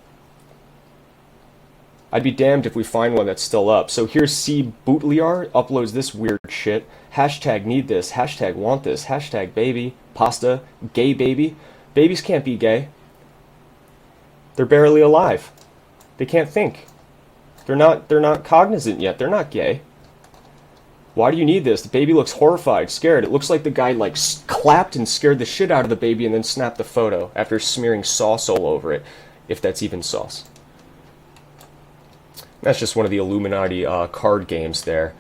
I'd be damned if we find one that's still up. So here's C. Bootliar, uploads this weird shit. Hashtag need this, hashtag want this, hashtag baby, pasta, gay baby. Babies can't be gay. They're barely alive. They can't think. They're not cognizant yet. They're not gay. Why do you need this? The baby looks horrified, scared. It looks like the guy like clapped and scared the shit out of the baby and then snapped the photo after smearing sauce all over it, if that's even sauce. That's just one of the Illuminati card games there.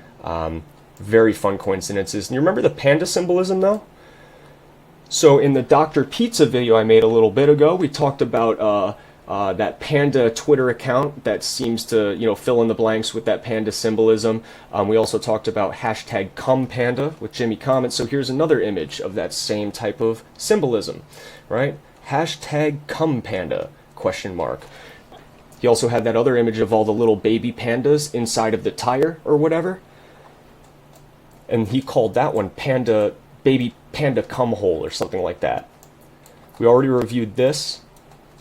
Very fun coincidences. And you remember the panda symbolism though? So in the Dr. Pizza video I made a little bit ago, we talked about that panda Twitter account that seems to, fill in the blanks with that panda symbolism. We also talked about hashtag #ComePanda with Jimmy Comet. So here's another image of that same type of symbolism, right? Hashtag #ComePanda, question mark. He also had that other image of all the little baby pandas inside of the tire or whatever. And he called that one panda, baby panda cum hole or something like that. We already reviewed this.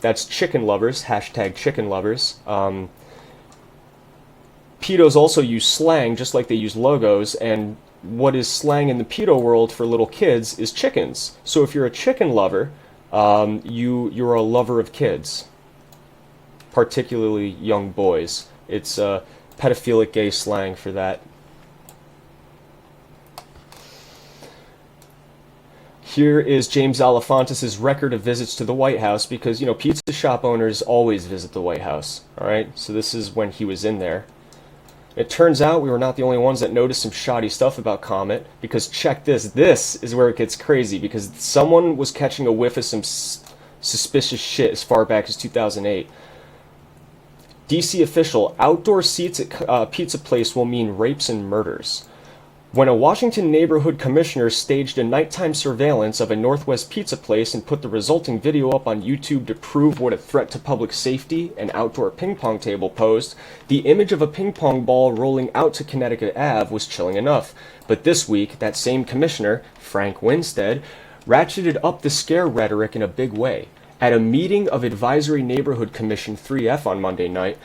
That's chicken lovers, hashtag chicken lovers. Pedos also use slang just like they use logos, and what is slang in the pedo world for little kids is chickens. So if you're a chicken lover, you're a lover of kids, particularly young boys. It's pedophilic gay slang for that. Here is James Alefantis' record of visits to the White House, because, pizza shop owners always visit the White House, all right? So this is when he was in there. It turns out we were not the only ones that noticed some shoddy stuff about Comet, because check this. This is where it gets crazy, because someone was catching a whiff of some suspicious shit as far back as 2008. DC official, outdoor seats at pizza place will mean rapes and murders. When a Washington neighborhood commissioner staged a nighttime surveillance of a Northwest pizza place and put the resulting video up on YouTube to prove what a threat to public safety an outdoor ping pong table posed, the image of a ping pong ball rolling out to Connecticut Ave was chilling enough. But this week, that same commissioner, Frank Winstead, ratcheted up the scare rhetoric in a big way. At a meeting of Advisory Neighborhood Commission 3F on Monday night,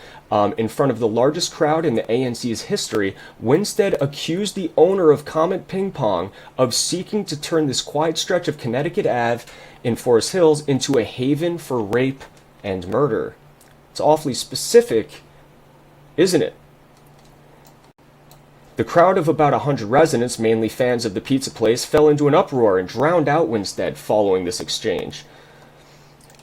in front of the largest crowd in the ANC's history, Winstead accused the owner of Comet Ping Pong of seeking to turn this quiet stretch of Connecticut Ave in Forest Hills into a haven for rape and murder. It's awfully specific, isn't it? The crowd of about 100 residents, mainly fans of the pizza place, fell into an uproar and drowned out Winstead following this exchange.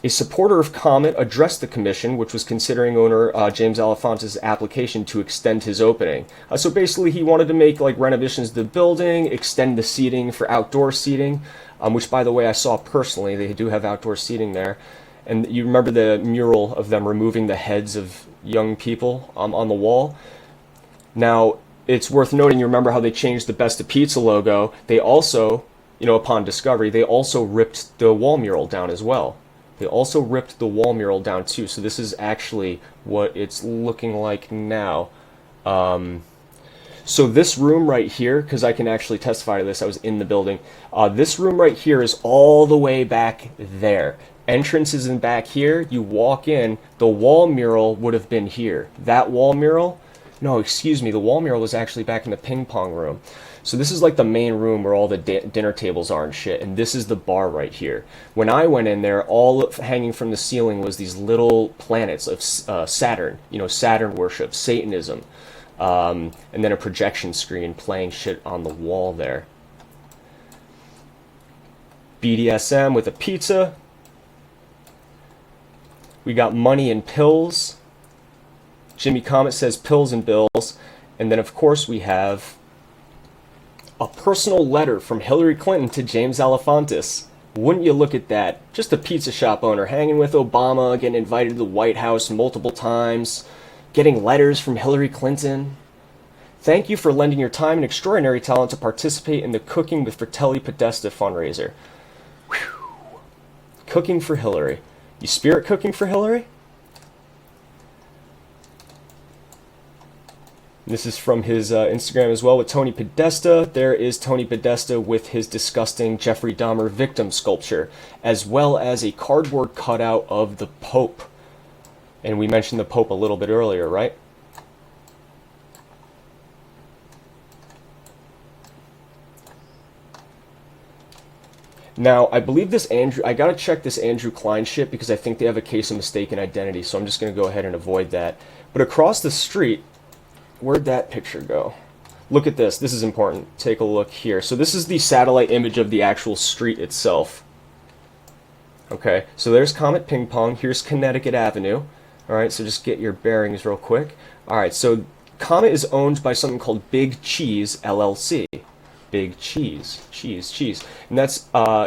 A supporter of Comet addressed the commission, which was considering owner James Alefantis' application to extend his opening. So basically he wanted to make renovations to the building, extend the seating for outdoor seating, which by the way I saw personally. They do have outdoor seating there. And you remember the mural of them removing the heads of young people on the wall? Now, it's worth noting, you remember how they changed the Best of Pizza logo. They also, upon discovery, they also ripped the wall mural down as well. They also ripped the wall mural down too, so this is actually what it's looking like now. So this room right here, because I can actually testify to this, I was in the building. This room right here is all the way back there. Entrance is in back here. You walk in, the wall mural would have been here. That wall mural, no, excuse me, the wall mural was actually back in the ping pong room. So this is like the main room where all the dinner tables are and shit, and this is the bar right here. When I went in there, all hanging from the ceiling was these little planets of Saturn, Saturn worship, Satanism, and then a projection screen playing shit on the wall there. BDSM with a pizza. We got money and pills. Jimmy Comet says pills and bills. And then of course we have a personal letter from Hillary Clinton to James Alefantis. Wouldn't you look at that? Just a pizza shop owner hanging with Obama, getting invited to the White House multiple times, getting letters from Hillary Clinton. Thank you for lending your time and extraordinary talent to participate in the Cooking with Fratelli Podesta fundraiser. Whew. Cooking for Hillary. You spirit cooking for Hillary? This is from his Instagram as well with Tony Podesta. There is Tony Podesta with his disgusting Jeffrey Dahmer victim sculpture, as well as a cardboard cutout of the Pope. And we mentioned the Pope a little bit earlier, right? Now, I believe this Andrew, I gotta check this Andrew Klein shit because I think they have a case of mistaken identity, so I'm just gonna go ahead and avoid that. But across the street, where'd that picture go? Look at this. This is important. Take a look here. So this is the satellite image of the actual street itself. Okay, so there's Comet Ping Pong. Here's Connecticut Avenue. All right, so just get your bearings real quick. All right, so Comet is owned by something called Big Cheese LLC. Big Cheese, cheese. And that's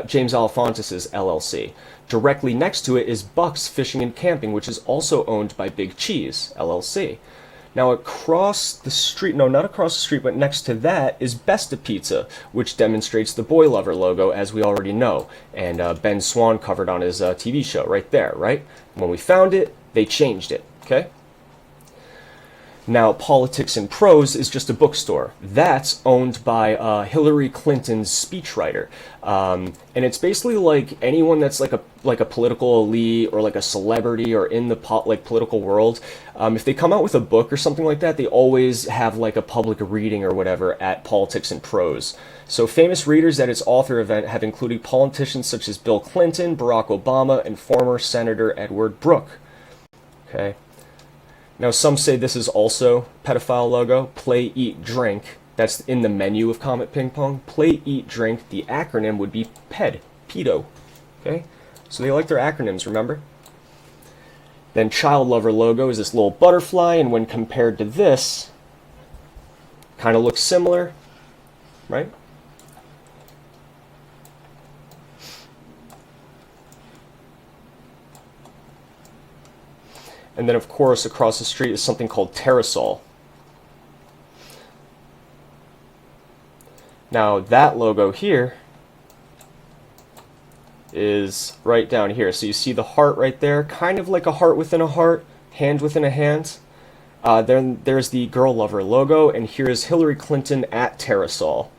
James Alefantis' LLC. Directly next to it is Buck's Fishing and Camping, which is also owned by Big Cheese LLC. Now across the street, no, not across the street, but next to that is Besta Pizza, which demonstrates the Boy Lover logo, as we already know. And Ben Swan covered on his TV show right there, right? When we found it, they changed it, okay? Now, Politics and Prose is just a bookstore. That's owned by Hillary Clinton's speechwriter, and it's basically like anyone that's like a political elite or like a celebrity or in the political world. If they come out with a book or something like that, they always have like a public reading or whatever at Politics and Prose. So famous readers at its author event have included politicians such as Bill Clinton, Barack Obama, and former Senator Edward Brooke. Okay. Now, some say this is also pedophile logo. Play, eat, drink. That's in the menu of Comet Ping Pong. Play, eat, drink. The acronym would be PED. Pedo. Okay? So they like their acronyms, remember? Then Child Lover logo is this little butterfly, and when compared to this, kind of looks similar, right? And then, of course, across the street is something called Terrasol. Now, that logo here is right down here. So you see the heart right there, kind of like a heart within a heart, hand within a hand. Then there's the Girl Lover logo, and here's Hillary Clinton at Terrasol.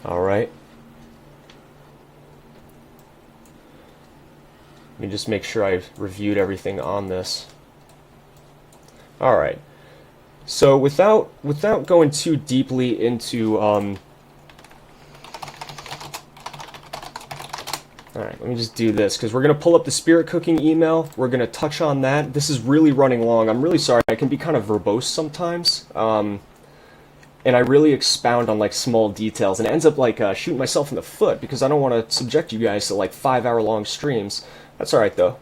All right. Let me just make sure I've reviewed everything on this. All right. So without going too deeply into all right, let me just do this because we're going to pull up the spirit cooking email. We're going to touch on that. This is really running long. I'm really sorry. I can be kind of verbose sometimes. And I really expound on like small details, and it ends up like shooting myself in the foot because I don't want to subject you guys to like 5-hour-long streams. That's alright though.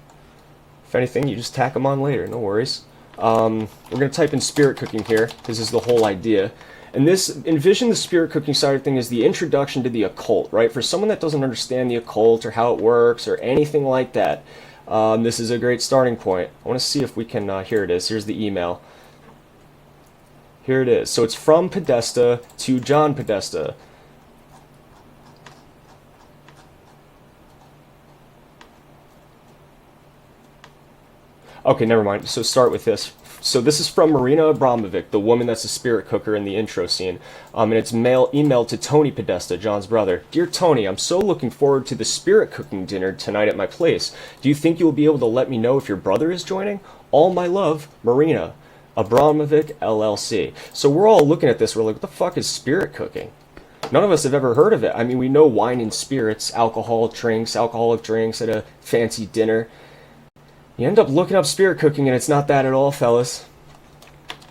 If anything, you just tack them on later, no worries. We're going to type in spirit cooking here, because this is the whole idea. And this, envision the spirit cooking side of thing as the introduction to the occult, right? For someone that doesn't understand the occult or how it works or anything like that, this is a great starting point. I want to see if we can, here it is, here's the email. Here it is. So it's from Podesta to John Podesta. Okay, never mind. So start with this. So this is from Marina Abramovic, the woman that's a spirit cooker in the intro scene. And it's emailed to Tony Podesta, John's brother. Dear Tony, I'm so looking forward to the spirit cooking dinner tonight at my place. Do you think you'll be able to let me know if your brother is joining? All my love, Marina Abramovic, LLC. So we're all looking at this. We're like, what the fuck is spirit cooking? None of us have ever heard of it. I mean, we know wine and spirits, alcoholic drinks at a fancy dinner. You end up looking up spirit cooking, and it's not that at all, fellas.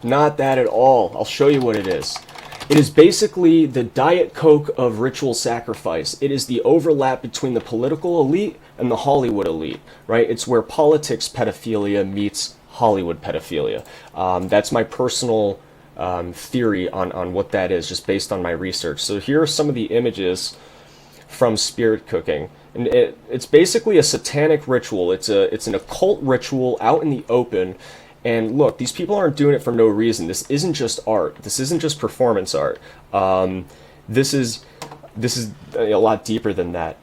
Not that at all. I'll show you what it is. It is basically the Diet Coke of ritual sacrifice. It is the overlap between the political elite and the Hollywood elite, right? It's where politics pedophilia meets Hollywood pedophilia. That's my personal theory on what that is, just based on my research. So here are some of the images from spirit cooking. And it's basically a satanic ritual. It's an occult ritual out in the open. And look, these people aren't doing it for no reason. This isn't just art. This isn't just performance art. This is a lot deeper than that.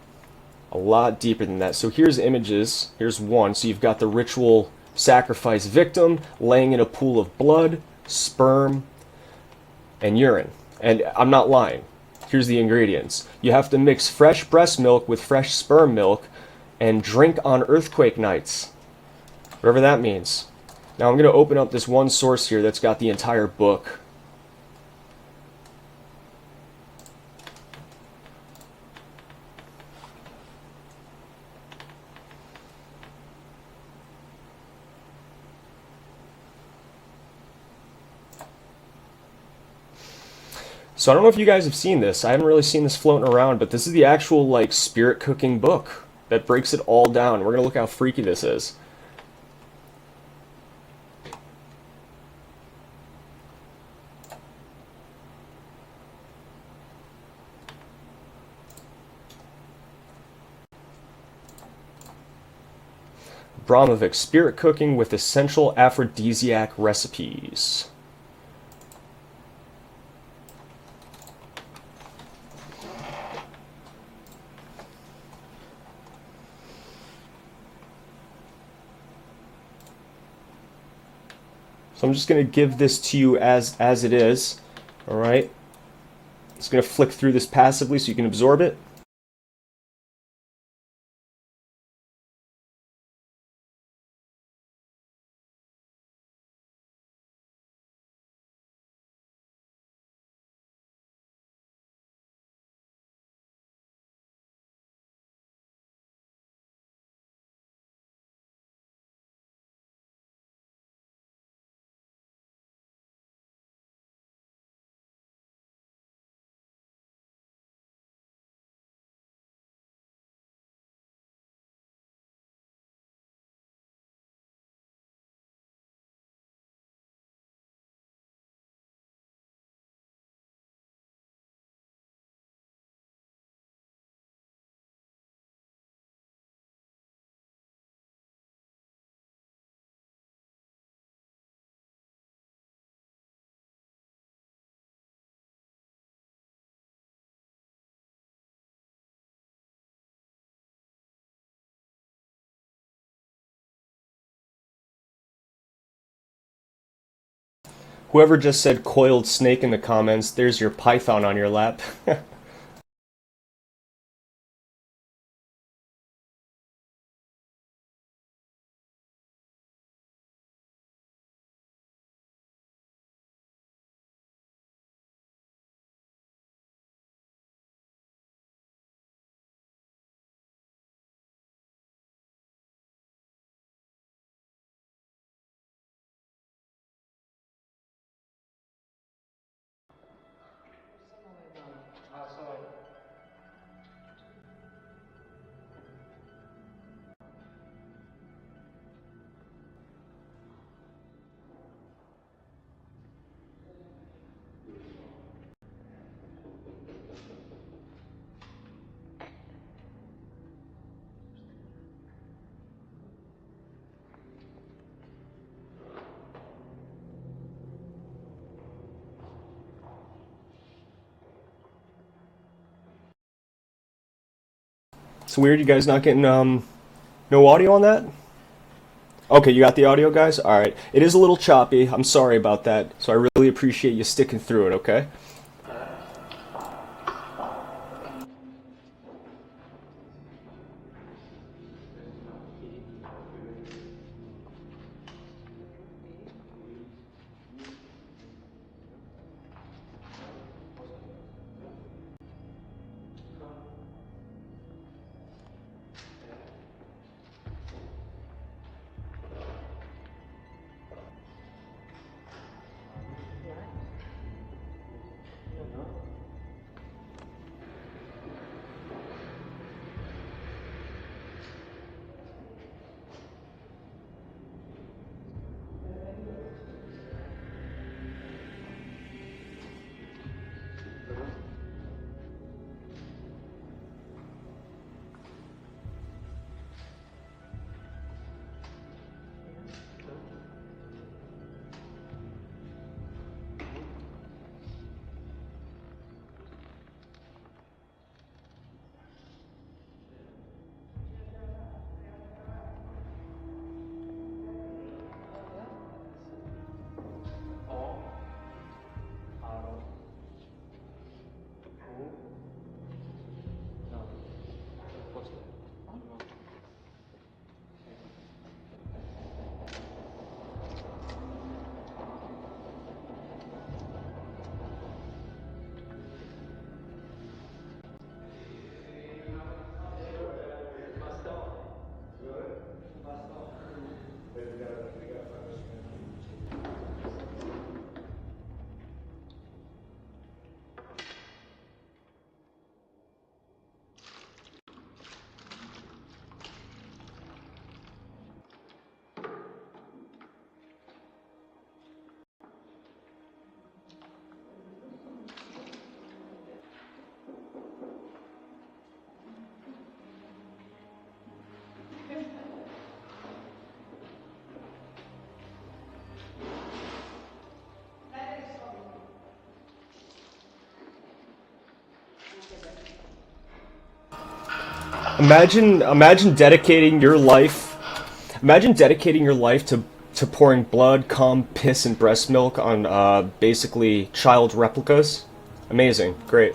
A lot deeper than that. So here's images. Here's one. So you've got the ritual sacrifice victim laying in a pool of blood, sperm, and urine. And I'm not lying. Here's the ingredients. You have to mix fresh breast milk with fresh sperm milk and drink on earthquake nights. Whatever that means. Now I'm going to open up this one source here that's got the entire book. So I don't know if you guys have seen this. I haven't really seen this floating around, but this is the actual like spirit cooking book that breaks it all down. We're gonna look how freaky this is. Brahmovic, spirit cooking with essential aphrodisiac recipes. So I'm just going to give this to you as it is. All right. Just going to flick through this passively so you can absorb it. Whoever just said coiled snake in the comments, there's your python on your lap. It's weird you guys not getting no audio on that? Okay, you got the audio, guys? All right. It is a little choppy. I'm sorry about that. So I really appreciate you sticking through it, okay? Imagine dedicating your life. Imagine dedicating your life to pouring blood, cum, piss, and breast milk on basically child replicas. Amazing, great.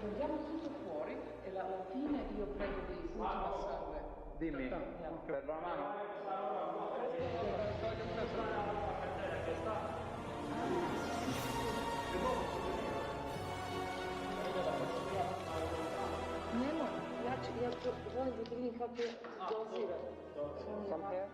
Andiamo tutto fuori e alla fine io prego di ultima. Dimmi, per la mano? Nema, ja volim da vidim kako dozira. Some hair?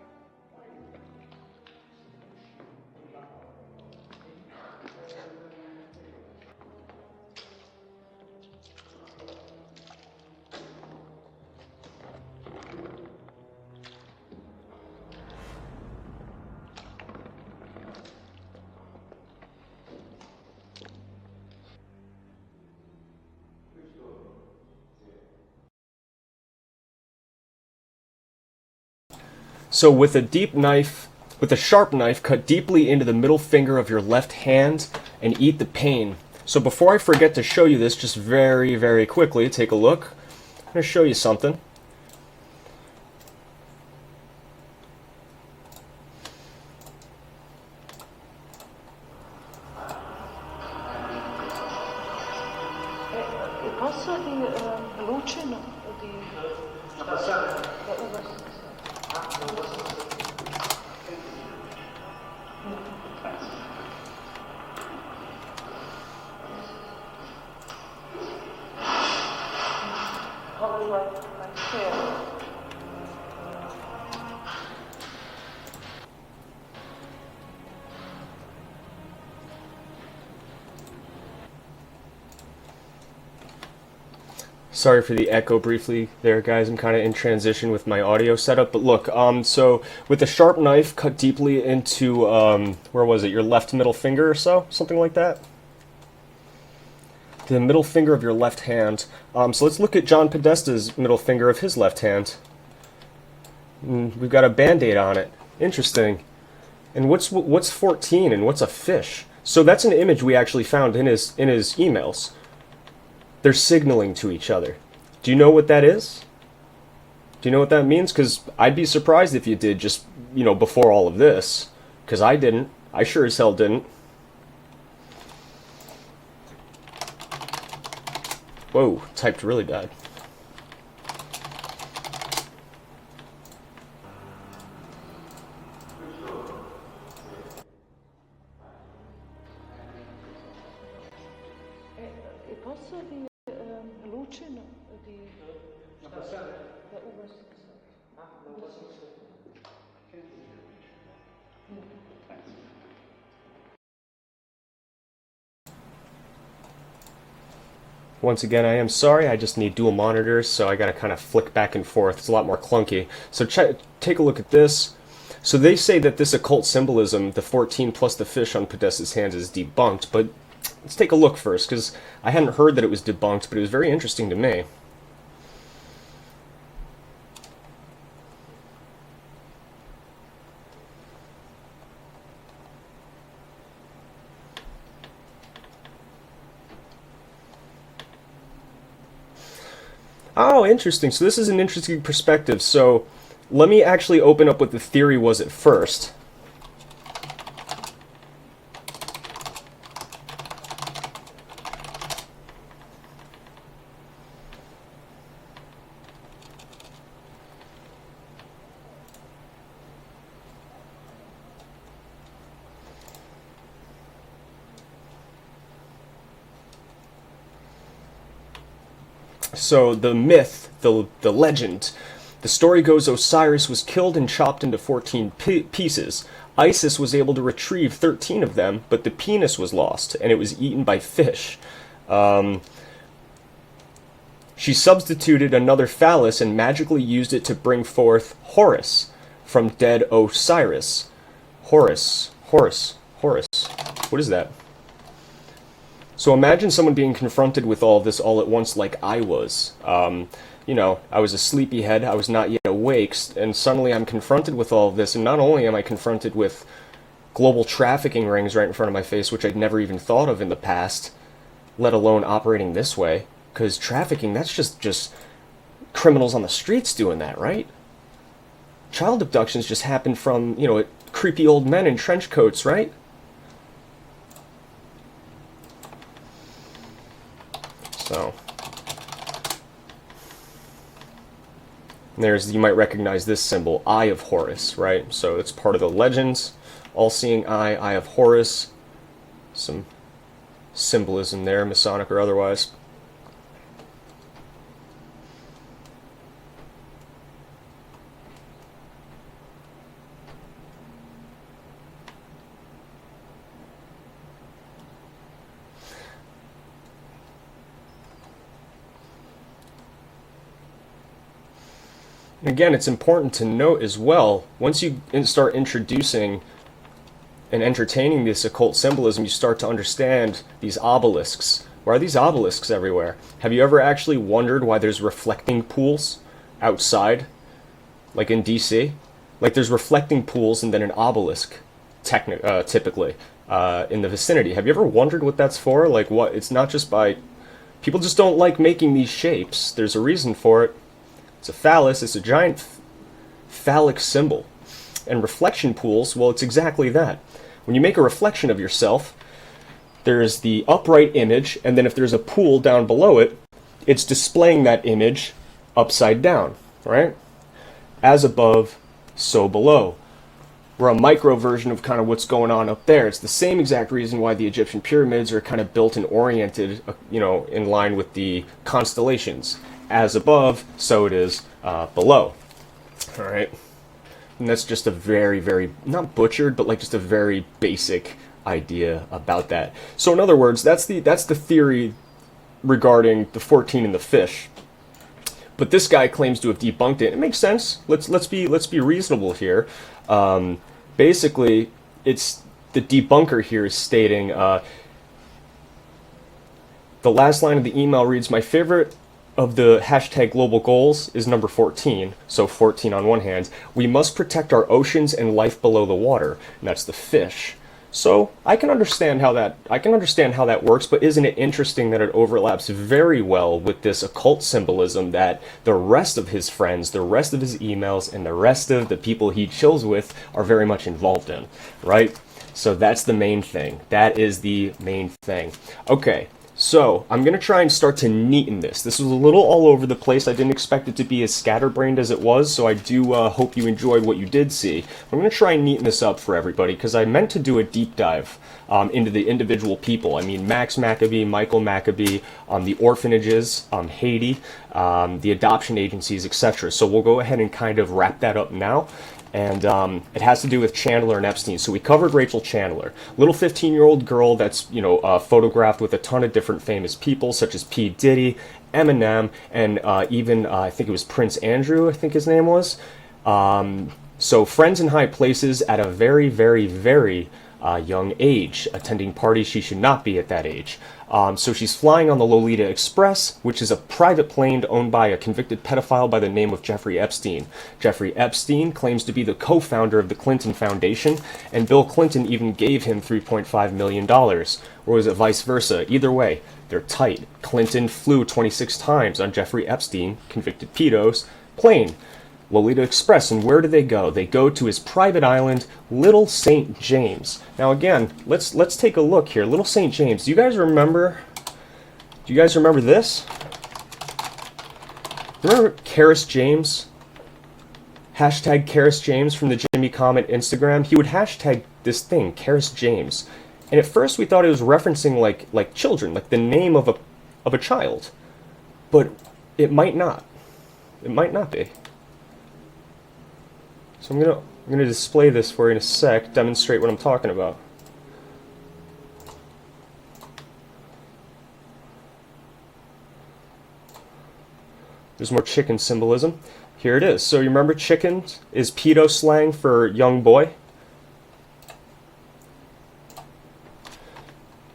So with a sharp knife, cut deeply into the middle finger of your left hand and eat the pain. So before I forget to show you this, just very, very quickly, take a look. I'm going to show you something. Posso di luce no? Di... Sorry for the echo briefly there, guys. I'm kind of in transition with my audio setup. But look, so with a sharp knife, cut deeply into, where was it, your left middle finger or so? Something like that? The middle finger of your left hand. So let's look at John Podesta's middle finger of his left hand. We've got a Band-Aid on it. Interesting. And what's 14 and what's a fish? So that's an image we actually found in his emails. They're signaling to each other. Do you know what that is? Do you know what that means? Because I'd be surprised if you did just, before all of this. Because I didn't. I sure as hell didn't. Whoa, typed really bad. Posso di luce no? Di... Once again, I am sorry, I just need dual monitors, so I gotta kind of flick back and forth. It's a lot more clunky. So take a look at this. So they say that this occult symbolism, the 14 plus the fish on Podesta's hands, is debunked, but let's take a look first, because I hadn't heard that it was debunked, but it was very interesting to me. Oh, interesting. So this is an interesting perspective. So let me actually open up what the theory was at first. So the myth, the legend, the story goes Osiris was killed and chopped into 14 pieces. Isis was able to retrieve 13 of them, but the penis was lost, and it was eaten by fish. She substituted another phallus and magically used it to bring forth Horus from dead Osiris. Horus. What is that? So imagine someone being confronted with all this all at once like I was. You know, I was a sleepyhead, I was not yet awake, and suddenly I'm confronted with all of this, and not only am I confronted with global trafficking rings right in front of my face, which I'd never even thought of in the past, let alone operating this way, because trafficking, that's just criminals on the streets doing that, right? Child abductions just happen from, you know, creepy old men in trench coats, right? So, you might recognize this symbol, Eye of Horus, right? So it's part of the legends, all-seeing eye, Eye of Horus, some symbolism there, Masonic or otherwise. Again, it's important to note as well, once you start introducing and entertaining this occult symbolism, you start to understand these obelisks. Why are these obelisks everywhere? Have you ever actually wondered why there's reflecting pools outside, like in DC? Like there's reflecting pools and then an obelisk, typically, in the vicinity. Have you ever wondered what that's for? Like what? It's not just by... People just don't like making these shapes. There's a reason for it. It's a phallus, it's a giant phallic symbol. And reflection pools, well, it's exactly that. When you make a reflection of yourself, there's the upright image, and then if there's a pool down below it, it's displaying that image upside down, right? As above, so below. We're a micro version of kind of what's going on up there. It's the same exact reason why the Egyptian pyramids are kind of built and oriented, you know, in line with the constellations. As above, so it is below. All right, and that's just a very, very, not butchered, but like just a very basic idea about that. So in other words, that's the theory regarding the 14 and the fish. But this guy claims to have debunked it. It makes sense. Let's be reasonable here. Basically, it's the debunker here is stating the last line of the email reads, "My favorite of the hashtag global goals is number 14, so 14 on one hand. We must protect our oceans and life below the water," and that's the fish. So I can understand how that works, but isn't it interesting that it overlaps very well with this occult symbolism that the rest of his friends, the rest of his emails, and the rest of the people he chills with are very much involved in, right? So that's the main thing. That is the main thing. Okay. So, I'm going to try and start to neaten this. This was a little all over the place. I didn't expect it to be as scatterbrained as it was, so I do hope you enjoyed what you did see. I'm going to try and neaten this up for everybody, because I meant to do a deep dive into the individual people. I mean, Max Maccabee, Michael Maccabee, the orphanages, Haiti, the adoption agencies, etc. So we'll go ahead and kind of wrap that up now. And it has to do with Chandler and Epstein. So we covered Rachel Chandler, little 15-year-old girl that's, you know, photographed with a ton of different famous people, such as P. Diddy, Eminem, and even, I think it was Prince Andrew, I think his name was. So friends in high places at a very, very, very young age, attending parties she should not be at that age. So she's flying on the Lolita Express, which is a private plane owned by a convicted pedophile by the name of Jeffrey Epstein. Jeffrey Epstein claims to be the co-founder of the Clinton Foundation, and Bill Clinton even gave him $3.5 million. Or was it vice versa? Either way, they're tight. Clinton flew 26 times on Jeffrey Epstein, convicted pedo's, plane. Lolita Express, and where do they go? They go to his private island, Little St. James. Now again, let's take a look here. Little St. James. Do you guys remember this? Remember Karis James? Hashtag Karis James from the Jimmy Comet Instagram. He would hashtag this thing, Karis James. And at first we thought it was referencing like children, like the name of a child. But it might not. It might not be. So I'm gonna display this for you in a sec, demonstrate what I'm talking about. There's more chicken symbolism. Here it is. So you remember chicken is pedo slang for young boy?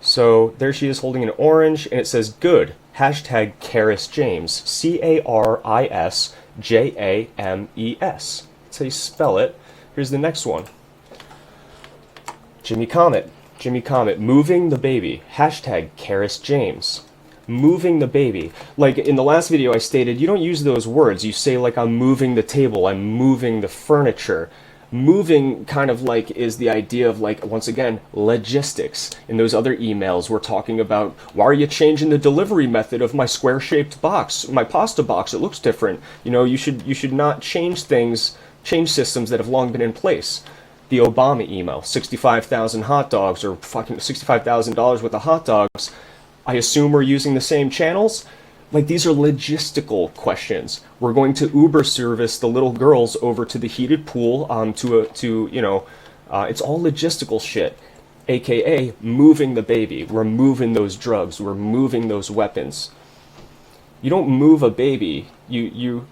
So there she is holding an orange, and it says good. Hashtag Karis James. Karisjames. That's how you spell it. Here's the next one. Jimmy Comet. Jimmy Comet. Moving the baby. Hashtag Karis James. Moving the baby. Like in the last video I stated, you don't use those words. You say like I'm moving the table, I'm moving the furniture. Moving kind of like is the idea of like, once again, logistics. In those other emails we're talking about, why are you changing the delivery method of my square-shaped box, my pasta box? It looks different. You know, you should not change things, change systems that have long been in place. The Obama email, 65,000 hot dogs, or fucking $65,000 worth of hot dogs. I assume we're using the same channels? Like, these are logistical questions. We're going to Uber service the little girls over to the heated pool, it's all logistical shit. AKA moving the baby. We're moving those drugs. We're moving those weapons. You don't move a baby. You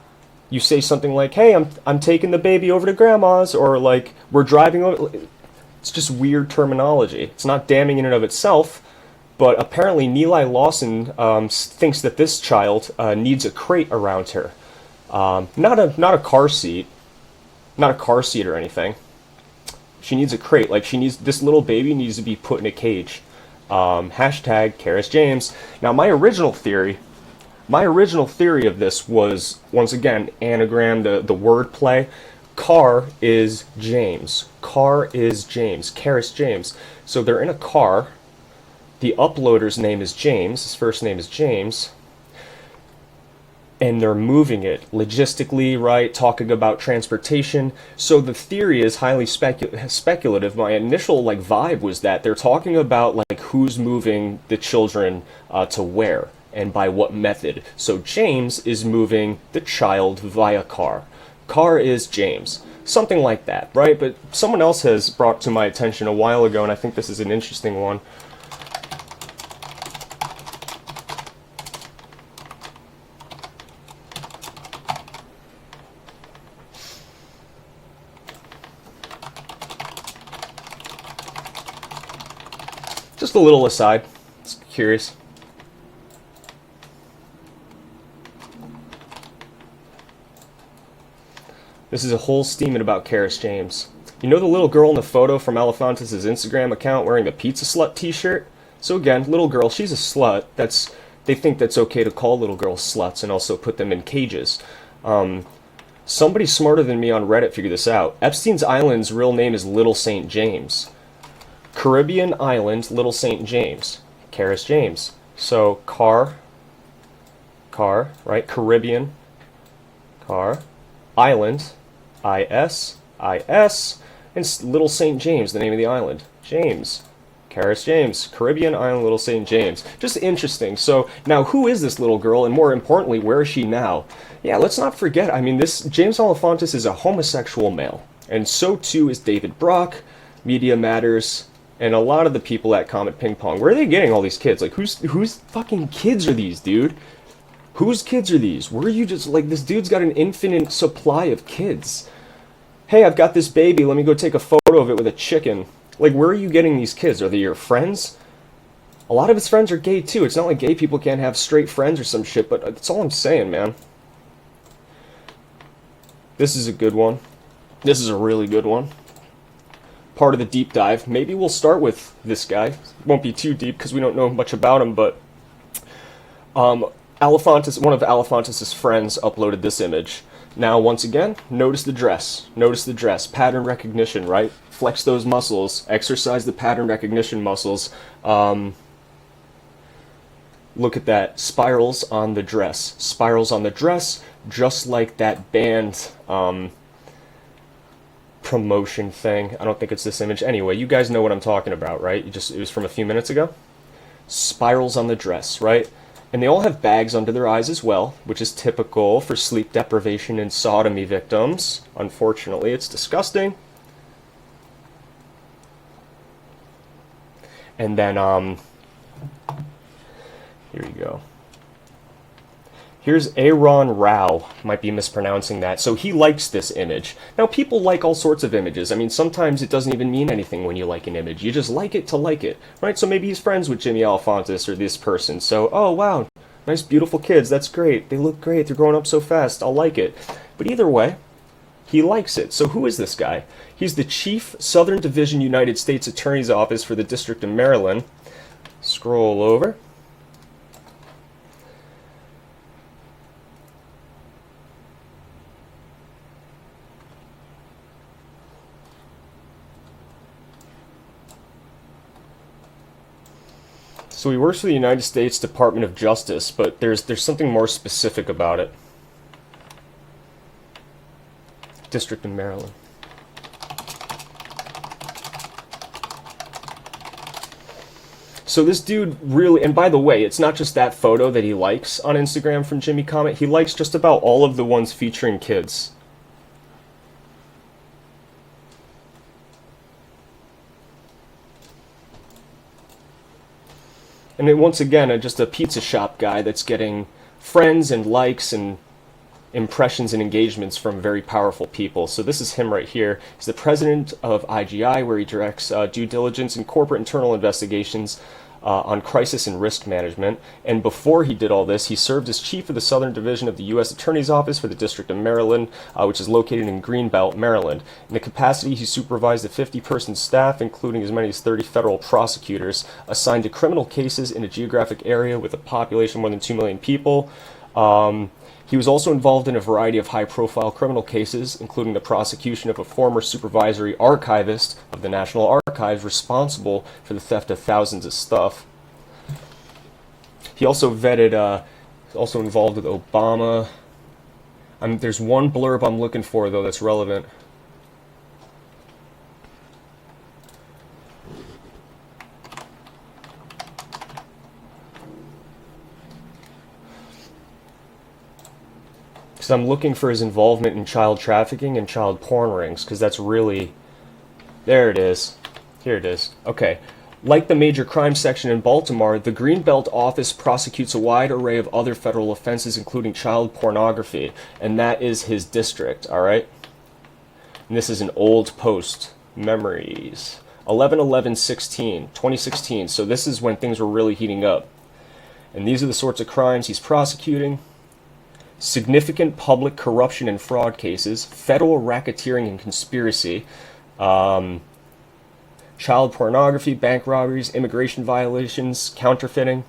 say something like, hey, I'm taking the baby over to grandma's, or like, we're driving over. It's just weird terminology. It's not damning in and of itself. But apparently Neeli Lawson thinks that this child needs a crate around her. Not a car seat. Not a car seat or anything. She needs a crate. Like, this little baby needs to be put in a cage. Hashtag Karis James. Now my original theory of this was, once again, anagram, the word play. Car is James. Car is James. Karis James. So they're in a car. The uploader's name is James, his first name is James, and they're moving it logistically, right, talking about transportation. So the theory is highly speculative. My initial vibe was that they're talking about who's moving the children to where and by what method. So James is moving the child via car. Car is James. Something like that, right? But someone else has brought to my attention a while ago, and I think this is an interesting one. Just a little aside. Just curious. This is a whole steaming about Karis James. You know the little girl in the photo from Elefantis' Instagram account wearing the pizza slut t-shirt? So again, little girl, she's a slut. They think that's okay to call little girls sluts and also put them in cages. Somebody smarter than me on Reddit figured this out. Epstein's Island's real name is Little St. James. Caribbean Island, Little St. James. Karis James. So, car, right? Caribbean, car, island, I-S, and Little St. James, the name of the island. James. Karis James. Caribbean Island, Little St. James. Just interesting. So, now who is this little girl, and more importantly, where is she now? Yeah, let's not forget, I mean, this James Alefantis is a homosexual male, and so too is David Brock, Media Matters, and a lot of the people at Comet Ping Pong. Where are they getting all these kids? Like, whose fucking kids are these, dude? Whose kids are these? Where are you just, this dude's got an infinite supply of kids. Hey, I've got this baby, let me go take a photo of it with a chicken. Like, where are you getting these kids? Are they your friends? A lot of his friends are gay too. It's not like gay people can't have straight friends or some shit, but that's all I'm saying, man. This is a good one. This is a really good one. Part of the deep dive. Maybe we'll start with this guy. It won't be too deep because we don't know much about him, but Alefantis, one of Alefantis' friends uploaded this image. Now, once again, notice the dress. Notice the dress. Pattern recognition, right? Flex those muscles. Exercise the pattern recognition muscles. Look at that. Spirals on the dress. Spirals on the dress, just like that band promotion thing. I don't think it's this image. Anyway, you guys know what I'm talking about, right? It was from a few minutes ago. Spirals on the dress, right? And they all have bags under their eyes as well, which is typical for sleep deprivation and sodomy victims. Unfortunately, it's disgusting. And then, here you go. Here's Aaron Rao. Might be mispronouncing that. So he likes this image. Now, people like all sorts of images. I mean, sometimes it doesn't even mean anything when you like an image. You just like it to like it, right? So maybe he's friends with Jimmy Alefantis or this person. So, oh, wow, nice, beautiful kids. That's great. They look great. They're growing up so fast. I'll like it. But either way, he likes it. So who is this guy? He's the Chief Southern Division United States Attorney's Office for the District of Maryland. Scroll over. So he works for the United States Department of Justice, but there's something more specific about it. District of Maryland. So this dude really, and by the way, it's not just that photo that he likes on Instagram from Jimmy Comet. He likes just about all of the ones featuring kids. And then once again, just a pizza shop guy that's getting friends and likes and impressions and engagements from very powerful people. So this is him right here. He's the president of IGI, where he directs due diligence and corporate internal investigations on crisis and risk management. And before he did all this, he served as chief of the Southern Division of the U.S. Attorney's Office for the District of Maryland, which is located in Greenbelt, Maryland. In the capacity, he supervised a 50-person staff, including as many as 30 federal prosecutors, assigned to criminal cases in a geographic area with a population of more than 2 million people. He was also involved in a variety of high-profile criminal cases, including the prosecution of a former supervisory archivist of the National Archives responsible for the theft of thousands of stuff. He also also involved with Obama. There's one blurb I'm looking for, though, that's relevant. Because I'm looking for his involvement in child trafficking and child porn rings, because that's really... There it is. Here it is. Okay. Like the major crime section in Baltimore, the Greenbelt office prosecutes a wide array of other federal offenses, including child pornography, and that is his district, all right? And this is an old post. Memories. 11/11/16, 2016. So this is when things were really heating up. And these are the sorts of crimes he's prosecuting. Significant public corruption and fraud cases, federal racketeering and conspiracy, child pornography, bank robberies, immigration violations, counterfeiting.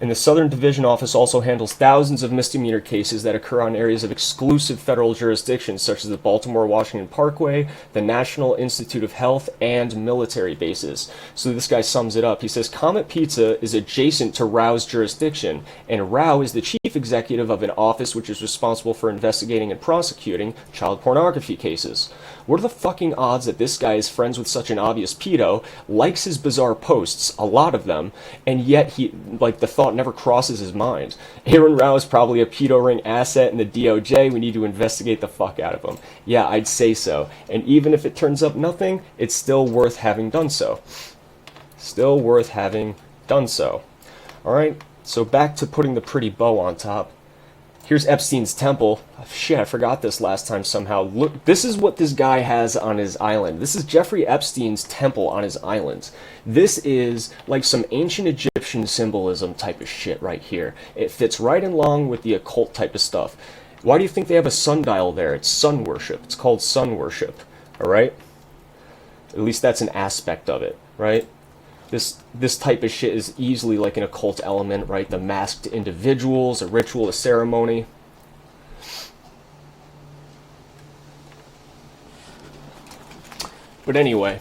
And the Southern Division Office also handles thousands of misdemeanor cases that occur on areas of exclusive federal jurisdiction, such as the Baltimore-Washington Parkway, the National Institute of Health, and military bases. So this guy sums it up. He says, Comet Pizza is adjacent to Rao's jurisdiction, and Rao is the chief executive of an office which is responsible for investigating and prosecuting child pornography cases. What are the fucking odds that this guy is friends with such an obvious pedo, likes his bizarre posts, a lot of them, and yet the thought never crosses his mind? Aaron Rao is probably a pedo ring asset in the DOJ. We need to investigate the fuck out of him. Yeah, I'd say so. And even if it turns up nothing, it's still worth having done so. Still worth having done so. Alright, so back to putting the pretty bow on top. Here's Epstein's temple. Shit, I forgot this last time somehow. Look, this is what this guy has on his island. This is Jeffrey Epstein's temple on his island. This is like some ancient Egyptian symbolism type of shit right here. It fits right in along with the occult type of stuff. Why do you think they have a sundial there? It's sun worship. It's called sun worship. Alright? At least that's an aspect of it, right? This type of shit is easily like an occult element, right? The masked individuals, a ritual, a ceremony. But anyway,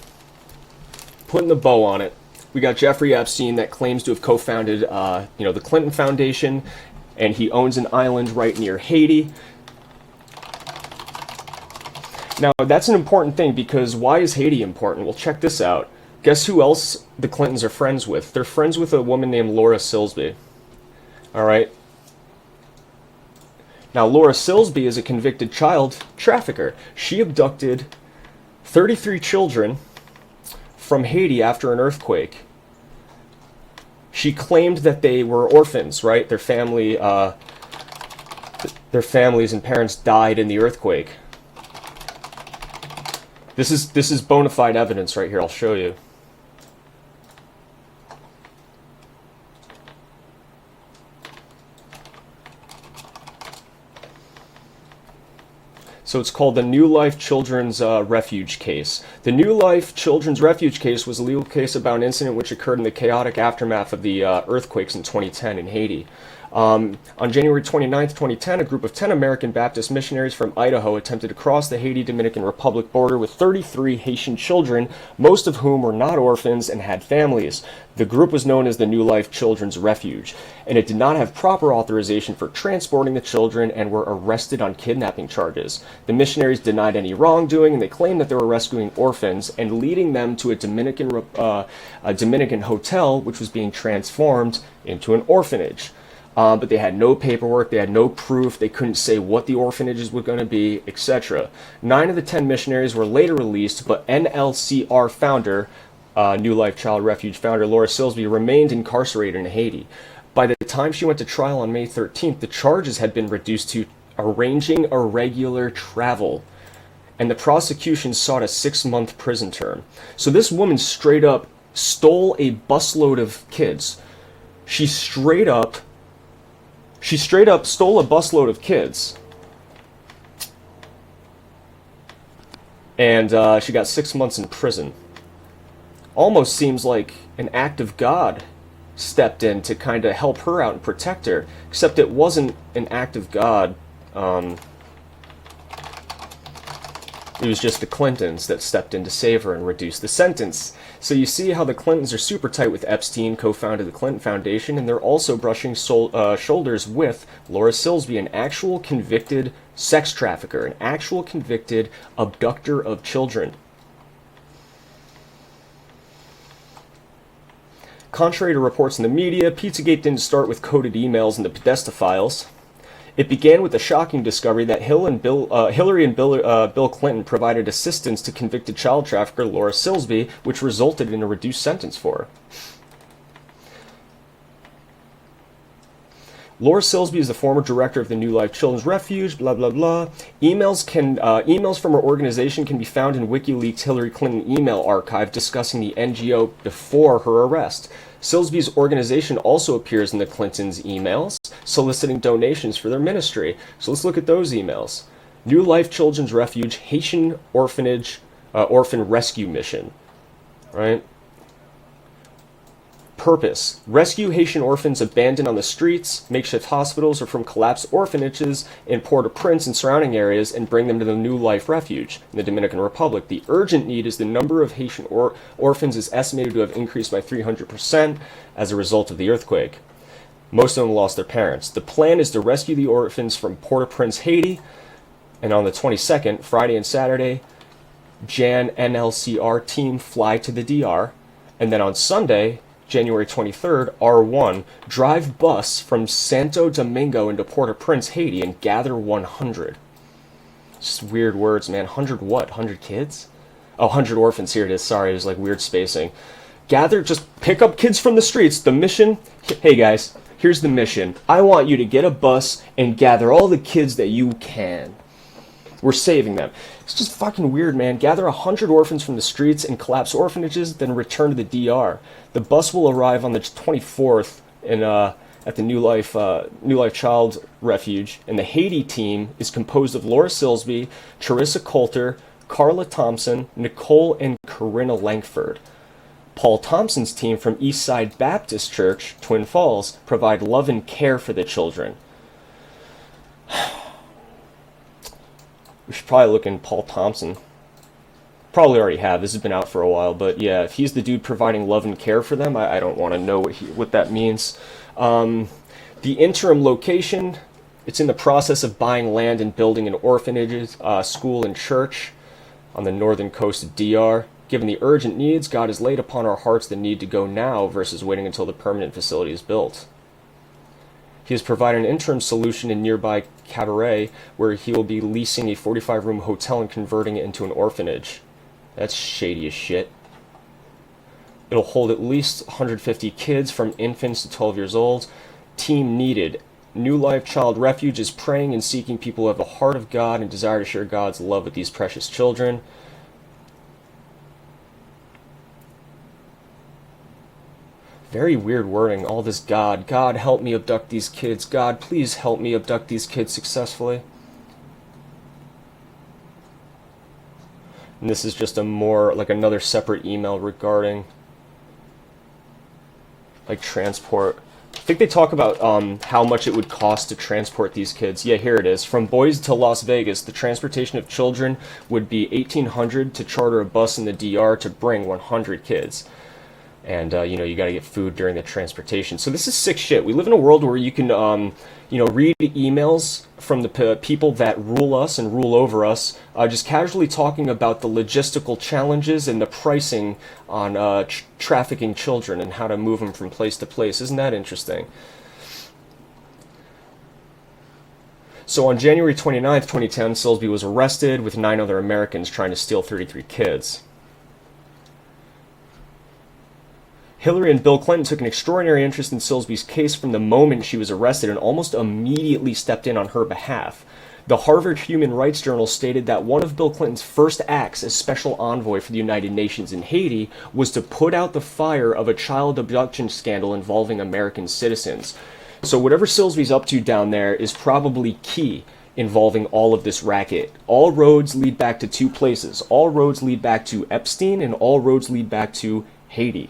putting the bow on it, we got Jeffrey Epstein that claims to have co-founded, the Clinton Foundation, and he owns an island right near Haiti. Now, that's an important thing, because why is Haiti important? Well, check this out. Guess who else the Clintons are friends with? They're friends with a woman named Laura Silsby. Alright? Now, Laura Silsby is a convicted child trafficker. She abducted 33 children from Haiti after an earthquake. She claimed that they were orphans, right? Their families and parents died in the earthquake. This is bona fide evidence right here. I'll show you. So it's called the New Life Children's Refuge Case. The New Life Children's Refuge Case was a legal case about an incident which occurred in the chaotic aftermath of the earthquakes in 2010 in Haiti. On January 29, 2010, a group of 10 American Baptist missionaries from Idaho attempted to cross the Haiti-Dominican Republic border with 33 Haitian children, most of whom were not orphans and had families. The group was known as the New Life Children's Refuge, and it did not have proper authorization for transporting the children and were arrested on kidnapping charges. The missionaries denied any wrongdoing, and they claimed that they were rescuing orphans and leading them to a Dominican hotel, which was being transformed into an orphanage. But they had no paperwork, they had no proof, they couldn't say what the orphanages were going to be, etc. 9 of the 10 missionaries were later released, but NLCR founder, New Life Child Refuge founder Laura Silsby, remained incarcerated in Haiti. By the time she went to trial on May 13th, the charges had been reduced to arranging irregular travel, and the prosecution sought a 6-month prison term. So this woman straight up stole a busload of kids. She straight up stole a busload of kids. And she got 6 months in prison. Almost seems like an act of God stepped in to kind of help her out and protect her. Except it wasn't an act of God. It was just the Clintons that stepped in to save her and reduce the sentence. So you see how the Clintons are super tight with Epstein, co-founded the Clinton Foundation, and they're also brushing shoulders with Laura Silsby, an actual convicted sex trafficker, an actual convicted abductor of children. Contrary to reports in the media, Pizzagate didn't start with coded emails in the Podesta files. It began with the shocking discovery that Hillary and Bill Clinton provided assistance to convicted child trafficker Laura Silsby, which resulted in a reduced sentence for her. Laura Silsby is the former director of the New Life Children's Refuge, blah, blah, blah. Emails from her organization can be found in WikiLeaks' Hillary Clinton email archive discussing the NGO before her arrest. Silsby's organization also appears in the Clintons' emails, soliciting donations for their ministry. So let's look at those emails. New Life Children's Refuge, Haitian Orphan Rescue Mission. Right? Purpose: rescue Haitian orphans abandoned on the streets, makeshift hospitals, or from collapsed orphanages in Port-au-Prince and surrounding areas and bring them to the New Life Refuge in the Dominican Republic. The urgent need is the number of Haitian orphans is estimated to have increased by 300% as a result of the earthquake. Most of them lost their parents. The plan is to rescue the orphans from Port-au-Prince, Haiti, and on the 22nd, Friday and Saturday, Jan NLCR team fly to the DR, and then on Sunday, January 23rd, R1, drive bus from Santo Domingo into Port-au-Prince, Haiti, and gather 100. Just weird words, man. 100 what? 100 kids? Oh, 100 orphans. Here it is. Sorry, there's like weird spacing. Gather, just pick up kids from the streets. The mission, hey guys, Here's the mission. I want you to get a bus and gather all the kids that you can. We're saving them. It's just fucking weird, man. Gather 100 orphans from the streets and collapse orphanages, then return to the DR. The bus will arrive on the 24th at the New Life Child Refuge, and the Haiti team is composed of Laura Silsby, Charissa Coulter, Carla Thompson, Nicole, and Corinna Langford. Paul Thompson's team from Eastside Baptist Church, Twin Falls, provide love and care for the children. We should probably look in Paul Thompson. Probably already have. This has been out for a while, but yeah, if he's the dude providing love and care for them, I don't want to know what that means. The interim location, it's in the process of buying land and building an orphanage, school, and church on the northern coast of DR. Given the urgent needs, God has laid upon our hearts the need to go now versus waiting until the permanent facility is built. He has provided an interim solution in nearby Cabaret, where he will be leasing a 45-room hotel and converting it into an orphanage. That's shady as shit. It'll hold at least 150 kids from infants to 12 years old. Team needed. New Life Child Refuge is praying and seeking people who have the heart of God and desire to share God's love with these precious children. Very weird wording, all this God. God, help me abduct these kids. God, please help me abduct these kids successfully. And this is just another separate email regarding, transport. I think they talk about how much it would cost to transport these kids. Yeah, here it is. From Boise to Las Vegas, the transportation of children would be $1,800 to charter a bus in the DR to bring 100 kids. And, you got to get food during the transportation. So this is sick shit. We live in a world where you can, read emails from the people that rule us and rule over us, just casually talking about the logistical challenges and the pricing on trafficking children and how to move them from place to place. Isn't that interesting? So on January 29th, 2010, Silsby was arrested with 9 other Americans trying to steal 33 kids. Hillary and Bill Clinton took an extraordinary interest in Silsby's case from the moment she was arrested and almost immediately stepped in on her behalf. The Harvard Human Rights Journal stated that one of Bill Clinton's first acts as special envoy for the United Nations in Haiti was to put out the fire of a child abduction scandal involving American citizens. So whatever Silsby's up to down there is probably key involving all of this racket. All roads lead back to 2 places. All roads lead back to Epstein, and all roads lead back to Haiti.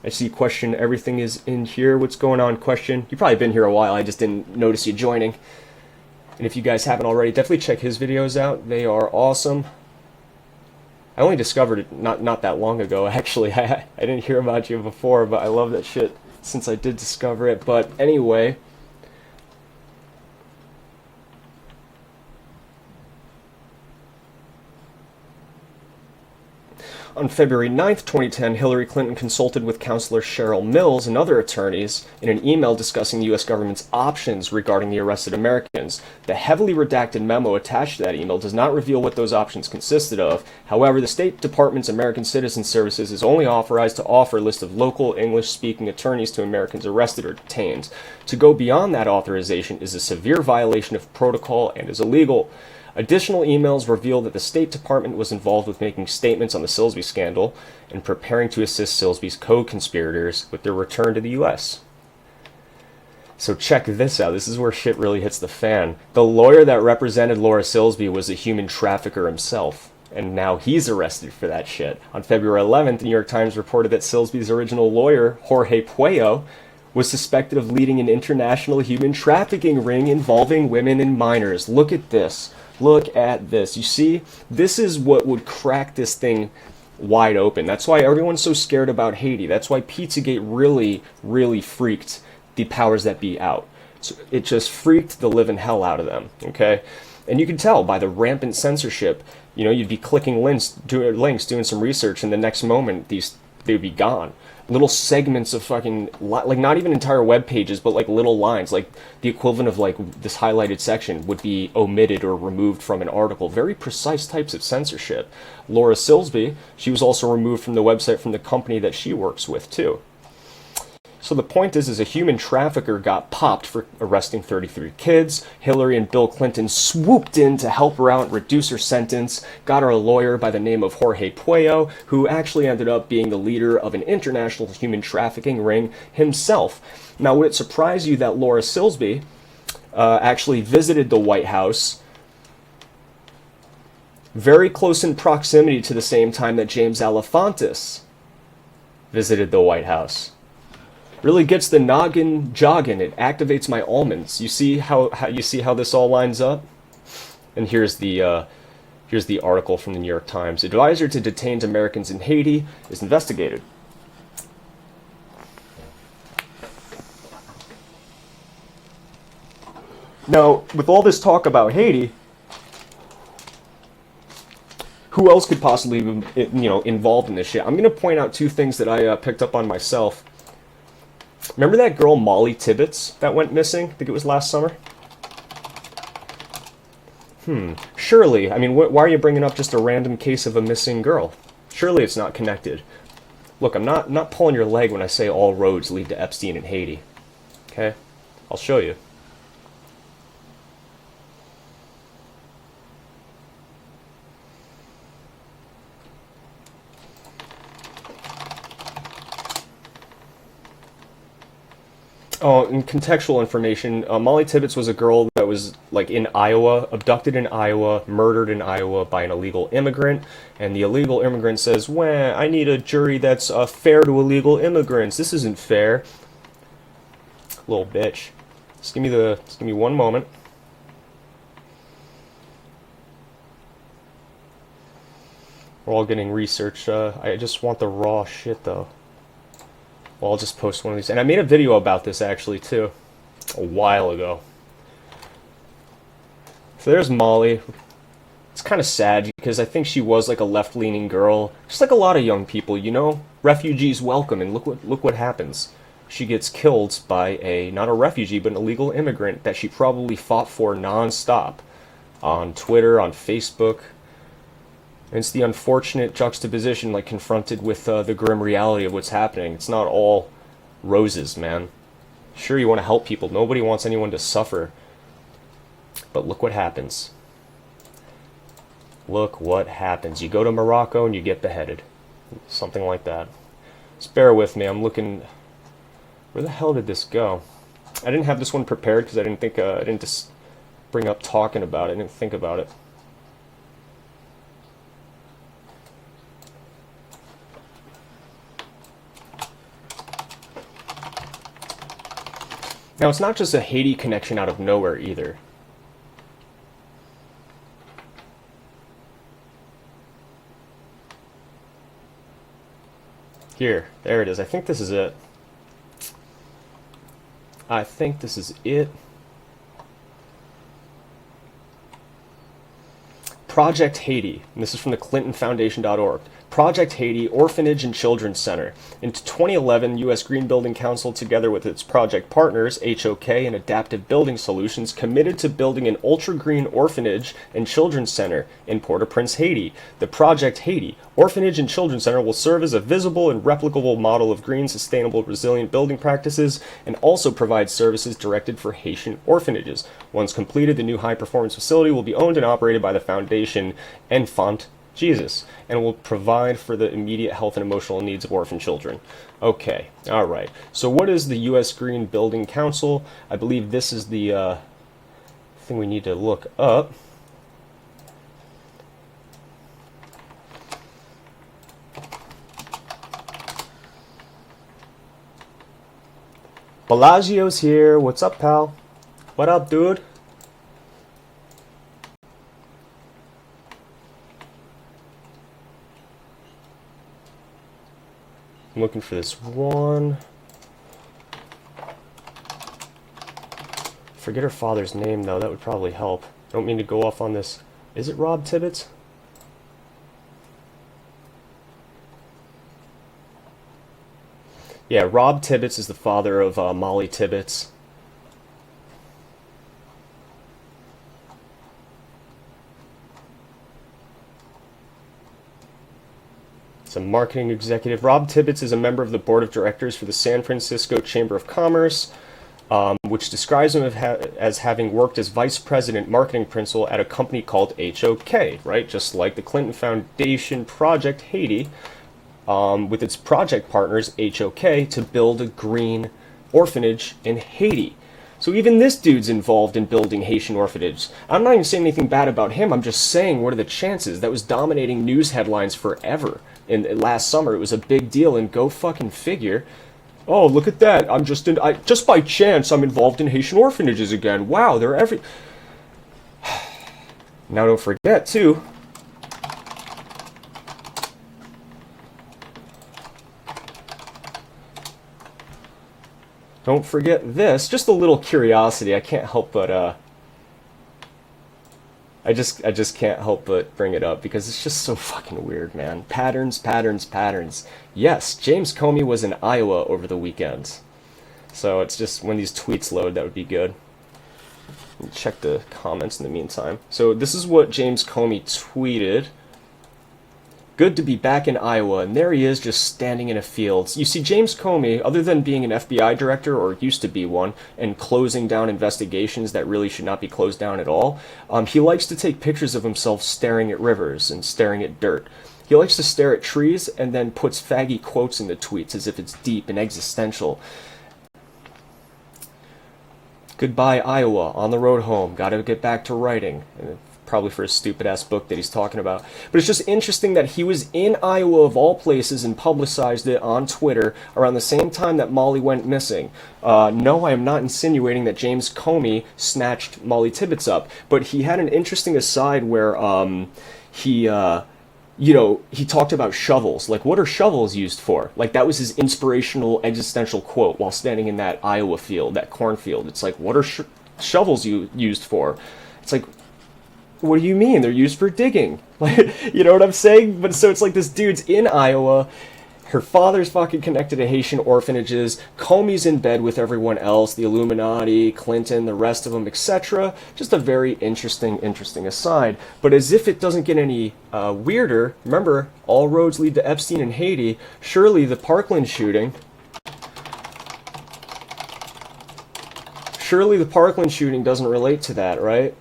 I see question, everything is in here. What's going on, question? You've probably been here a while, I just didn't notice you joining. And if you guys haven't already, definitely check his videos out. They are awesome. I only discovered it not that long ago, actually. I didn't hear about you before, but I love that shit since I did discover it. But anyway, on February 9th, 2010, Hillary Clinton consulted with Counselor Cheryl Mills and other attorneys in an email discussing the U.S. government's options regarding the arrested Americans. The heavily redacted memo attached to that email does not reveal what those options consisted of. However, the State Department's American Citizen Services is only authorized to offer a list of local English-speaking attorneys to Americans arrested or detained. To go beyond that authorization is a severe violation of protocol and is illegal. Additional emails reveal that the State Department was involved with making statements on the Silsby scandal and preparing to assist Silsby's co-conspirators with their return to the U.S. So check this out. This is where shit really hits the fan. The lawyer that represented Laura Silsby was a human trafficker himself, and now he's arrested for that shit. On February 11th, the New York Times reported that Silsby's original lawyer, Jorge Puello, was suspected of leading an international human trafficking ring involving women and minors. Look at this. Look at this. You see, this is what would crack this thing wide open. That's why everyone's so scared about Haiti. That's why Pizzagate really, really freaked the powers that be out. So it just freaked the living hell out of them, okay? And you can tell by the rampant censorship. You know, you'd be clicking links, doing some research, and the next moment, they'd be gone. Little segments of fucking, like not even entire web pages, but like little lines, like the equivalent of like this highlighted section would be omitted or removed from an article. Very precise types of censorship. Laura Silsby, she was also removed from the website from the company that she works with too. So the point is a human trafficker got popped for arresting 33 kids. Hillary and Bill Clinton swooped in to help her out and reduce her sentence, got her a lawyer by the name of Jorge Puello, who actually ended up being the leader of an international human trafficking ring himself. Now, would it surprise you that Laura Silsby actually visited the White House very close in proximity to the same time that James Alefantis visited the White House? Really gets the noggin jogging. It activates my almonds. You see how this all lines up? And here's the article from the New York Times. Advisor to detained Americans in Haiti is investigated. Now, with all this talk about Haiti, who else could possibly be, involved in this shit? I'm going to point out two things that I picked up on myself. Remember that girl Molly Tibbetts that went missing? I think it was last summer. Surely, I mean, why are you bringing up just a random case of a missing girl? Surely it's not connected. Look, I'm not pulling your leg when I say all roads lead to Epstein and Haiti. Okay? I'll show you. Oh, and contextual information, Molly Tibbetts was a girl that was, like, in Iowa, abducted in Iowa, murdered in Iowa by an illegal immigrant, and the illegal immigrant says, "Wah, I need a jury that's fair to illegal immigrants. This isn't fair." Little bitch. Just give me one moment. We're all getting research. I just want the raw shit, though. Well, I'll just post one of these. And I made a video about this, actually, too, a while ago. So there's Molly. It's kind of sad, because I think she was, like, a left-leaning girl. Just like a lot of young people, you know? Refugees welcome, and look what happens. She gets killed by not a refugee, but an illegal immigrant that she probably fought for non-stop. On Twitter, on Facebook. And it's the unfortunate juxtaposition, like, confronted with the grim reality of what's happening. It's not all roses, man. Sure, you want to help people. Nobody wants anyone to suffer. But look what happens. Look what happens. You go to Morocco and you get beheaded. Something like that. Just bear with me. I'm looking... Where the hell did this go? I didn't have this one prepared because I didn't just bring up talking about it. I didn't think about it. Now, it's not just a Haiti connection out of nowhere, either. Here, there it is. I think this is it. Project Haiti, and this is from the ClintonFoundation.org. Project Haiti Orphanage and Children's Center. In 2011, U.S. Green Building Council, together with its project partners, HOK and Adaptive Building Solutions, committed to building an ultra-green orphanage and children's center in Port-au-Prince, Haiti. The Project Haiti Orphanage and Children's Center will serve as a visible and replicable model of green, sustainable, resilient building practices and also provide services directed for Haitian orphanages. Once completed, the new high-performance facility will be owned and operated by the Foundation Enfant Jesus, and will provide for the immediate health and emotional needs of orphan children. Okay, alright. So what is the U.S. Green Building Council? I believe this is the thing we need to look up. Bellagio's here. What's up, pal? What up, dude? I'm looking for this one. Forget her father's name, though. That would probably help. I don't mean to go off on this. Is it Rob Tibbetts? Yeah, Rob Tibbetts is the father of Molly Tibbetts. It's a a marketing executive. Rob Tibbets is a member of the board of directors for the San Francisco Chamber of Commerce, which describes him as having worked as vice president marketing principal at a company called HOK, right? Just like the Clinton Foundation Project Haiti, with its project partners, HOK, to build a green orphanage in Haiti. So even this dude's involved in building Haitian orphanage. I'm not even saying anything bad about him. I'm just saying, what are the chances? That was dominating news headlines forever. And last summer, it was a big deal, and go fucking figure. Oh, look at that. Just by chance, I'm involved in Haitian orphanages again. Wow, they're every... Now don't forget, too, don't forget this. Just a little curiosity. I can't help but I just can't help but bring it up because it's just so fucking weird, man. Patterns, patterns, patterns. Yes, James Comey was in Iowa over the weekend. So it's just when these tweets load, that would be good. Let me check the comments in the meantime. So this is what James Comey tweeted. Good to be back in Iowa, and there he is just standing in a field. You see, James Comey, other than being an FBI director, or used to be one, and closing down investigations that really should not be closed down at all, he likes to take pictures of himself staring at rivers and staring at dirt. He likes to stare at trees and then puts faggy quotes in the tweets as if it's deep and existential. Goodbye, Iowa, on the road home, gotta get back to writing. Probably for a stupid-ass book that he's talking about. But it's just interesting that he was in Iowa, of all places, and publicized it on Twitter around the same time that Molly went missing. No, I am not insinuating that James Comey snatched Molly Tibbets up, but he had an interesting aside where he talked about shovels. Like, what are shovels used for? Like, that was his inspirational existential quote while standing in that Iowa field, that cornfield. It's like, what are shovels used for? It's like, what do you mean? They're used for digging. Like, you know what I'm saying? But so it's like this dude's in Iowa. Her father's fucking connected to Haitian orphanages. Comey's in bed with everyone else, the Illuminati, Clinton, the rest of them, etc. Just a very interesting aside. But as if it doesn't get any weirder, remember, all roads lead to Epstein and Haiti. Surely the Parkland shooting doesn't relate to that, right?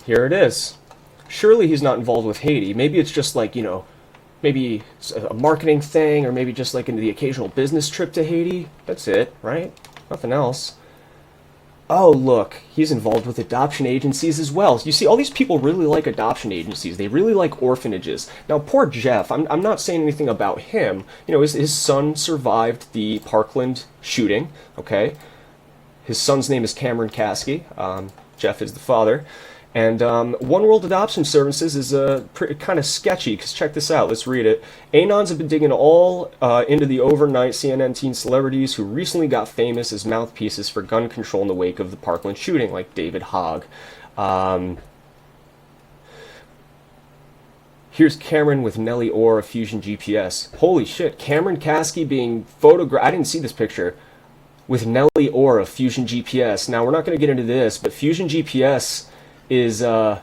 Here it is. Surely he's not involved with Haiti. Maybe it's just like, maybe a marketing thing, or maybe just like the occasional business trip to Haiti. That's it, right? Nothing else. Oh, look, he's involved with adoption agencies as well. You see, all these people really like adoption agencies. They really like orphanages. Now, poor Jeff, I'm not saying anything about him. His son survived the Parkland shooting, okay? His son's name is Cameron Kasky. Jeff is the father. And One World Adoption Services is kind of sketchy, because check this out. Let's read it. Anons have been digging all into the overnight CNN teen celebrities who recently got famous as mouthpieces for gun control in the wake of the Parkland shooting, like David Hogg. Here's Cameron with Nellie Orr of Fusion GPS. Holy shit, Cameron Kasky being photographed. I didn't see this picture. With Nellie Orr of Fusion GPS. Now, we're not going to get into this, but Fusion GPS is the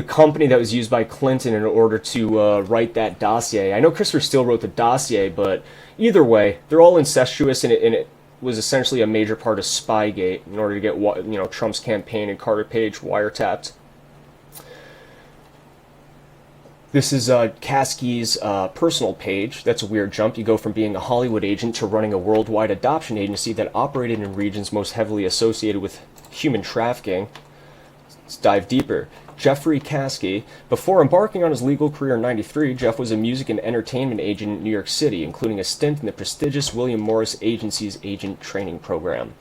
company that was used by Clinton in order to write that dossier. I know Christopher Steele wrote the dossier, but either way, they're all incestuous, and it was essentially a major part of Spygate in order to get Trump's campaign and Carter Page wiretapped. This is Kasky's personal page. That's a weird jump. You go from being a Hollywood agent to running a worldwide adoption agency that operated in regions most heavily associated with human trafficking. Let's dive deeper. Jeffrey Kasky. Before embarking on his legal career in '93, Jeff was a music and entertainment agent in New York City, including a stint in the prestigious William Morris Agency's agent training program.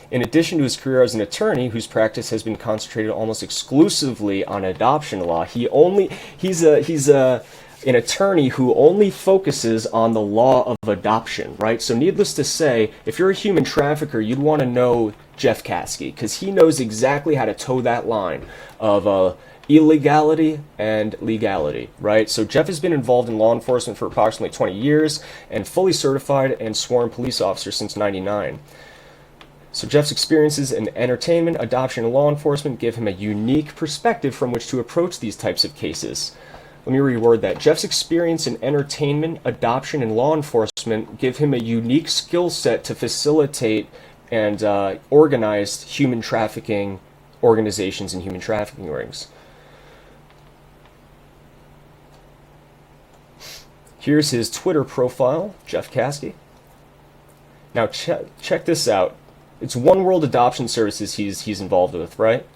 In addition to his career as an attorney, whose practice has been concentrated almost exclusively on adoption law, he's an attorney who only focuses on the law of adoption, right? So needless to say, if you're a human trafficker, you'd want to know Jeff Kasky, because he knows exactly how to toe that line of illegality and legality, right? So Jeff has been involved in law enforcement for approximately 20 years and fully certified and sworn police officer since '99. So Jeff's experiences in entertainment, adoption, and law enforcement give him a unique perspective from which to approach these types of cases. Let me reword that. Jeff's experience in entertainment, adoption, and law enforcement give him a unique skill set to facilitate and organize human trafficking organizations and human trafficking rings. Here's his Twitter profile, Jeff Caskey. Now check this out. It's One World Adoption Services he's involved with, right?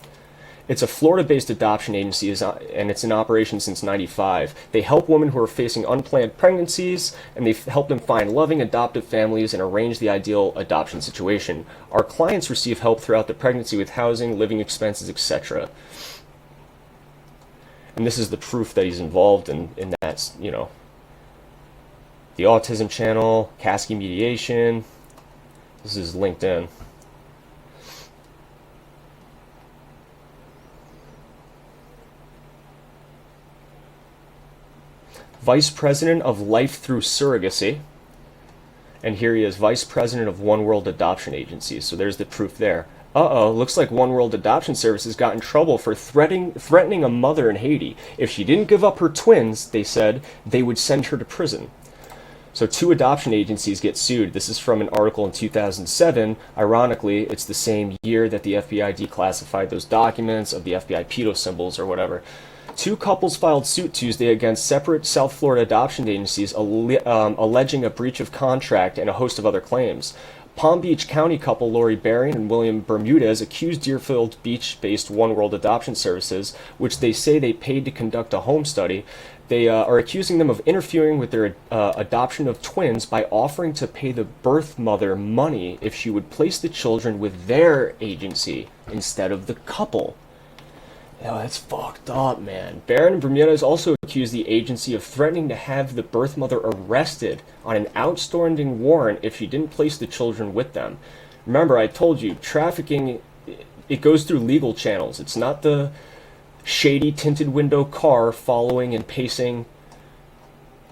It's a Florida-based adoption agency, and it's in operation since '95. They help women who are facing unplanned pregnancies, and they help them find loving adoptive families and arrange the ideal adoption situation. Our clients receive help throughout the pregnancy with housing, living expenses, etc. And this is the proof that he's involved in that, you know, the Autism Channel, Caskey Mediation. This is LinkedIn. Vice President of Life Through Surrogacy. And here he is, Vice President of One World Adoption Agency. So there's the proof there. Uh-oh, looks like One World Adoption Services got in trouble for threatening a mother in Haiti. If she didn't give up her twins, they said, they would send her to prison. So 2 adoption agencies get sued. This is from an article in 2007. Ironically, it's the same year that the FBI declassified those documents of the FBI pedo symbols or whatever. 2 couples filed suit Tuesday against separate South Florida adoption agencies alleging a breach of contract and a host of other claims. Palm Beach County couple Lori Berrien and William Bermudez accused Deerfield Beach-based One World Adoption Services, which they say they paid to conduct a home study. They are accusing them of interfering with their adoption of twins by offering to pay the birth mother money if she would place the children with their agency instead of the couple. Oh, that's fucked up, man. Barron and Bermudez also accused the agency of threatening to have the birth mother arrested on an outstanding warrant if she didn't place the children with them. Remember, I told you, trafficking, it goes through legal channels. It's not the shady tinted window car following and pacing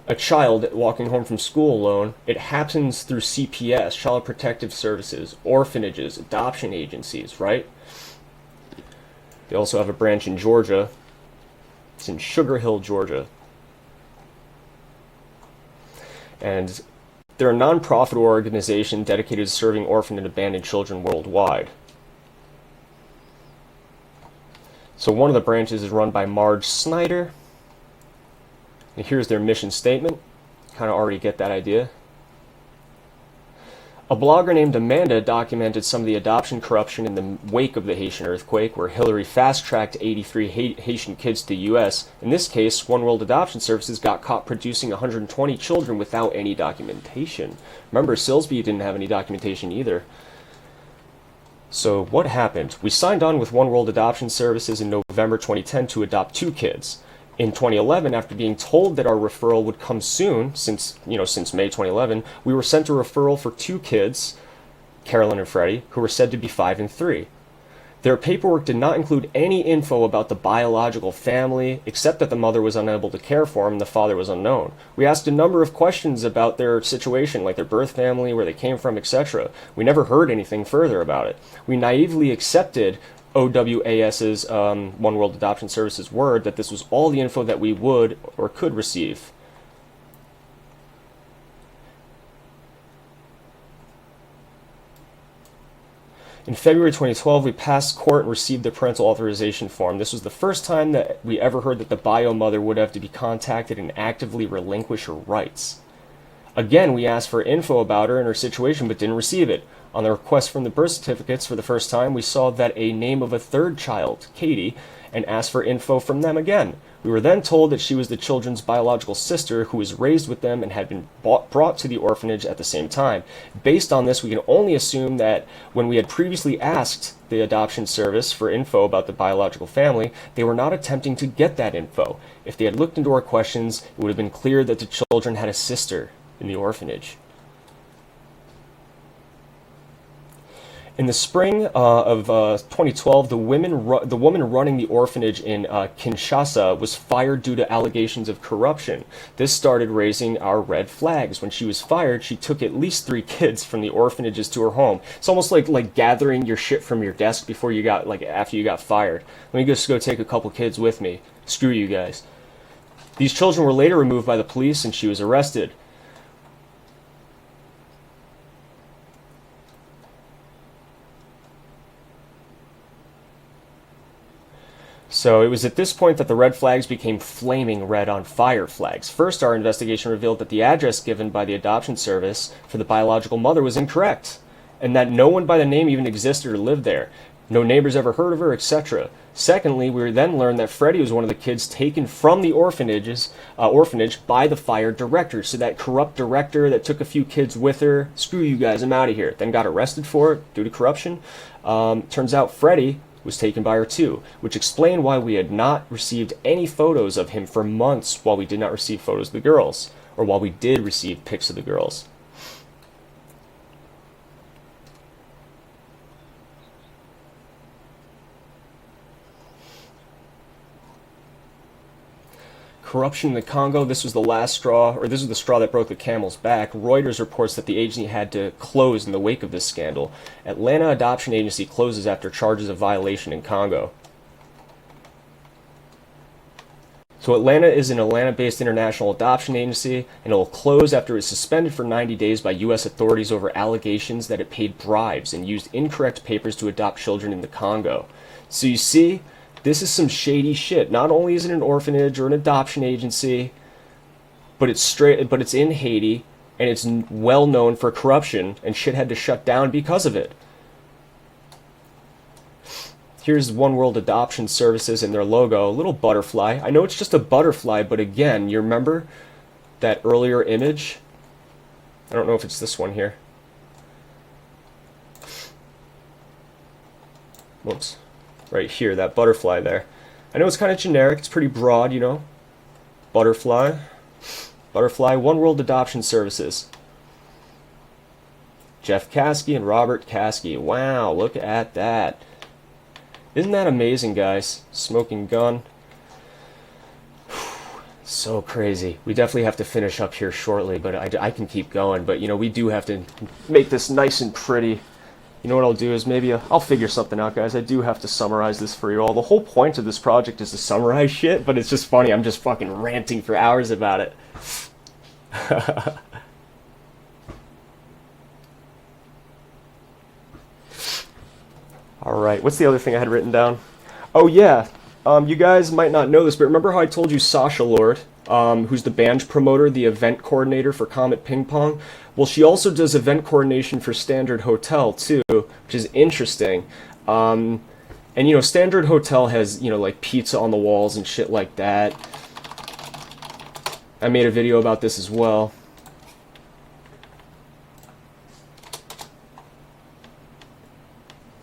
a child walking home from school alone. It happens through CPS, Child Protective Services, orphanages, adoption agencies, right? They also have a branch in Georgia. It's in Sugar Hill, Georgia. And they're a non-profit organization dedicated to serving orphaned and abandoned children worldwide. So one of the branches is run by Marge Snyder. And here's their mission statement. Kind of already get that idea. A blogger named Amanda documented some of the adoption corruption in the wake of the Haitian earthquake, where Hillary fast-tracked 83 Haitian kids to the U.S. In this case, One World Adoption Services got caught producing 120 children without any documentation. Remember, Silsby didn't have any documentation either. So what happened? We signed on with One World Adoption Services in November 2010 to adopt 2 kids. In 2011, after being told that our referral would come soon, since May 2011, we were sent a referral for 2 kids, Carolyn and Freddie, who were said to be 5 and 3. Their paperwork did not include any info about the biological family, except that the mother was unable to care for them and the father was unknown. We asked a number of questions about their situation, like their birth family, where they came from, etc. We never heard anything further about it. We naively accepted OWAS's One World Adoption Services word that this was all the info that we would or could receive. In February 2012, we passed court and received the parental authorization form. This was the first time that we ever heard that the bio mother would have to be contacted and actively relinquish her rights. Again, we asked for info about her and her situation, but didn't receive it. On the request from the birth certificates for the first time, we saw that a name of a 3rd child, Katie, and asked for info from them again. We were then told that she was the children's biological sister who was raised with them and had been brought to the orphanage at the same time. Based on this, we can only assume that when we had previously asked the adoption service for info about the biological family, they were not attempting to get that info. If they had looked into our questions, it would have been clear that the children had a sister in the orphanage. In the spring of 2012, the woman running the orphanage in Kinshasa was fired due to allegations of corruption. This started raising our red flags. When she was fired, she took at least 3 kids from the orphanages to her home. It's almost like gathering your shit from your desk before you got, like, after you got fired. Let me just go take a couple kids with me. Screw you guys. These children were later removed by the police and she was arrested. So it was at this point that the red flags became flaming red on fire flags. First, our investigation revealed that the address given by the adoption service for the biological mother was incorrect, and that no one by the name even existed or lived there. No neighbors ever heard of her, etc. Secondly, we then learned that Freddie was one of the kids taken from the orphanage by the fired director. So that corrupt director that took a few kids with her, screw you guys, I'm out of here. Then got arrested for it due to corruption. Turns out Freddie was taken by her too, which explained why we had not received any photos of him for months while we did not receive photos of the girls, or while we did receive pics of the girls. Corruption in the Congo, this was the last straw, or this was the straw that broke the camel's back. Reuters reports that the agency had to close in the wake of this scandal. Atlanta Adoption Agency closes after charges of violation in Congo. So Atlanta is an Atlanta-based international adoption agency, and it will close after it was suspended for 90 days by U.S. authorities over allegations that it paid bribes and used incorrect papers to adopt children in the Congo. So you see, this is some shady shit. Not only is it an orphanage or an adoption agency, but it's in Haiti, and it's well known for corruption, and shit had to shut down because of it. Here's One World Adoption Services and their logo, a little butterfly. I know it's just a butterfly, but again, you remember that earlier image? I don't know if it's this one here. Whoops. Right here, that butterfly there. I know it's kind of generic, it's pretty broad, you know. Butterfly. Butterfly, One World Adoption Services. Jeff Caskey and Robert Caskey. Wow, look at that. Isn't that amazing, guys? Smoking gun. So crazy. We definitely have to finish up here shortly, but I can keep going. But, you know, we do have to make this nice and pretty. You know what I'll do is maybe I'll figure something out, guys. I do have to summarize this for you all. The whole point of this project is to summarize shit, but it's just funny. I'm just fucking ranting for hours about it. Alright, what's the other thing I had written down? Oh yeah, you guys might not know this, but remember how I told you Sasha Lord, who's the band promoter, the event coordinator for Comet Ping Pong? Well, she also does event coordination for Standard Hotel, too, which is interesting. And, you know, Standard Hotel has, you know, like pizza on the walls and shit like that. I made a video about this as well.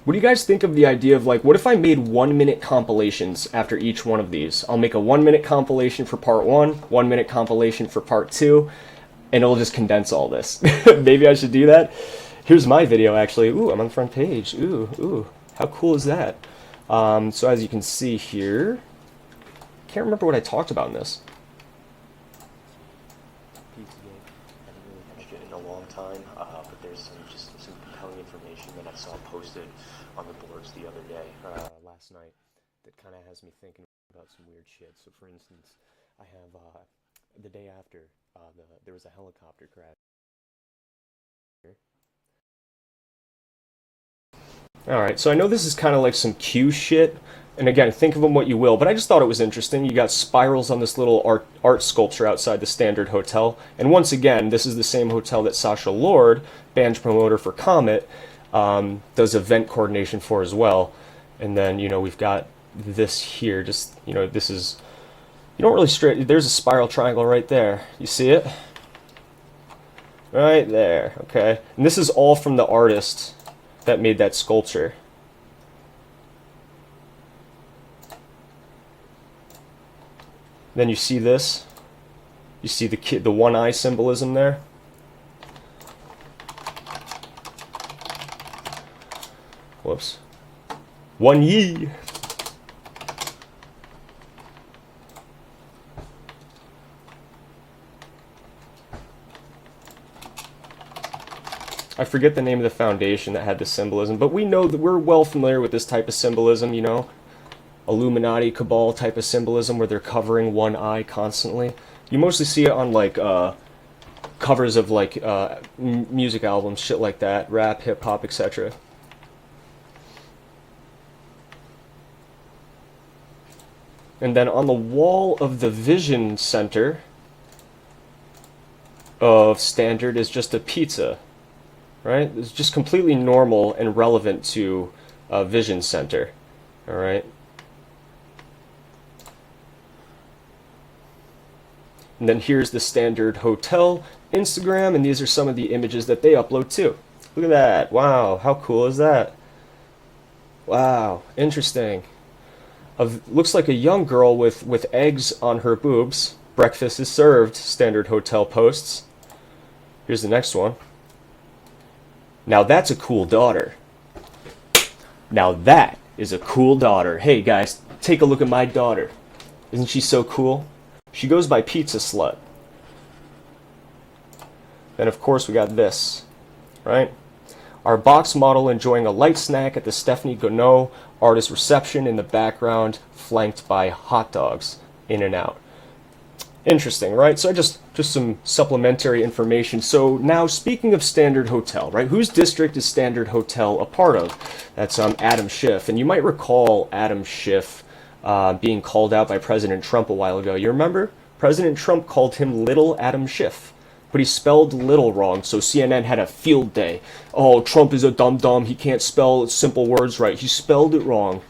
What do you guys think of the idea of, like, what if I made 1-minute compilations after each one of these? I'll make a 1-minute compilation for part 1, 1-minute compilation for part 2, and it'll just condense all this. Maybe I should do that. Here's my video, actually. Ooh, I'm on the front page. Ooh, how cool is that? So as you can see here, can't remember what I talked about in this. Pizzagate. I haven't really touched it in a long time, but there's some compelling information that I saw posted on the boards the other day, last night, that kind of has me thinking about some weird shit. So for instance, I have, the day after, there was a helicopter crash. Alright, so I know this is kind of like some Q shit, and again, think of them what you will, but I just thought it was interesting. You got spirals on this little art sculpture outside the Standard Hotel, and once again, this is the same hotel that Sasha Lord, band promoter for Comet, does event coordination for as well. And then, you know, we've got this here, just, you know, this is, you don't really there's a spiral triangle right there. You see it? Right there, okay. And this is all from the artist that made that sculpture. Then you see this. You see the one eye symbolism there. Whoops. One yee. I forget the name of the foundation that had the symbolism, but we know that we're well familiar with this type of symbolism, you know, Illuminati cabal type of symbolism where they're covering one eye constantly. You mostly see it on like covers of like music albums, shit like that, rap, hip hop, etc. And then on the wall of the Vision Center of Standard is just a pizza. Right? It's just completely normal and relevant to Vision Center. All right. And then here's the Standard Hotel Instagram, and these are some of the images that they upload too. Look at that. Wow, how cool is that? Wow, interesting. Looks like a young girl with eggs on her boobs. Breakfast is served, Standard Hotel posts. Here's the next one. Now that's a cool daughter. Now that is a cool daughter. Hey guys, take a look at my daughter. Isn't she so cool? She goes by Pizza Slut. Then of course we got this, right? Our box model enjoying a light snack at the Stephanie Gonneau artist reception in the background, flanked by hot dogs, in and out. Interesting, right? So just some supplementary information. So now, speaking of Standard Hotel, right? Whose district is Standard Hotel a part of? That's Adam Schiff. And you might recall Adam Schiff being called out by President Trump a while ago. You remember? President Trump called him Little Adam Schiff. But he spelled little wrong, so CNN had a field day. Oh, Trump is a dum-dum. He can't spell simple words right. He spelled it wrong.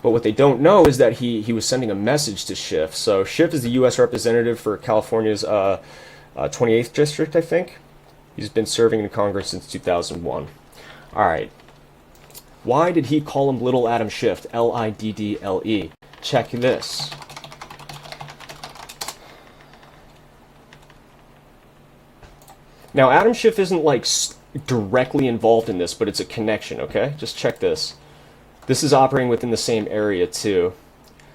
But what they don't know is that he was sending a message to Schiff. So Schiff is the U.S. representative for California's 28th district, I think. He's been serving in Congress since 2001. All right. Why did he call him Little Adam Schiff? Liddle. Check this. Now, Adam Schiff isn't like directly involved in this, but it's a connection, okay? Just check this. This is operating within the same area too.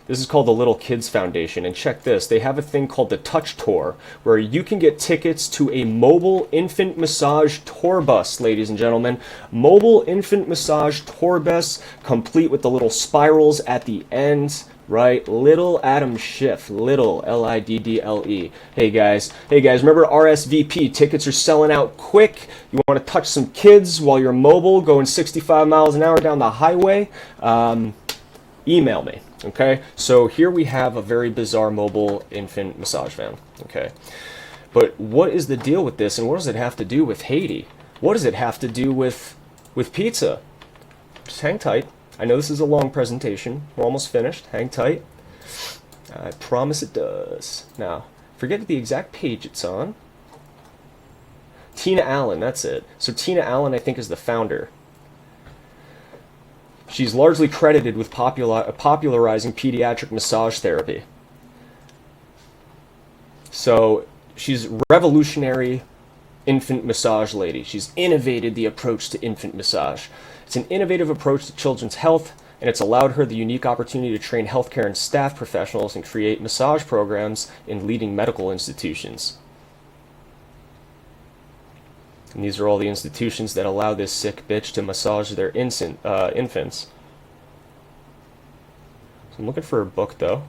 This is called the Little Kids Foundation, and check this. They have a thing called the Touch Tour, where you can get tickets to a mobile infant massage tour bus, ladies and gentlemen. Mobile infant massage tour bus, complete with the little spirals at the end, right? Little Adam Schiff, Little, Liddle. Hey guys, remember RSVP, tickets are selling out quick. You want to touch some kids while you're mobile, going 65 miles an hour down the highway? Email me, okay? So here we have a very bizarre mobile infant massage van, okay? But what is the deal with this, and what does it have to do with Haiti? What does it have to do with pizza? Just hang tight. I know this is a long presentation. We're almost finished. Hang tight. I promise it does. Now, forget the exact page it's on. Tina Allen, that's it. So Tina Allen, I think, is the founder. She's largely credited with popularizing pediatric massage therapy. So she's revolutionary infant massage lady. She's innovated the approach to infant massage. It's an innovative approach to children's health, and it's allowed her the unique opportunity to train healthcare and staff professionals and create massage programs in leading medical institutions. And these are all the institutions that allow this sick bitch to massage their infants. So I'm looking for a book, though.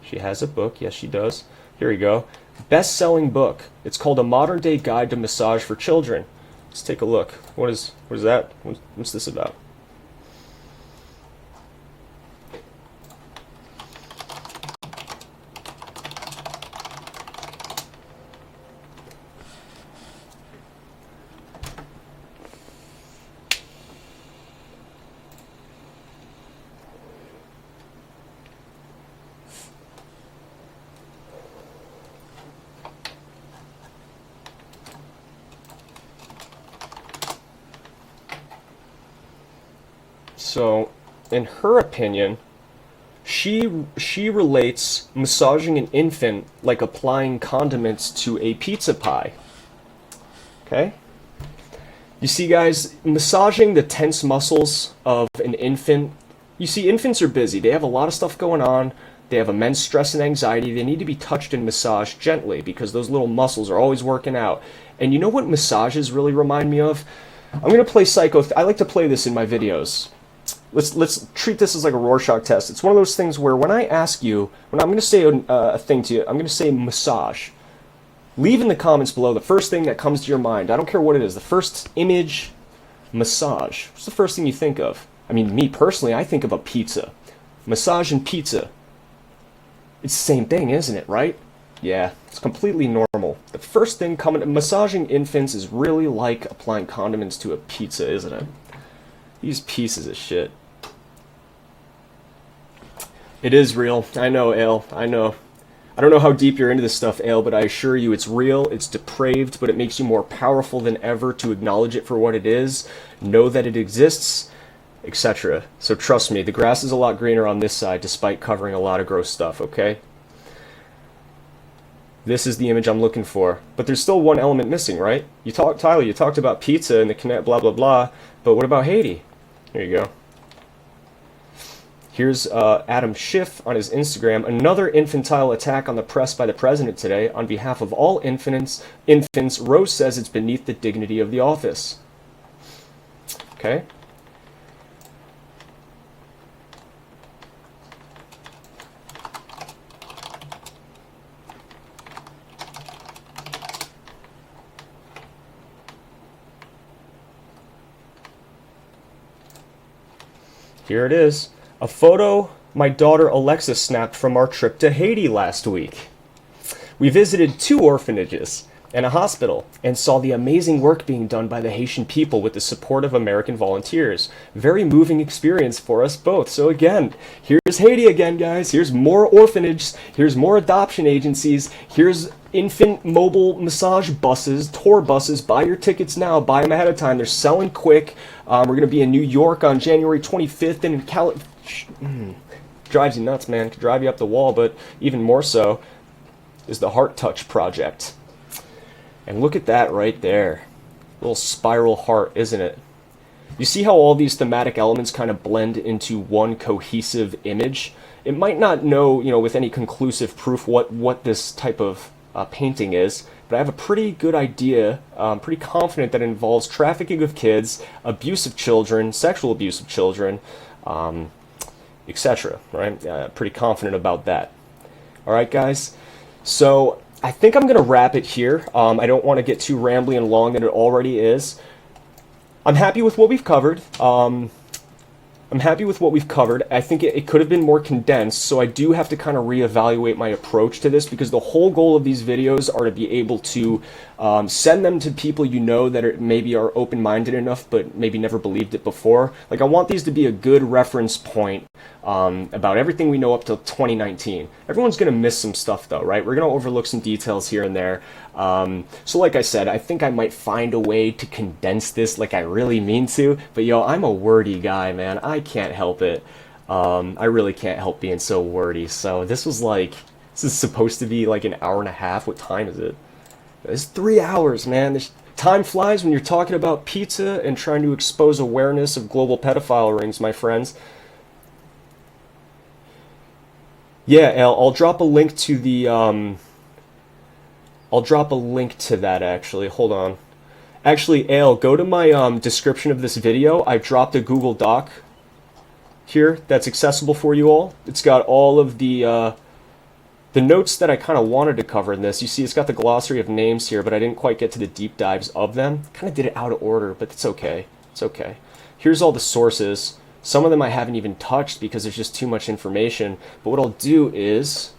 She has a book. Yes, she does. Here we go. Best-selling book. It's called A Modern-Day Guide to Massage for Children. Let's take a look. What is that? What's this about? So, in her opinion, she relates massaging an infant like applying condiments to a pizza pie. Okay? You see, guys, massaging the tense muscles of an infant. You see, infants are busy. They have a lot of stuff going on. They have immense stress and anxiety. They need to be touched and massaged gently because those little muscles are always working out. And you know what massages really remind me of? I'm going to play Psycho. I like to play this in my videos. Let's treat this as like a Rorschach test. It's one of those things where when I ask you, when I'm going to say a thing to you, I'm going to say massage. Leave in the comments below the first thing that comes to your mind. I don't care what it is. The first image, massage. What's the first thing you think of? I mean, me personally, I think of a pizza. Massage and pizza. It's the same thing, isn't it, right? Yeah, it's completely normal. The first thing massaging infants is really like applying condiments to a pizza, isn't it? These pieces of shit. It is real. I know, Ale. I know. I don't know how deep you're into this stuff, Ale, but I assure you it's real, it's depraved, but it makes you more powerful than ever to acknowledge it for what it is, know that it exists, etc. So trust me, the grass is a lot greener on this side despite covering a lot of gross stuff, okay? This is the image I'm looking for. But there's still one element missing, right? Tyler, you talked about pizza and the connect blah blah blah, but what about Haiti? Here you go. Here's Adam Schiff on his Instagram. Another infantile attack on the press by the president today. On behalf of all infants, Rose says it's beneath the dignity of the office. Okay. Here it is. A photo my daughter Alexa snapped from our trip to Haiti last week. We visited 2 orphanages and a hospital and saw the amazing work being done by the Haitian people with the support of American volunteers. Very moving experience for us both. So again, here's Haiti again, guys. Here's more orphanages. Here's more adoption agencies. Here's infant mobile massage buses, tour buses. Buy your tickets now. Buy them ahead of time. They're selling quick. We're going to be in New York on January 25th and in California. Drives you nuts, man. Could drive you up the wall, but even more so is the Heart Touch Project. And look at that right there. Little spiral heart, isn't it? You see how all these thematic elements kind of blend into one cohesive image? It might not know, with any conclusive proof what this type of painting is, but I have a pretty good idea, pretty confident that it involves trafficking of kids, abuse of children, sexual abuse of children, etc. Right? Pretty confident about that. All right, guys. So I think I'm going to wrap it here. I don't want to get too rambly and long than it already is. I'm happy with what we've covered. I think it could have been more condensed, so I do have to kind of reevaluate my approach to this because the whole goal of these videos are to be able to send them to people that maybe are open-minded enough but maybe never believed it before. Like, I want these to be a good reference point about everything we know up till 2019. Everyone's going to miss some stuff though, right? We're going to overlook some details here and there. So like I said, I think I might find a way to condense this like I really mean to, but I'm a wordy guy, man. I can't help it. I really can't help being so wordy. So this is supposed to be like an hour and a half. What time is it? It's 3 hours, man. Time flies when you're talking about pizza and trying to expose awareness of global pedophile rings, my friends. Yeah, I'll drop a link to the, I'll drop a link to that, actually. Hold on. Actually, Ale, go to my description of this video. I dropped a Google Doc here that's accessible for you all. It's got all of the notes that I kind of wanted to cover in this. You see, it's got the glossary of names here, but I didn't quite get to the deep dives of them. Kind of did it out of order, but it's okay. It's okay. Here's all the sources. Some of them I haven't even touched because there's just too much information. But what I'll do is,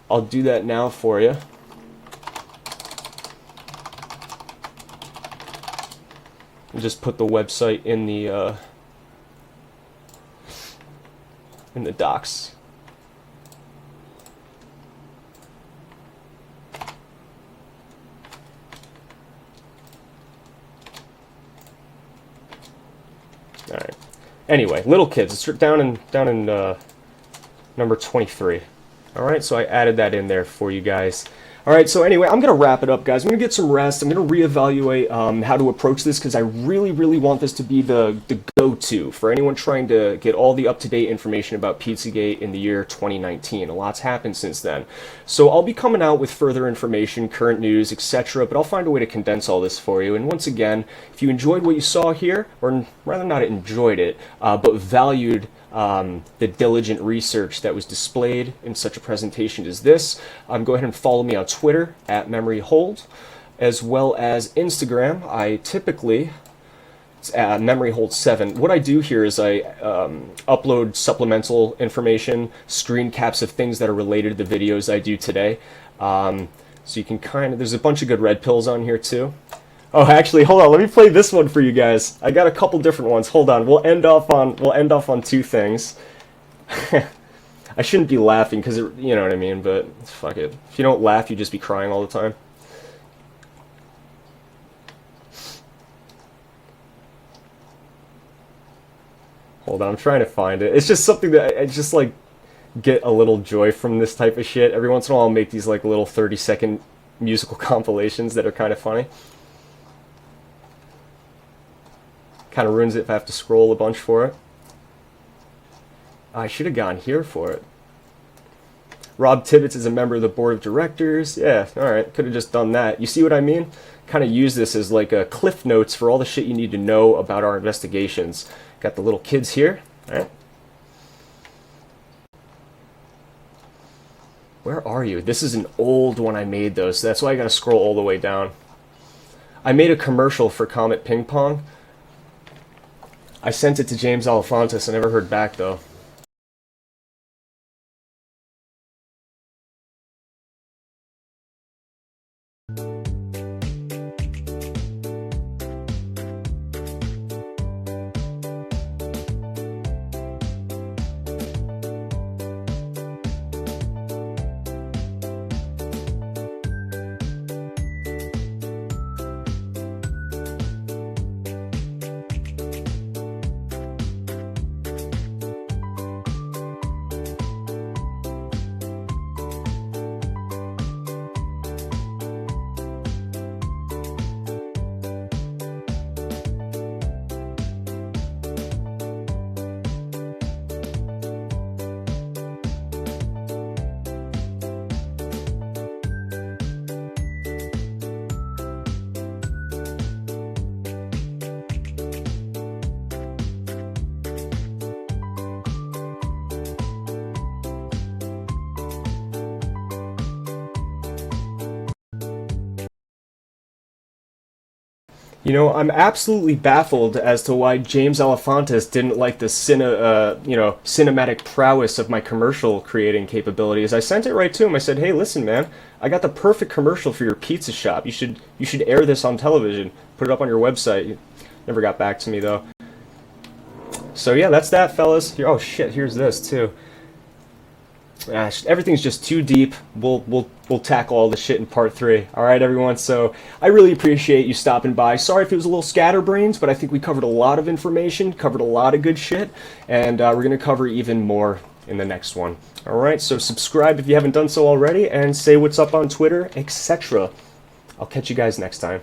I'll do that now for you. And just put the website in the docs. All right. Anyway, little kids. It's down in number 23. All right, so I added that in there for you guys. Alright, so anyway, I'm going to wrap it up, guys. I'm going to get some rest. I'm going to reevaluate how to approach this, because I really, really want this to be the go-to for anyone trying to get all the up-to-date information about Pizzagate in the year 2019. A lot's happened since then. So I'll be coming out with further information, current news, etc., but I'll find a way to condense all this for you. And once again, if you enjoyed what you saw here, or rather not enjoyed it, but valued the diligent research that was displayed in such a presentation as this, go ahead and follow me on Twitter at MemoryHold, as well as Instagram. I typically, it's at MemoryHold7. What I do here is I upload supplemental information, screen caps of things that are related to the videos I do today. So you can there's a bunch of good red pills on here too. Oh, actually, hold on. Let me play this one for you guys. I got a couple different ones. Hold on. We'll end off on two things. I shouldn't be laughing because you know what I mean, but fuck it. If you don't laugh, you just be crying all the time. Hold on, I'm trying to find it. It's just something that I just like get a little joy from this type of shit. Every once in a while I'll make these like little 30-second musical compilations that are kind of funny. Kind of ruins it if I have to scroll a bunch for it. I should have gone here for it. Rob Tibbets is a member of the board of directors. Yeah, alright, could have just done that. You see what I mean? Kind of use this as like a cliff notes for all the shit you need to know about our investigations. Got the little kids here. Alright. Where are you? This is an old one I made though, so that's why I gotta scroll all the way down. I made a commercial for Comet Ping Pong. I sent it to James Alefantis. I never heard back, though. You know, I'm absolutely baffled as to why James Alefantis didn't like the cinematic prowess of my commercial creating capabilities. I sent it right to him. I said, "Hey, listen, man, I got the perfect commercial for your pizza shop. You should air this on television. Put it up on your website." He never got back to me though. So yeah, that's that, fellas. Here, oh shit, here's this too. Everything's just too deep. We'll tackle all the shit in part 3. All right, everyone. So I really appreciate you stopping by. Sorry if it was a little scatterbrains, but I think we covered a lot of information, covered a lot of good shit, and we're gonna cover even more in the next one. All right. So subscribe if you haven't done so already, and say what's up on Twitter, etc. I'll catch you guys next time.